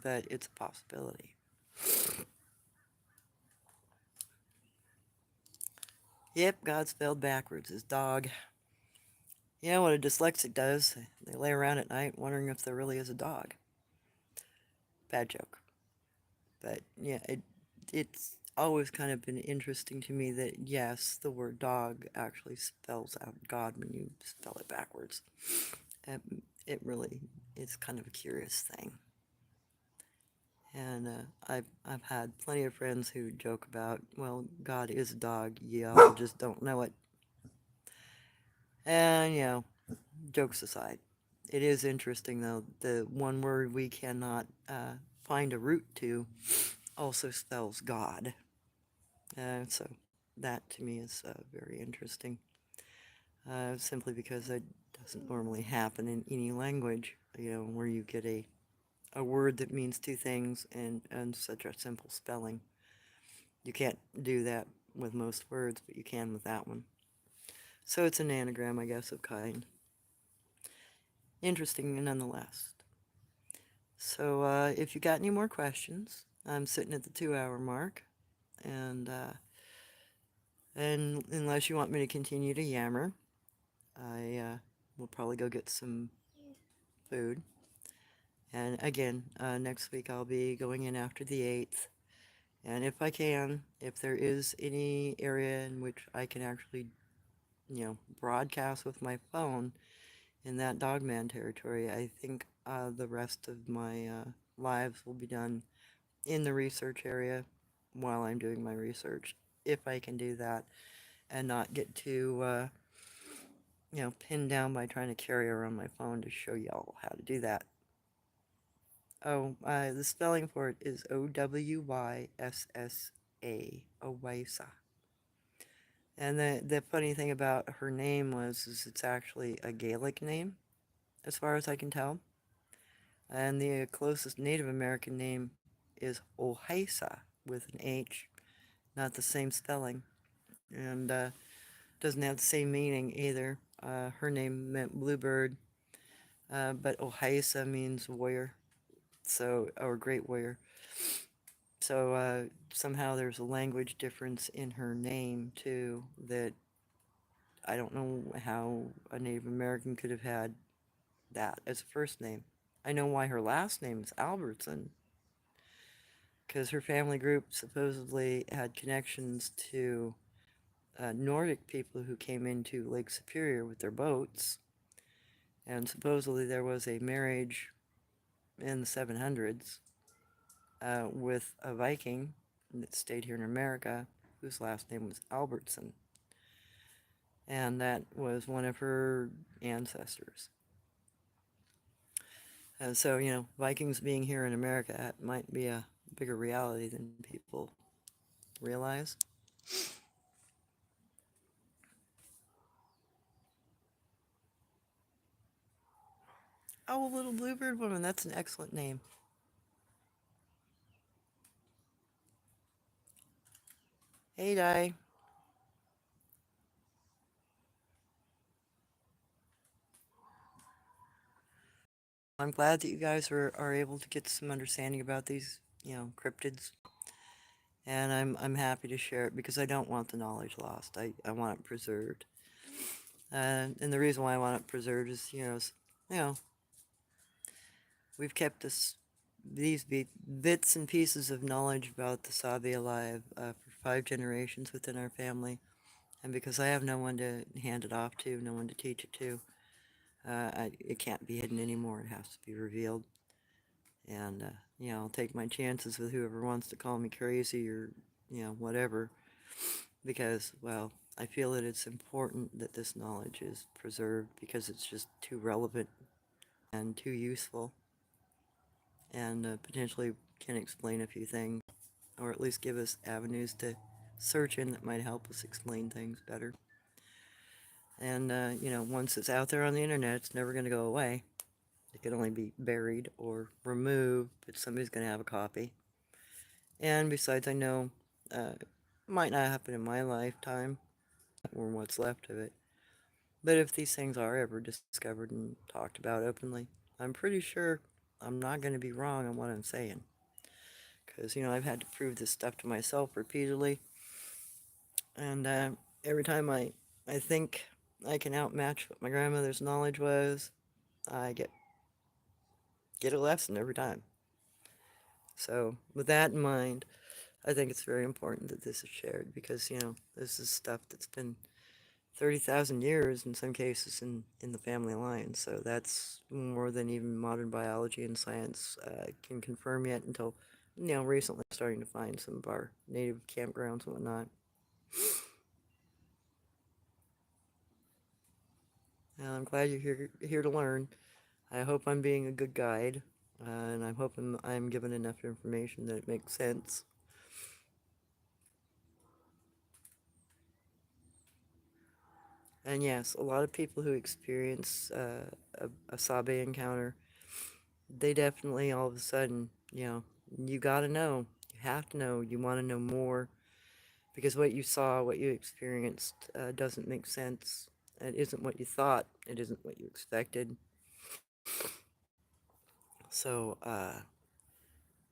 but it's a possibility. Yep, God spelled backwards is dog. What a dyslexic does, they lay around at night wondering if there really is a dog. Bad joke. But yeah, it's always kind of been interesting to me that yes, the word dog actually spells out God when you spell it backwards. It really is kind of a curious thing. And I've had plenty of friends who joke about, well, God is a dog, y'all just don't know it. And jokes aside, it is interesting though. The one word we cannot find a root to also spells God. So that to me is very interesting, simply because it doesn't normally happen in any language, where you get a word that means two things and such a simple spelling. You can't do that with most words, but you can with that one. So it's an anagram, I guess, of kind. Interesting nonetheless. So if you got any more questions, I'm sitting at the 2 hour mark, and unless you want me to continue to yammer, I will probably go get some food. And again, next week I'll be going in after the 8th. And if I can, if there is any area in which I can actually, broadcast with my phone in that Dogman territory, I think the rest of my lives will be done in the research area while I'm doing my research. If I can do that and not get too, pinned down by trying to carry around my phone to show y'all how to do that. Oh, the spelling for it is Owyssa, Owyssa. And the funny thing about her name is it's actually a Gaelic name, as far as I can tell. And the closest Native American name is Ohysa with an H, not the same spelling. And doesn't have the same meaning either. Her name meant bluebird, but Ohysa means warrior, or great warrior. So somehow there's a language difference in her name too that I don't know how a Native American could have had that as a first name. I know why her last name is Albertson, because her family group supposedly had connections to Nordic people who came into Lake Superior with their boats, and supposedly there was a marriage in the 700s with a Viking that stayed here in America whose last name was Albertson, and that was one of her ancestors. So, Vikings being here in America might be a bigger reality than people realize. Oh, Little Bluebird Woman, that's an excellent name. Hey, Di. I'm glad that you guys are able to get some understanding about these, cryptids. And I'm happy to share it because I don't want the knowledge lost. I want it preserved. And the reason why I want it preserved is, you know, we've kept these bits and pieces of knowledge about the Sabi alive for 5 generations within our family. And because I have no one to hand it off to, no one to teach it to, it can't be hidden anymore. It has to be revealed. And, I'll take my chances with whoever wants to call me crazy or, whatever, because, well, I feel that it's important that this knowledge is preserved because it's just too relevant and too useful and potentially can explain a few things or at least give us avenues to search in that might help us explain things better. And, once it's out there on the internet, it's never going to go away. It can only be buried or removed, but somebody's going to have a copy. And besides, I know it might not happen in my lifetime or what's left of it. But if these things are ever discovered and talked about openly, I'm pretty sure I'm not going to be wrong on what I'm saying. Because, I've had to prove this stuff to myself repeatedly. And every time I think I can outmatch what my grandmother's knowledge was, I get a lesson every time. So, with that in mind, I think it's very important that this is shared because, this is stuff that's been 30,000 years in some cases in the family line. So that's more than even modern biology and science can confirm yet until, recently starting to find some of our native campgrounds and whatnot. And I'm glad you're here to learn. I hope I'm being a good guide, and I'm hoping I'm given enough information that it makes sense. And yes, a lot of people who experience a Sabe encounter, they definitely all of a sudden, you got to know. You have to know. You want to know more because what you saw, what you experienced, doesn't make sense. It isn't what you thought. It isn't what you expected. So,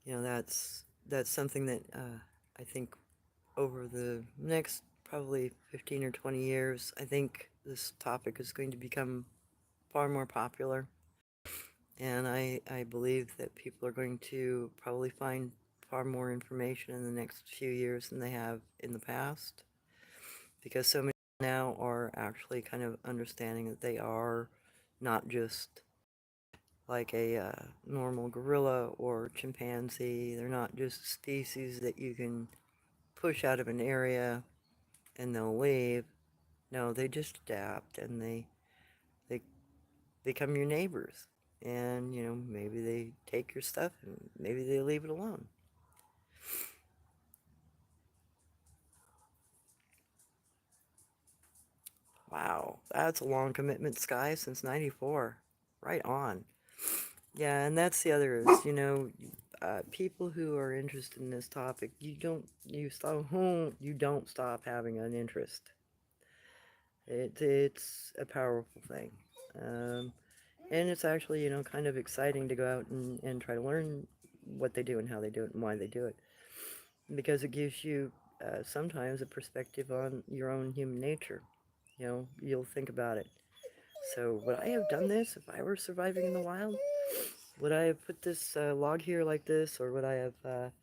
that's something that I think over the next probably 15 or 20 years, I think this topic is going to become far more popular. And I believe that people are going to probably find far more information in the next few years than they have in the past because so many now are actually kind of understanding that they are not just like a normal gorilla or chimpanzee. They're not just a species that you can push out of an area and they'll leave. No, they just adapt and they become your neighbors. And, maybe they take your stuff and maybe they leave it alone. Wow, that's a long commitment, Sky, since 94. Right on. Yeah, and that's the other is, people who are interested in this topic, you don't stop having an interest. It's a powerful thing. Um, and it's actually, kind of exciting to go out and try to learn what they do and how they do it and why they do it. Because it gives you sometimes a perspective on your own human nature. You'll think about it. So, would I have done this if I were surviving in the wild? Would I have put this log here like this, or would I have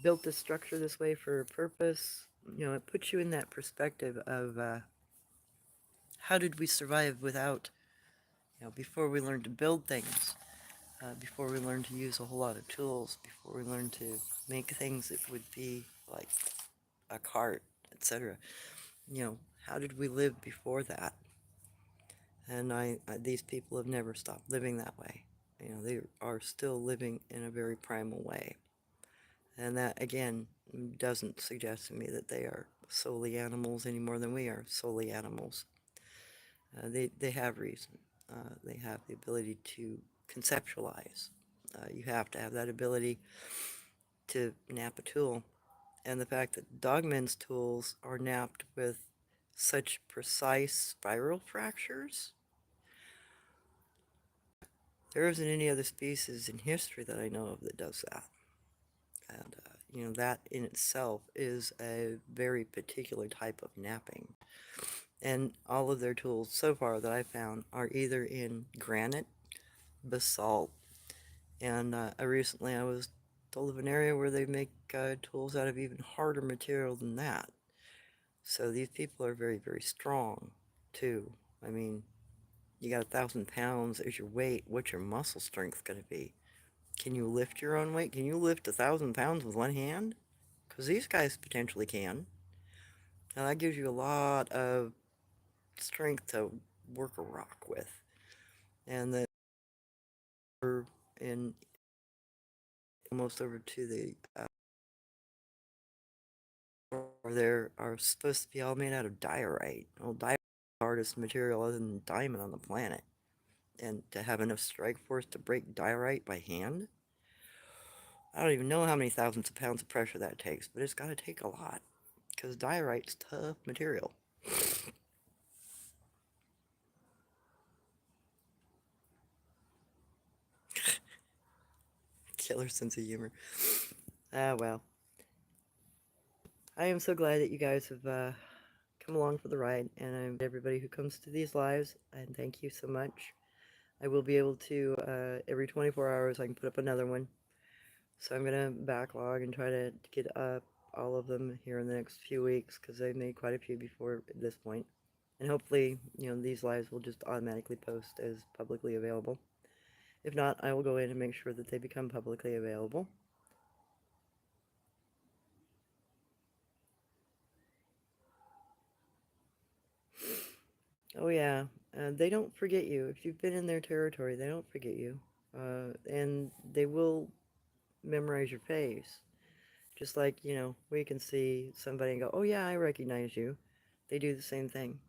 built this structure this way for a purpose? It puts you in that perspective of how did we survive without, before we learned to build things, before we learned to use a whole lot of tools, before we learned to make things that would be like a cart, etc. How did we live before that? And these people have never stopped living that way. They are still living in a very primal way. And that, again, doesn't suggest to me that they are solely animals any more than we are solely animals. They have reason. They have the ability to conceptualize. You have to have that ability to nap a tool And the fact that Dogman's tools are napped with such precise spiral fractures. There isn't any other species in history that I know of that does that. And, that in itself is a very particular type of napping. And all of their tools so far that I found are either in granite, basalt, and I was told of an area where they make tools out of even harder material than that. So these people are very, very strong, too. I mean, you got 1,000 pounds as your weight. What's your muscle strength going to be? Can you lift your own weight? Can you lift 1,000 pounds with one hand? Because these guys potentially can. Now that gives you a lot of strength to work a rock with. And then we're in almost over to the or there are supposed to be all made out of diorite. Well, diorite is the hardest material other than diamond on the planet. And to have enough strike force to break diorite by hand, I don't even know how many thousands of pounds of pressure that takes, but it's got to take a lot because diorite's tough material. Killer sense of humor. Ah, well. I am so glad that you guys have come along for the ride, and I'm everybody who comes to these lives, and thank you so much. I will be able to, every 24 hours, I can put up another one. So I'm going to backlog and try to get up all of them here in the next few weeks, because I've made quite a few before at this point. And hopefully, these lives will just automatically post as publicly available. If not, I will go in and make sure that they become publicly available. Oh yeah, they don't forget you. If you've been in their territory, they don't forget you. And they will memorize your face. Just like, we can see somebody and go, oh yeah, I recognize you. They do the same thing.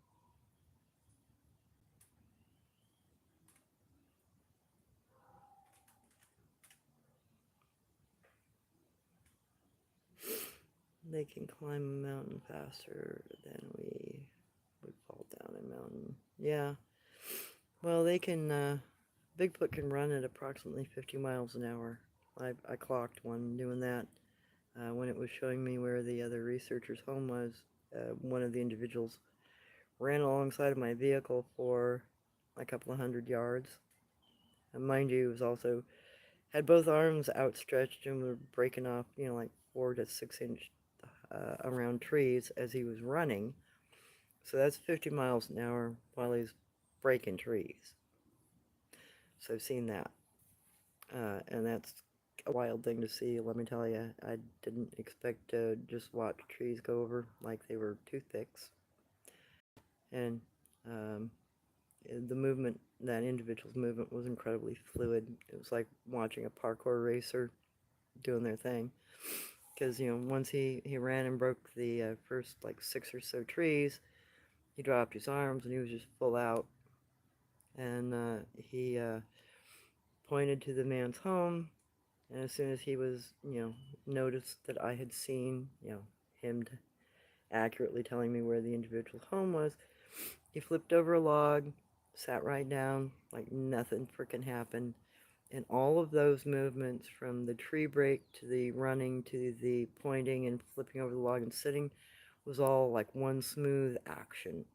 They can climb a mountain faster than we would fall down a mountain. Yeah. Well, they can, Bigfoot can run at approximately 50 miles an hour. I clocked one doing that. When it was showing me where the other researcher's home was, one of the individuals ran alongside of my vehicle for a couple of 100 yards. And mind you, he was also had both arms outstretched and were breaking off, like 4 to 6 inch around trees as he was running. So that's 50 miles an hour while he's breaking trees. So I've seen that. And that's a wild thing to see, let me tell you. I didn't expect to just watch trees go over like they were toothpicks. And um, the movement, that individual's movement was incredibly fluid. It was like watching a parkour racer doing their thing. Because, once he ran and broke the first like 6 or so trees, he dropped his arms and he was just full out. And he pointed to the man's home. And as soon as he was, noticed that I had seen, him accurately telling me where the individual's home was, he flipped over a log, sat right down, like nothing frickin' happened. And all of those movements, from the tree break to the running to the pointing and flipping over the log and sitting, was all like one smooth action.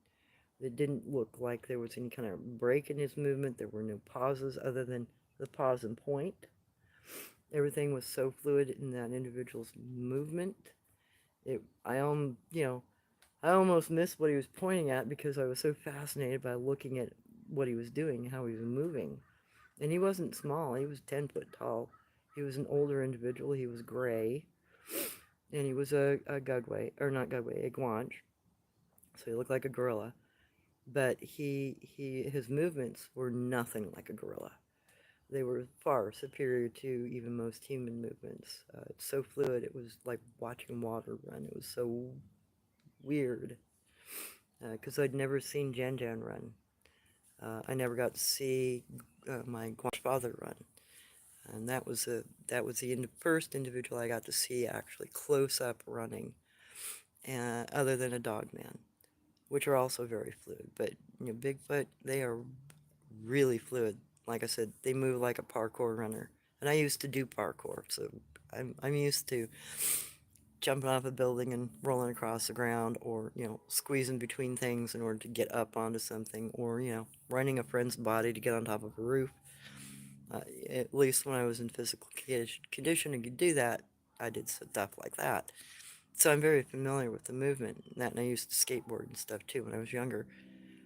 It didn't look like there was any kind of break in his movement. There were no pauses other than the pause and point. Everything was so fluid in that individual's movement. I almost missed what he was pointing at because I was so fascinated by looking at what he was doing, how he was moving. And he wasn't small, he was 10 foot tall. He was an older individual, he was gray, and he was a Gugway, or not Gugway, a Guanche. So he looked like a gorilla. But his movements were nothing like a gorilla. They were far superior to even most human movements. It's so fluid, it was like watching water run. It was so weird. Because I'd never seen Jan run. I never got to see my father run. And that was the first individual I got to see actually close up running, other than a dog man, which are also very fluid. But Bigfoot, they are really fluid. Like I said, they move like a parkour runner. And I used to do parkour, so I'm used to jumping off a building and rolling across the ground, or squeezing between things in order to get up onto something, or running a friend's body to get on top of a roof. Uh, at least when I was in physical condition and could do that, I did stuff like that. So I'm very familiar with the movement and that, and I used to skateboard and stuff too when I was younger.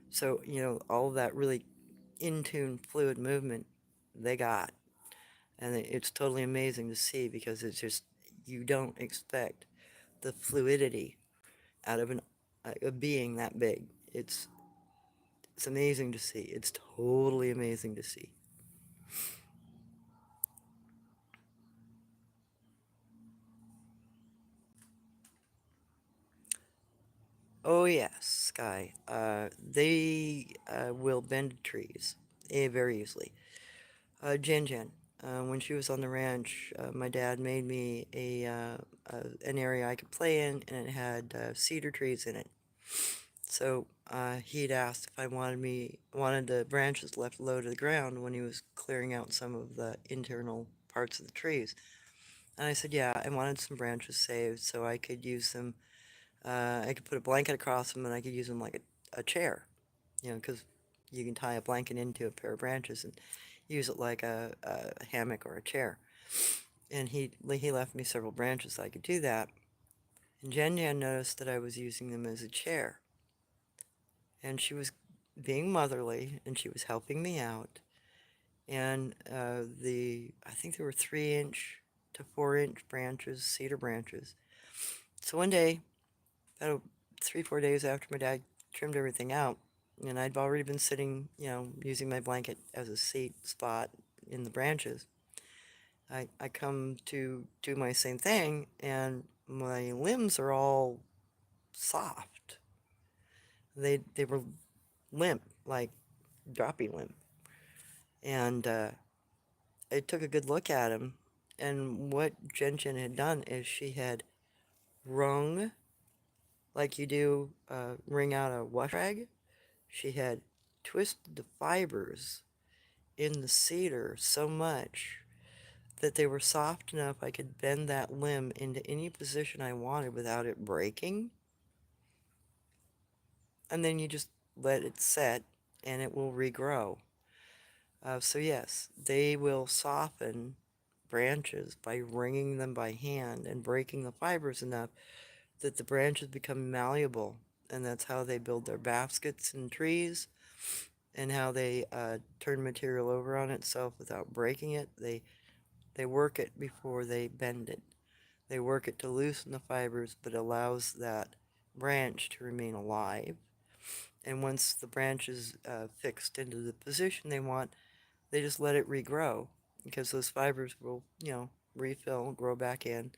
So all of that really in tune, fluid movement they got, and it's totally amazing to see, because it's just, you don't expect the fluidity out of a being that big. It's amazing to see. It's totally amazing to see. Oh yes, Sky. They will bend trees very easily. Jen Jen, when she was on the ranch, my dad made me an area I could play in, and it had cedar trees in it. So he'd asked if I wanted the branches left low to the ground when he was clearing out some of the internal parts of the trees. And I said, yeah, I wanted some branches saved so I could use them. I could put a blanket across them, and I could use them like a chair, because you can tie a blanket into a pair of branches and use it like a hammock or a chair. And he left me several branches so I could do that. And Jen Jen noticed that I was using them as a chair. And she was being motherly, and she was helping me out. And I think there were 3 inch to 4 inch branches, cedar branches. So one day, about 3, 4 days after my dad trimmed everything out, and I'd already been sitting, using my blanket as a seat spot in the branches, I come to do my same thing, and my limbs are all soft. They were limp, like dropping limp. And I took a good look at him, and what Jen Jen had done is she had wrung, like you do, wring out a wash rag. She had twisted the fibers in the cedar so much that they were soft enough I could bend that limb into any position I wanted without it breaking. And then you just let it set and it will regrow. So yes, they will soften branches by wringing them by hand and breaking the fibers enough that the branches become malleable. And that's how they build their baskets in trees, and how they turn material over on itself without breaking it. They work it before they bend it. They work it to loosen the fibers, but allows that branch to remain alive. And once the branch is fixed into the position they want, they just let it regrow, because those fibers will, refill, grow back in.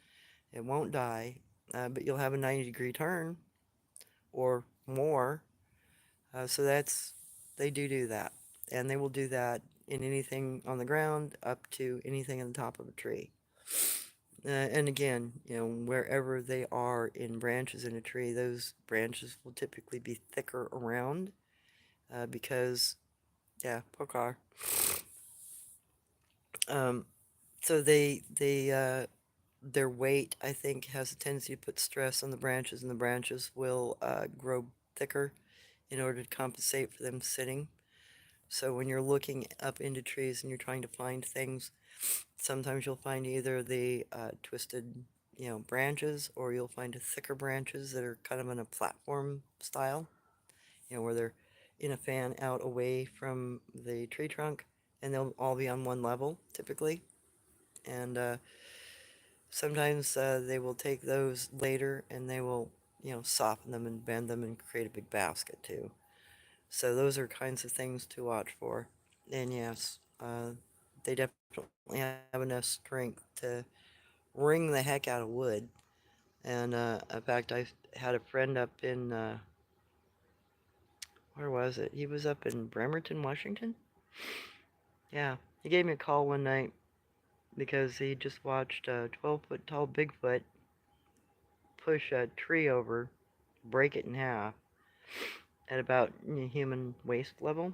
It won't die, but you'll have a 90-degree turn or more. So they do that. And they will do that in anything on the ground up to anything on the top of a tree. And again, wherever they are in branches in a tree, those branches will typically be thicker around, because, yeah, poor car. Um, so their weight, I think, has a tendency to put stress on the branches, and the branches will grow thicker in order to compensate for them sitting. So when you're looking up into trees and you're trying to find things, sometimes you'll find either the twisted, branches, or you'll find thicker branches that are kind of in a platform style, where they're in a fan out away from the tree trunk, and they'll all be on one level typically. And sometimes they will take those later and they will, soften them and bend them and create a big basket too. So those are kinds of things to watch for. And yes, they definitely have enough strength to wring the heck out of wood. And in fact, I had a friend up in, where was it? He was up in Bremerton, Washington. Yeah, he gave me a call one night, because he just watched a 12-foot tall Bigfoot push a tree over, break it in half at about human waist level,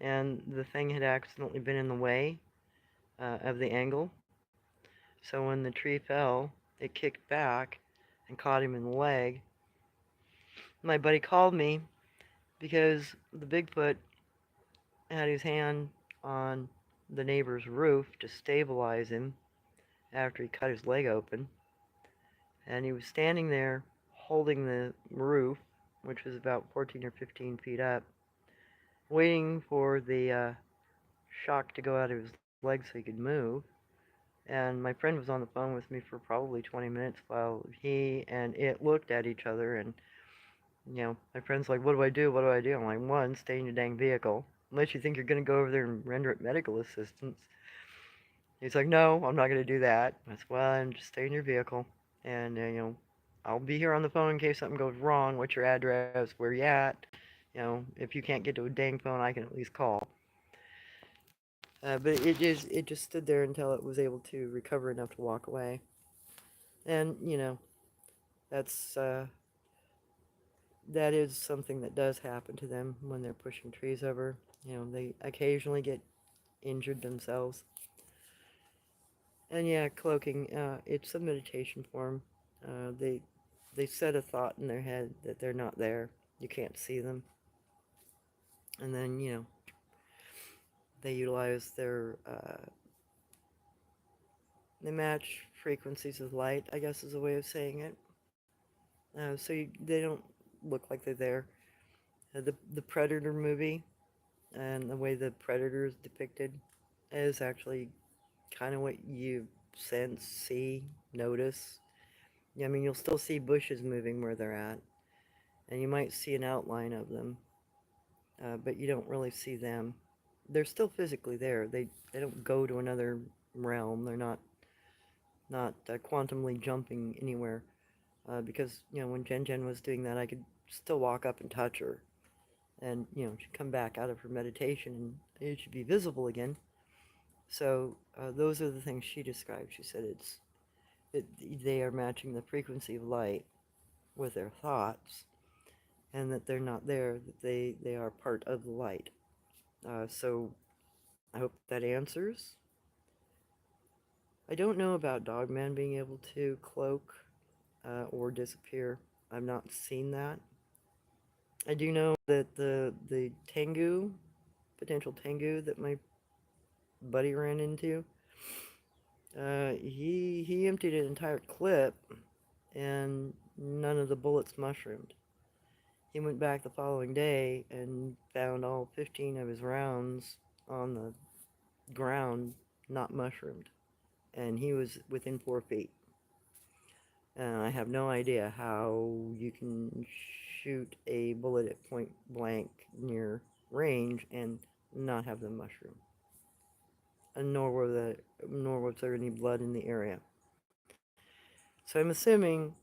and the thing had accidentally been in the way of the angle. So when the tree fell, it kicked back and caught him in the leg. My buddy called me because the Bigfoot had his hand on the neighbor's roof to stabilize him after he cut his leg open. And he was standing there holding the roof, which was about 14 or 15 feet up, waiting for the shock to go out of his leg so he could move. And my friend was on the phone with me for probably 20 minutes while he and it looked at each other. And, my friend's like, what do I do? What do I do? I'm like, one, stay in your dang vehicle. Unless you think you're going to go over there and render it medical assistance. He's like, no, I'm not going to do that. I said, well, then just stay in your vehicle. And, I'll be here on the phone in case something goes wrong. What's your address? Where you at? If you can't get to a dang phone, I can at least call. But it just stood there until it was able to recover enough to walk away. And, that's that is something that does happen to them when they're pushing trees over. They occasionally get injured themselves. And yeah, cloaking, it's a meditation form. They set a thought in their head that they're not there. You can't see them. And then, they utilize they match frequencies of light, I guess is a way of saying it. They don't look like they're there. The Predator movie and the way the Predator is depicted is actually kind of what you sense, see, notice. Yeah, I mean, you'll still see bushes moving where they're at, and you might see an outline of them, but you don't really see them. They're still physically there. They don't go to another realm. They're not quantumly jumping anywhere. Because when Jen was doing that, I could still walk up and touch her, and she'd come back out of her meditation, and it should be visible again. So those are the things she described. She said they are matching the frequency of light with their thoughts, and that they're not there, that they are part of the light. So I hope that answers. I don't know about Dogman being able to cloak or disappear. I've not seen that. I do know that the Tengu, potential Tengu that my buddy ran into, he emptied an entire clip, and none of the bullets mushroomed. He went back the following day and found all 15 of his rounds on the ground, not mushroomed, and he was within 4 feet. And I have no idea how you can shoot a bullet at point blank near range and not have them mushroom. And nor was there any blood in the area. So I'm assuming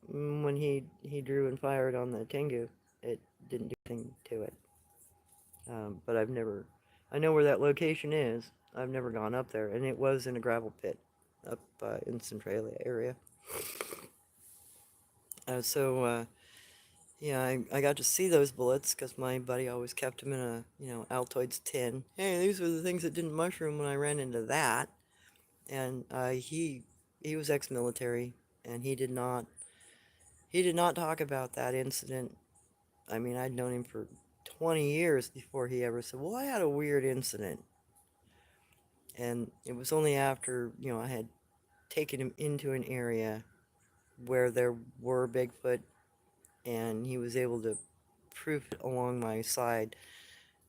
when he drew and fired on the Tengu, it didn't do anything to it. But I know where that location is. I've never gone up there, and it was in a gravel pit up in Centralia area. Yeah, I got to see those bullets because my buddy always kept them in a, Altoids tin. Hey, these were the things that didn't mushroom when I ran into that. And he was ex-military, and he did not talk about that incident. I mean, I'd known him for 20 years before he ever said, well, I had a weird incident. And it was only after, I had taken him into an area where there were Bigfoot, and he was able to prove it along my side.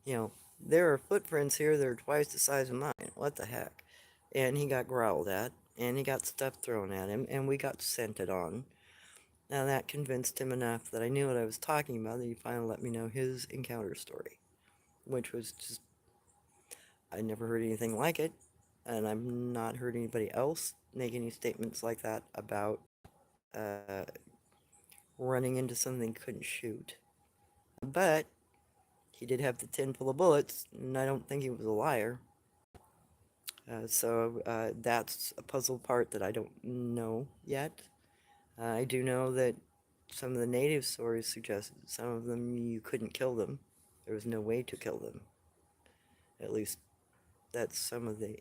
There are footprints here that are twice the size of mine. What the heck? And he got growled at, and he got stuff thrown at him, and we got scented on. Now that convinced him enough that I knew what I was talking about, that he finally let me know his encounter story, which was just, I never heard anything like it, and I've not heard anybody else make any statements like that about uh, running into something he couldn't shoot. But he did have the tin full of bullets, and I don't think he was a liar. So that's a puzzle part that I don't know yet. I do know that some of the native stories suggested some of them you couldn't kill them. There was no way to kill them. At least that's some of the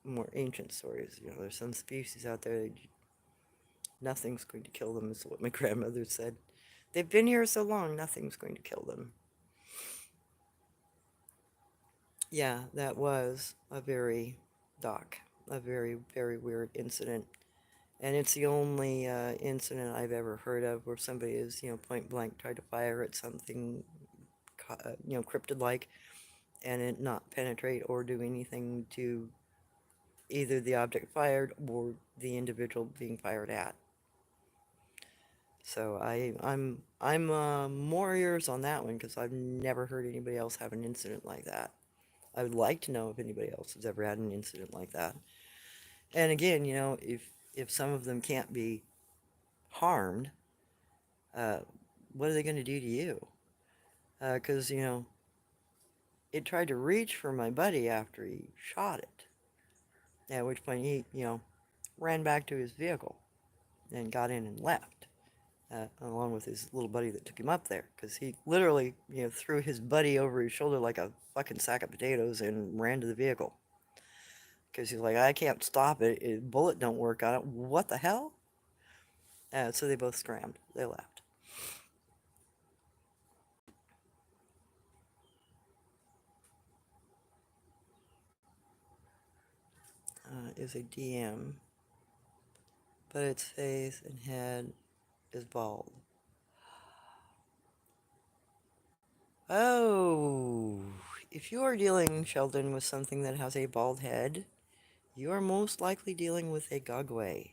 more ancient stories. You know, there's some species out there that nothing's going to kill them, is what my grandmother said. They've been here so long, nothing's going to kill them. Yeah, that was a very, Doc, a very, very weird incident. And it's the only incident I've ever heard of where somebody is, point blank tried to fire at something, cryptid-like, and it not penetrate or do anything to either the object fired or the individual being fired at. So I'm more ears on that one because I've never heard anybody else have an incident like that. I would like to know if anybody else has ever had an incident like that. And again, if some of them can't be harmed, uh, what are they going to do to you? Because it tried to reach for my buddy after he shot it. At which point he, ran back to his vehicle and got in and left. Along with his little buddy that took him up there, because he literally, threw his buddy over his shoulder like a fucking sack of potatoes and ran to the vehicle. Because he's like, I can't stop it. Bullet don't work on it. What the hell? So they both scrammed. They left. Is a DM, but its face and head is bald. Oh, if you are dealing, Sheldon, with something that has a bald head, you are most likely dealing with a Gugway.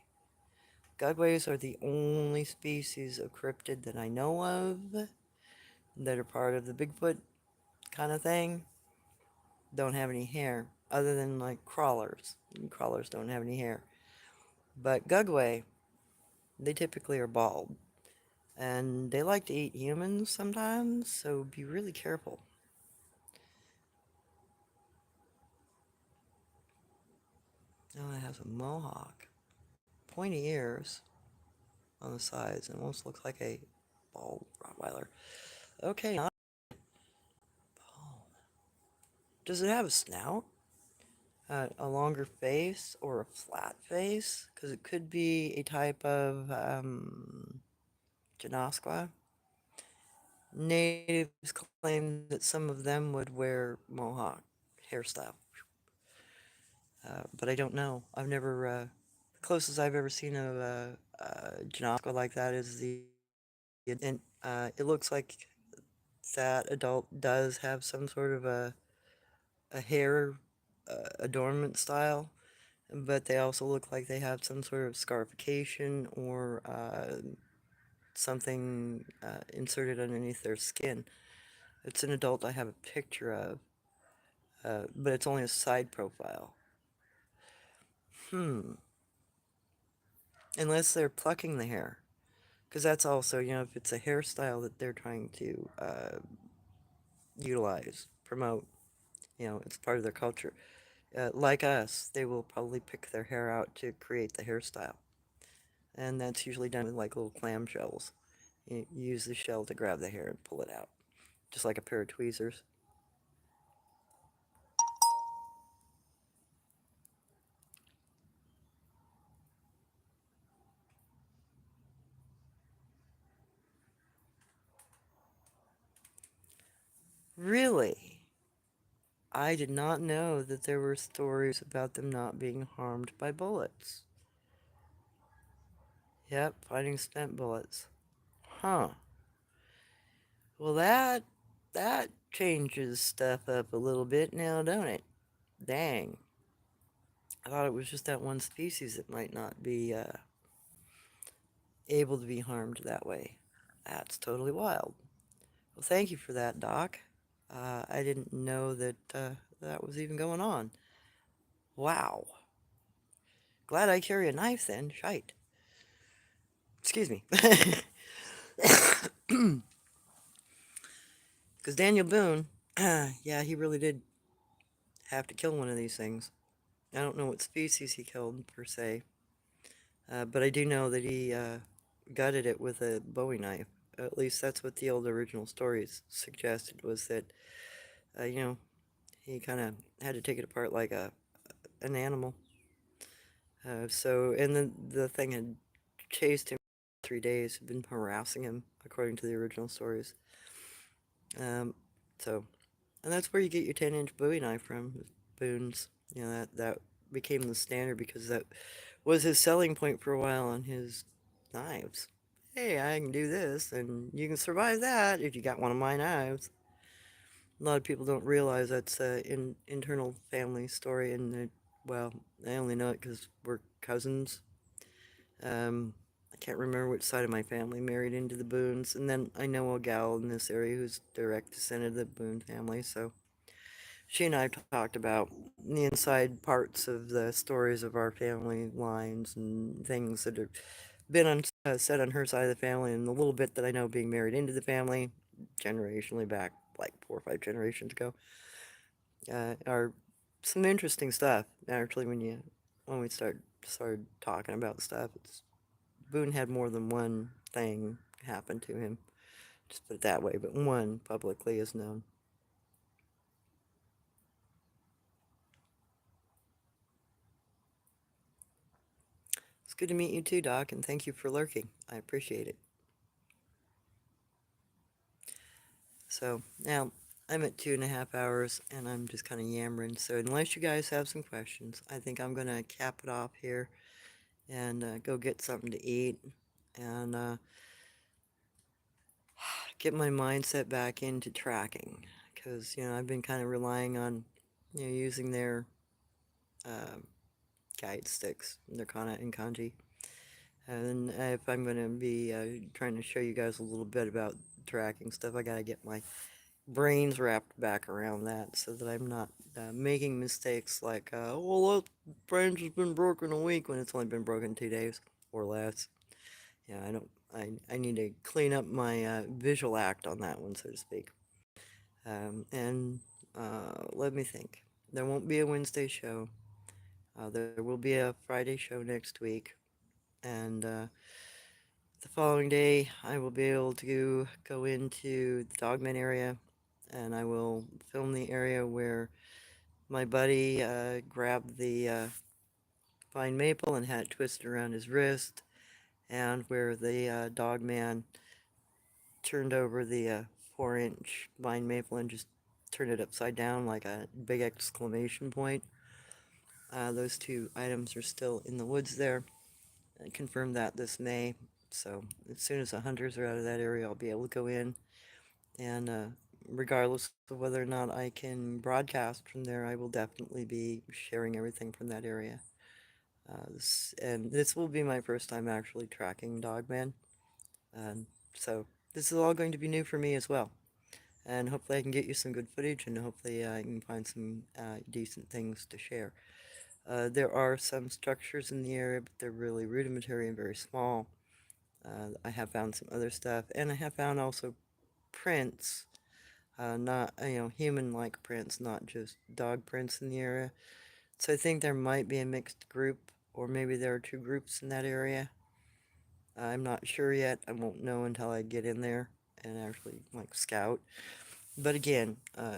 Gugways are the only species of cryptid that I know of that are part of the Bigfoot kind of thing. Don't have any hair, other than like crawlers. Crawlers don't have any hair. But Gugway, they typically are bald. And they like to eat humans sometimes, so be really careful. Oh, it has a mohawk. Pointy ears on the sides. It almost looks like a bald Rottweiler. Okay, not bald. Does it have a snout? A longer face or a flat face? Because it could be a type of Jenosque. Natives claim that some of them would wear mohawk hairstyle, but I don't know. I've never. The closest I've ever seen of a Jenosque like that is and it looks like that adult does have some sort of a hair adornment style, but they also look like they have some sort of scarification or something inserted underneath their skin. It's an adult I have a picture of, but it's only a side profile. Hmm. Unless they're plucking the hair. Because that's also, if it's a hairstyle that they're trying to utilize, promote, it's part of their culture. Like us, they will probably pick their hair out to create the hairstyle. And that's usually done with like little clam shells. You use the shell to grab the hair and pull it out, just like a pair of tweezers. Really? I did not know that there were stories about them not being harmed by bullets. Yep, finding spent bullets. Huh. Well, that changes stuff up a little bit now, don't it? Dang. I thought it was just that one species that might not be able to be harmed that way. That's totally wild. Well, thank you for that, Doc. I didn't know that that was even going on. Wow. Glad I carry a knife then. Shite. Excuse me. Because Daniel Boone, yeah, he really did have to kill one of these things. I don't know what species he killed per se, but I do know that he gutted it with a Bowie knife. At least that's what the old original stories suggested, was that, you know, he kind of had to take it apart like an animal. And then the thing had chased him for 3 days, had been harassing him, according to the original stories. Um, so, and that's where you get your 10-inch Bowie knife from, Boone's. That became the standard because that was his selling point for a while on his knives. Hey, I can do this, and you can survive that if you got one of my knives. A lot of people don't realize that's an internal family story, and well, I only know it because we're cousins. I can't remember which side of my family married into the Boones, and then I know a gal in this area who's direct descendant of the Boone family, so she and I talked about the inside parts of the stories of our family lines and things that have been said on her side of the family, and the little bit that I know being married into the family, generationally back, like 4 or 5 generations ago, are some interesting stuff. Actually, when we started talking about stuff, it's Boone had more than one thing happen to him. Just put it that way, but one publicly is known. It's good to meet you too, Doc, and thank you for lurking. I appreciate it. So now I'm at 2.5 hours and I'm just kind of yammering. So unless you guys have some questions, I think I'm going to cap it off here and go get something to eat and get my mindset back into tracking. Because, I've been kind of relying on, using their uh, guide sticks, their kana and kanji. And if I'm going to be trying to show you guys a little bit about tracking stuff, I got to get my brains wrapped back around that so that I'm not making mistakes like, well, that branch has been broken a week when it's only been broken 2 days or less. Yeah, I don't. I need to clean up my visual act on that one, so to speak. And let me think. There won't be a Wednesday show. There will be a Friday show next week, and the following day I will be able to go into the Dogman area, and I will film the area where my buddy grabbed the pine maple and had it twisted around his wrist, and where the dog man turned over the 4-inch pine maple and just turned it upside down like a big exclamation point. Those two items are still in the woods there. I confirmed that this May, so as soon as the hunters are out of that area, I'll be able to go in, and regardless of whether or not I can broadcast from there, I will definitely be sharing everything from that area. And this will be my first time actually tracking Dogman. So this is all going to be new for me as well. And hopefully I can get you some good footage, and hopefully I can find some decent things to share. There are some structures in the area, but they're really rudimentary and very small. I have found some other stuff, and I have found also prints, not, human-like prints, not just dog prints in the area. So I think there might be a mixed group, or maybe there are two groups in that area. I'm not sure yet. I won't know until I get in there and actually like scout. But again,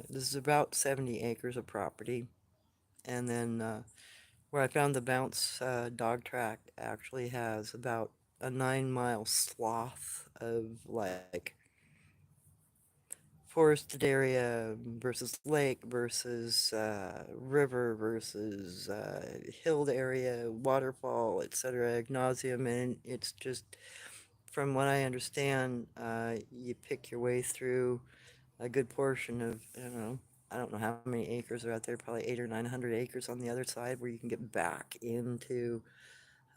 this is about 70 acres of property. And then where I found the bounce dog track actually has about a 9-mile swath of like forested area versus lake versus river versus hilled area, waterfall, etc. ad nauseum, and it's just, from what I understand, you pick your way through a good portion of, I don't know how many acres are out there, probably 800 or 900 acres on the other side where you can get back into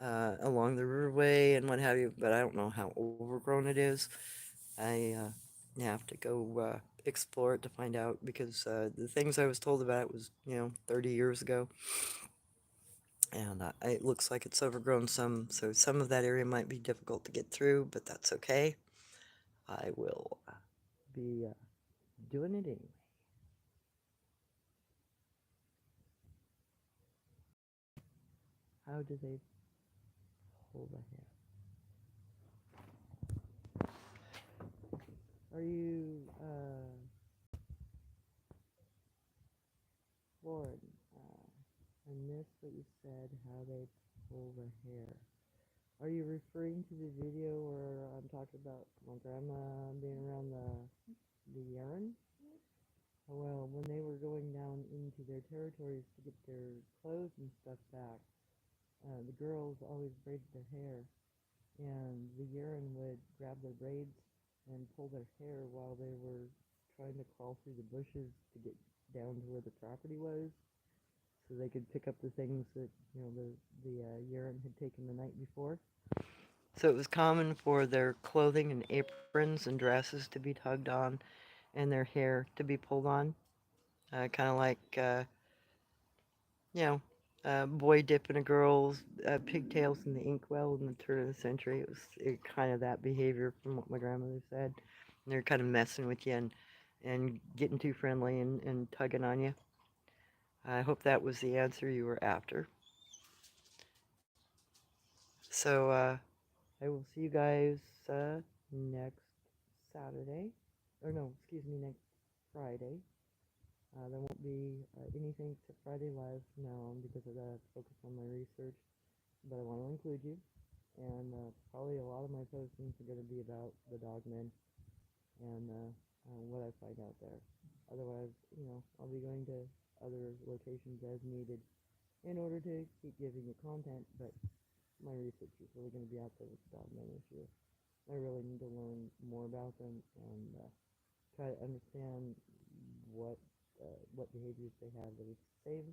along the riverway and what have you, but I don't know how overgrown it is. I have to go explore it to find out, because the things I was told about it was, 30 years ago, and it looks like it's overgrown some, so some of that area might be difficult to get through, but that's okay. I will be doing it anyway. How do they pull the hair? Are you, Lord, I missed what you said, how they pull the hair. Are you referring to the video where I'm talking about my grandma being around the urn? Well, when they were going down into their territories to get their clothes and stuff back, the girls always braided their hair, and the urine would grab their braids and pull their hair while they were trying to crawl through the bushes to get down to where the property was, so they could pick up the things that the urine had taken the night before. So it was common for their clothing and aprons and dresses to be tugged on, and their hair to be pulled on, kind of like you know, boy dipping a girl's pigtails in the inkwell in the turn of the century. It was kind of that behavior from what my grandmother said. And they're kind of messing with you and getting too friendly and tugging on you. I hope that was the answer you were after. So I will see you guys next Saturday. Or no, excuse me, next Friday. There won't be anything to Friday Live from now on because I gotta focus on my research. But I want to include you, and probably a lot of my postings are going to be about the dogmen and what I find out there. Otherwise, I'll be going to other locations as needed in order to keep giving you content, but my research is really going to be out there with the dogmen issue. I really need to learn more about them and try to understand what what behaviors they have that is the same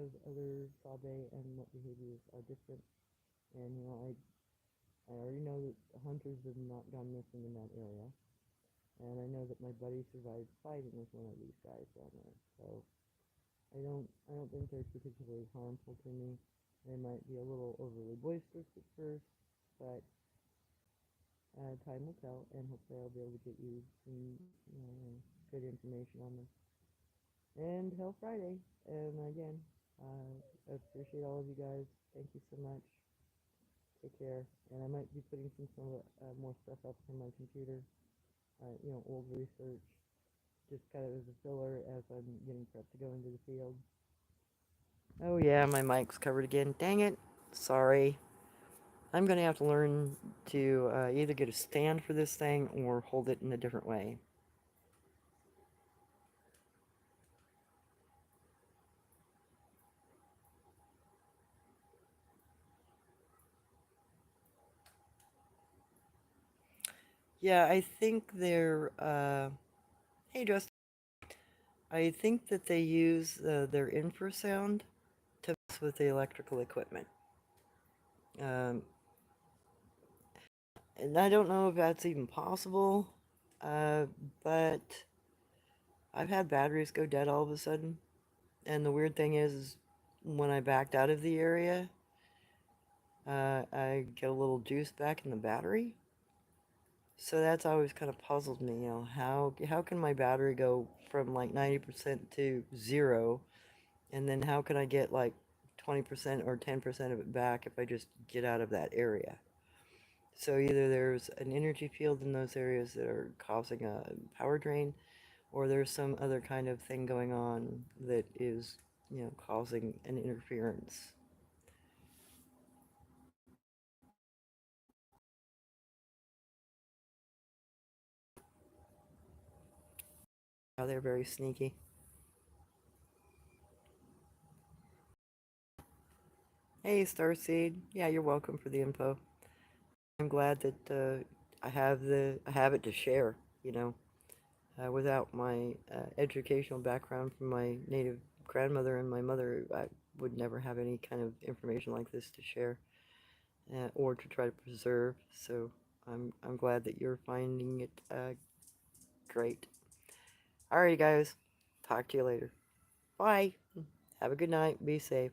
as other Sabe and what behaviors are different. And I already know that hunters have not gone missing in that area, and I know that my buddy survived fighting with one of these guys down there. So I don't think they're particularly harmful to me. They might be a little overly boisterous at first, but time will tell, and hopefully I'll be able to get you some good information on them. And Hell Friday, and again, I appreciate all of you guys. Thank you so much. Take care. And I might be putting some more stuff up from my computer, old research, just kind of as a filler as I'm getting prepped to go into the field. Oh yeah, my mic's covered again. Dang it. Sorry. I'm going to have to learn to either get a stand for this thing or hold it in a different way. Yeah, I think they're, hey Justin, I think that they use their infrasound to mess with the electrical equipment. Um, and I don't know if that's even possible, but I've had batteries go dead all of a sudden. And the weird thing is when I backed out of the area, I get a little juice back in the battery. So that's always kind of puzzled me, how can my battery go from like 90% to 0, and then how can I get like 20% or 10% of it back if I just get out of that area? So either there's an energy field in those areas that are causing a power drain, or there's some other kind of thing going on that is, causing an interference. They're very sneaky. Hey, Starseed. Yeah, you're welcome for the info. I'm glad that I have it to share. You know, without my educational background from my native grandmother and my mother, I would never have any kind of information like this to share or to try to preserve. So I'm glad that you're finding it great. Alrighty, guys. Talk to you later. Bye. Have a good night. Be safe.